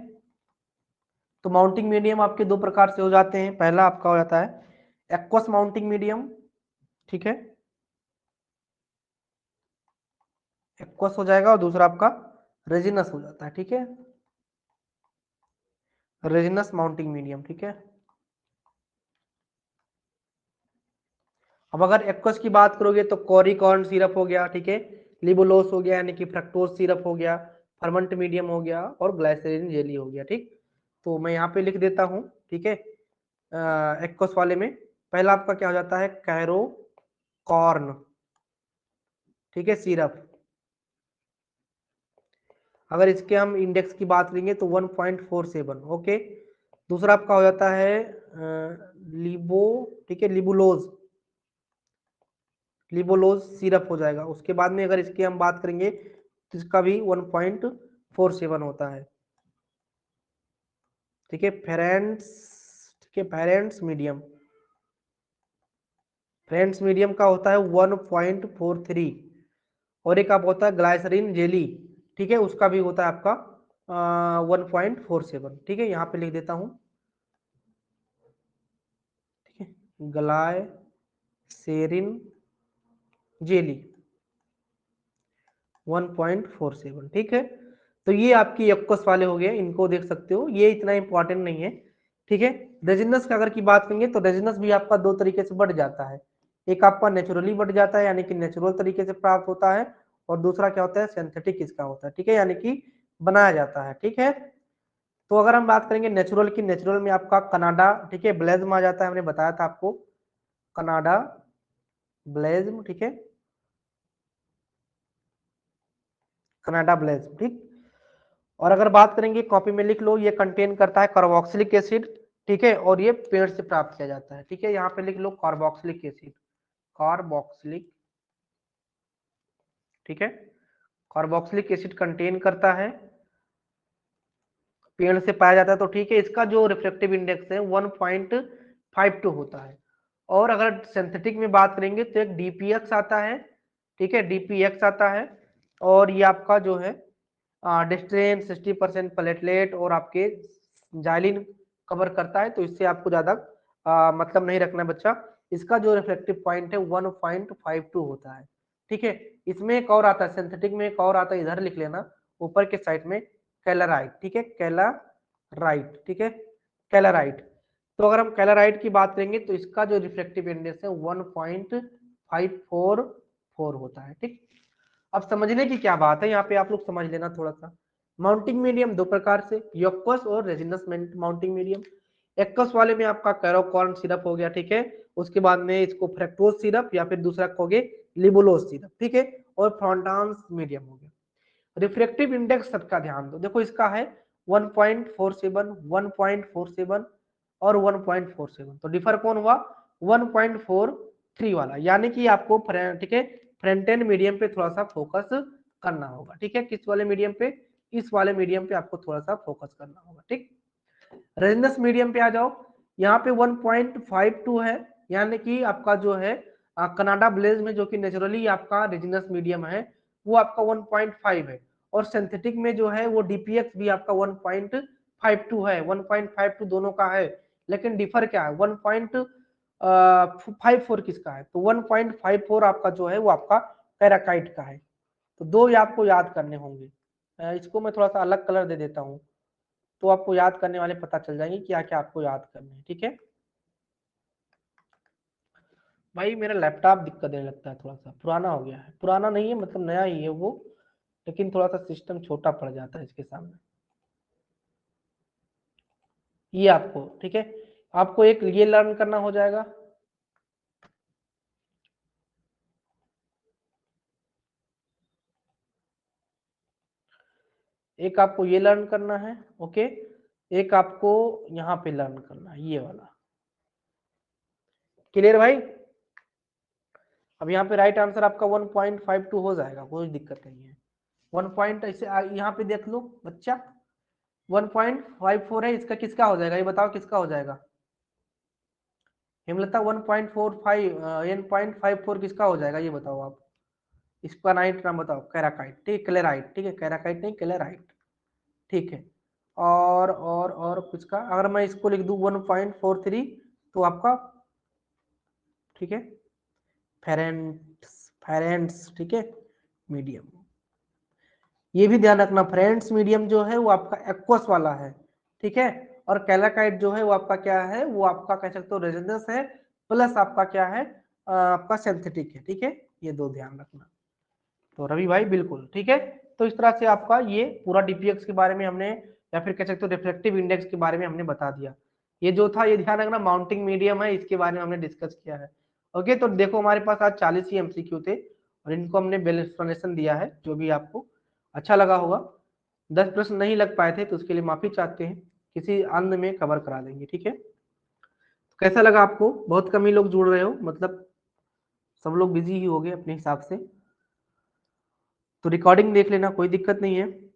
तो माउंटिंग मीडियम आपके दो प्रकार से हो जाते हैं। पहला आपका हो जाता है एक्वस माउंटिंग मीडियम, ठीक है, एक्वस हो जाएगा, और दूसरा आपका रेजिनस हो जाता है, ठीक है, रेजिनस माउंटिंग मीडियम, ठीक है। अब अगर एक्वस की बात करोगे तो कॉरी कॉर्न सिरप हो गया, ठीक है, लिबोलोस हो गया यानी कि फ्रक्टोज सिरप हो गया, फर्मेंट मीडियम हो गया, और ग्लाइसरीन जेली हो गया, ठीक। तो मैं यहाँ पे लिख देता हूँ, ठीक है। एक्वस वाले में पहला आपका क्या हो जाता है, कैरो कॉर्न, ठीक है, सिरप। अगर इसके हम इंडेक्स की बात करेंगे तो 1.47, ओके। दूसरा आपका हो जाता है लिबो, ठीक है, लिबुलोज, लिबोलोज सिरप हो जाएगा। उसके बाद में अगर इसकी हम बात करेंगे तो इसका भी 1.47 होता है, ठीक है, फेरेंट्स, ठीक है, फेरेंट्स मीडियम, फ्रेंड्स मीडियम का होता है 1.43, और एक आप होता है ग्लाइसरीन जेली, ठीक है, उसका भी होता है आपका 1.47, ठीक है। यहाँ पे लिख देता हूँ, ठीक है, ग्लाइसेरिन जेली 1.47, ठीक है। तो ये आपकी एक्वस वाले हो गए, इनको देख सकते हो, ये इतना इंपॉर्टेंट नहीं है, ठीक है। रेजिनस का अगर की बात करेंगे तो रेजिनस भी आपका दो तरीके से बढ़ जाता है। एक आपका नेचुरली बढ़ जाता है यानी कि नेचुरल तरीके से प्राप्त होता है, और दूसरा क्या होता है, सिंथेटिक इसका होता है, ठीक है, यानी कि बनाया जाता है, ठीक है। तो अगर हम बात करेंगे नेचुरल की, नेचुरल में आपका कनाडा, ठीक है, ब्लेज्म आ जाता है, हमने बताया था आपको, कनाडा ब्लेज्म, ठीक है, कनाडा ब्लेज्म, ठीक। और अगर बात करेंगे, कॉपी में लिख लो, ये कंटेन करता है कार्बोक्सिलिक एसिड, ठीक है, और ये पेड़ से प्राप्त किया जाता है, ठीक है। यहाँ पे लिख लो कार्बोक्सिलिक एसिड, कार्बोक्सिलिक, ठीक है, कार्बोक्सिलिक एसिड कंटेन करता है, पेड़ से पाया जाता है, तो ठीक है। इसका जो रिफ्लेक्टिव इंडेक्स है 1.52 होता है। और अगर सिंथेटिक में बात करेंगे तो एक डीपीएक्स आता है, ठीक है, डीपीएक्स आता है, और ये आपका जो है डिस्ट्रेन 60% प्लेटलेट और आपके जाइलिन कवर करता है, तो इससे आपको ज्यादा मतलब नहीं रखना बच्चा। इसका जो रिफ्लेक्टिव पॉइंट है 1.52 होता है, ठीक है। इसमें एक और आता है, सिंथेटिक में एक और आता है, इधर लिख लेना ऊपर के साइड में, कैलराइट, ठीक है, कैलराइट, ठीक है, कैलराइट। तो अगर हम कैलराइट की बात करेंगे तो इसका जो रिफ्लेक्टिव इंडेक्स है 1.544 होता है, ठीक। अब समझने की क्या बात है, यहाँ पे आप लोग समझ लेना थोड़ा सा। माउंटिंग मीडियम दो प्रकार से, योक्वस और रेजिनस माउंटिंग मीडियम। एक्वस वाले में आपका कैरोकॉर्न सिरप हो गया, ठीक है, उसके बाद में इसको फ्रक्टोज सिरप या फिर दूसरा कहोगे लिबुलोज सिरप, ठीक है, और फ्रॉन्टांस मीडियम हो गया। रिफ्रेक्टिव इंडेक्स सबका ध्यान दो, देखो इसका है 1.47, 1.47 और 1.47, तो डिफर कौन हुआ, 1.43 वाला, यानी कि आपको ठीक है फ्रंट एंड मीडियम पे थोड़ा सा फोकस करना होगा, ठीक है। किस वाले मीडियम पे, इस वाले मीडियम पे आपको थोड़ा सा फोकस करना होगा, ठीक। रेजिनस मीडियम पे आ जाओ, यहाँ पे 1.52 है, यानी कि आपका जो है कनाडा ब्लेज में जो कि नेचुरली आपका रेजिनस मीडियम है वो आपका 1.5 है, और सिंथेटिक में जो है वो डीपीएक्स भी आपका 1.52 है, 1.52 दोनों का है, लेकिन डिफर क्या है, 1.54 किसका है, तो 1.54 आपका जो है वो आपका पैराकाइट का है। तो दो ये आपको याद करने होंगे। इसको मैं थोड़ा सा अलग कलर दे देता हूँ, तो आपको याद करने वाले पता चल जाएंगे क्या क्या आपको याद करने हैं, ठीक है। भाई मेरा लैपटॉप दिक्कत देने लगता है, थोड़ा सा पुराना हो गया है, पुराना नहीं है मतलब नया ही है वो, लेकिन थोड़ा सा सिस्टम छोटा पड़ जाता है इसके सामने। ये आपको, ठीक है, आपको एक ये लर्न करना हो जाएगा, एक आपको ये लर्न करना है, ओके, एक आपको यहाँ पे लर्न करना है ये वाला। क्लियर भाई। अब यहाँ पे राइट आंसर आपका 1.52 हो जाएगा, कोई दिक्कत नहीं है। 1 पॉइंट ऐसे यहाँ पे देख लो बच्चा, 1.54 है, इसका किसका हो जाएगा, ये बताओ किसका हो जाएगा, हिमलता 1.45 1.54 किसका हो जाएगा, ये बताओ आप, इसका नाइट नाम बताओ, कैराकाइट, ठीक है, क्लेराइट, ठीक है, कैराकाइट नहीं क्लेराइट, ठीक है। और किसका, अगर मैं इसको लिख दूं 1.43 तो आपका, ठीक है, फेरेंट्स, ठीक है, मीडियम। ये भी ध्यान रखना, फ्रेंड्स मीडियम जो है वो आपका एक्वस वाला है, ठीक है, और कैलाकाइट जो है वो आपका क्या है, वो आपका कह सकते हो रेजिनस है, प्लस आपका क्या है, आपका सिंथेटिक है, ठीक है, ये दो ध्यान रखना। तो रवि भाई बिल्कुल ठीक है। तो इस तरह से आपका ये पूरा डीपीएक्स के बारे में हमने, या फिर कह सकते हो रिफ्लेक्टिव इंडेक्स के बारे में हमने बता दिया। ये जो था ये ध्यान रखना माउंटिंग मीडियम है, इसके बारे में हमने डिस्कस किया है। ओके, तो देखो हमारे पास आज 40 ही एमसीक्यू थे और इनको हमने वेल एक्सप्लेनेशन दिया है, जो भी आपको अच्छा लगा होगा। 10 प्रश्न नहीं लग पाए थे तो उसके लिए माफी चाहते हैं, किसी अन्य में कवर करा देंगे, ठीक है। तो कैसा लगा आपको, बहुत कम ही लोग जुड़ रहे हो, मतलब सब लोग बिजी ही हो गए अपने हिसाब से। तो रिकॉर्डिंग देख लेना, कोई दिक्कत नहीं है।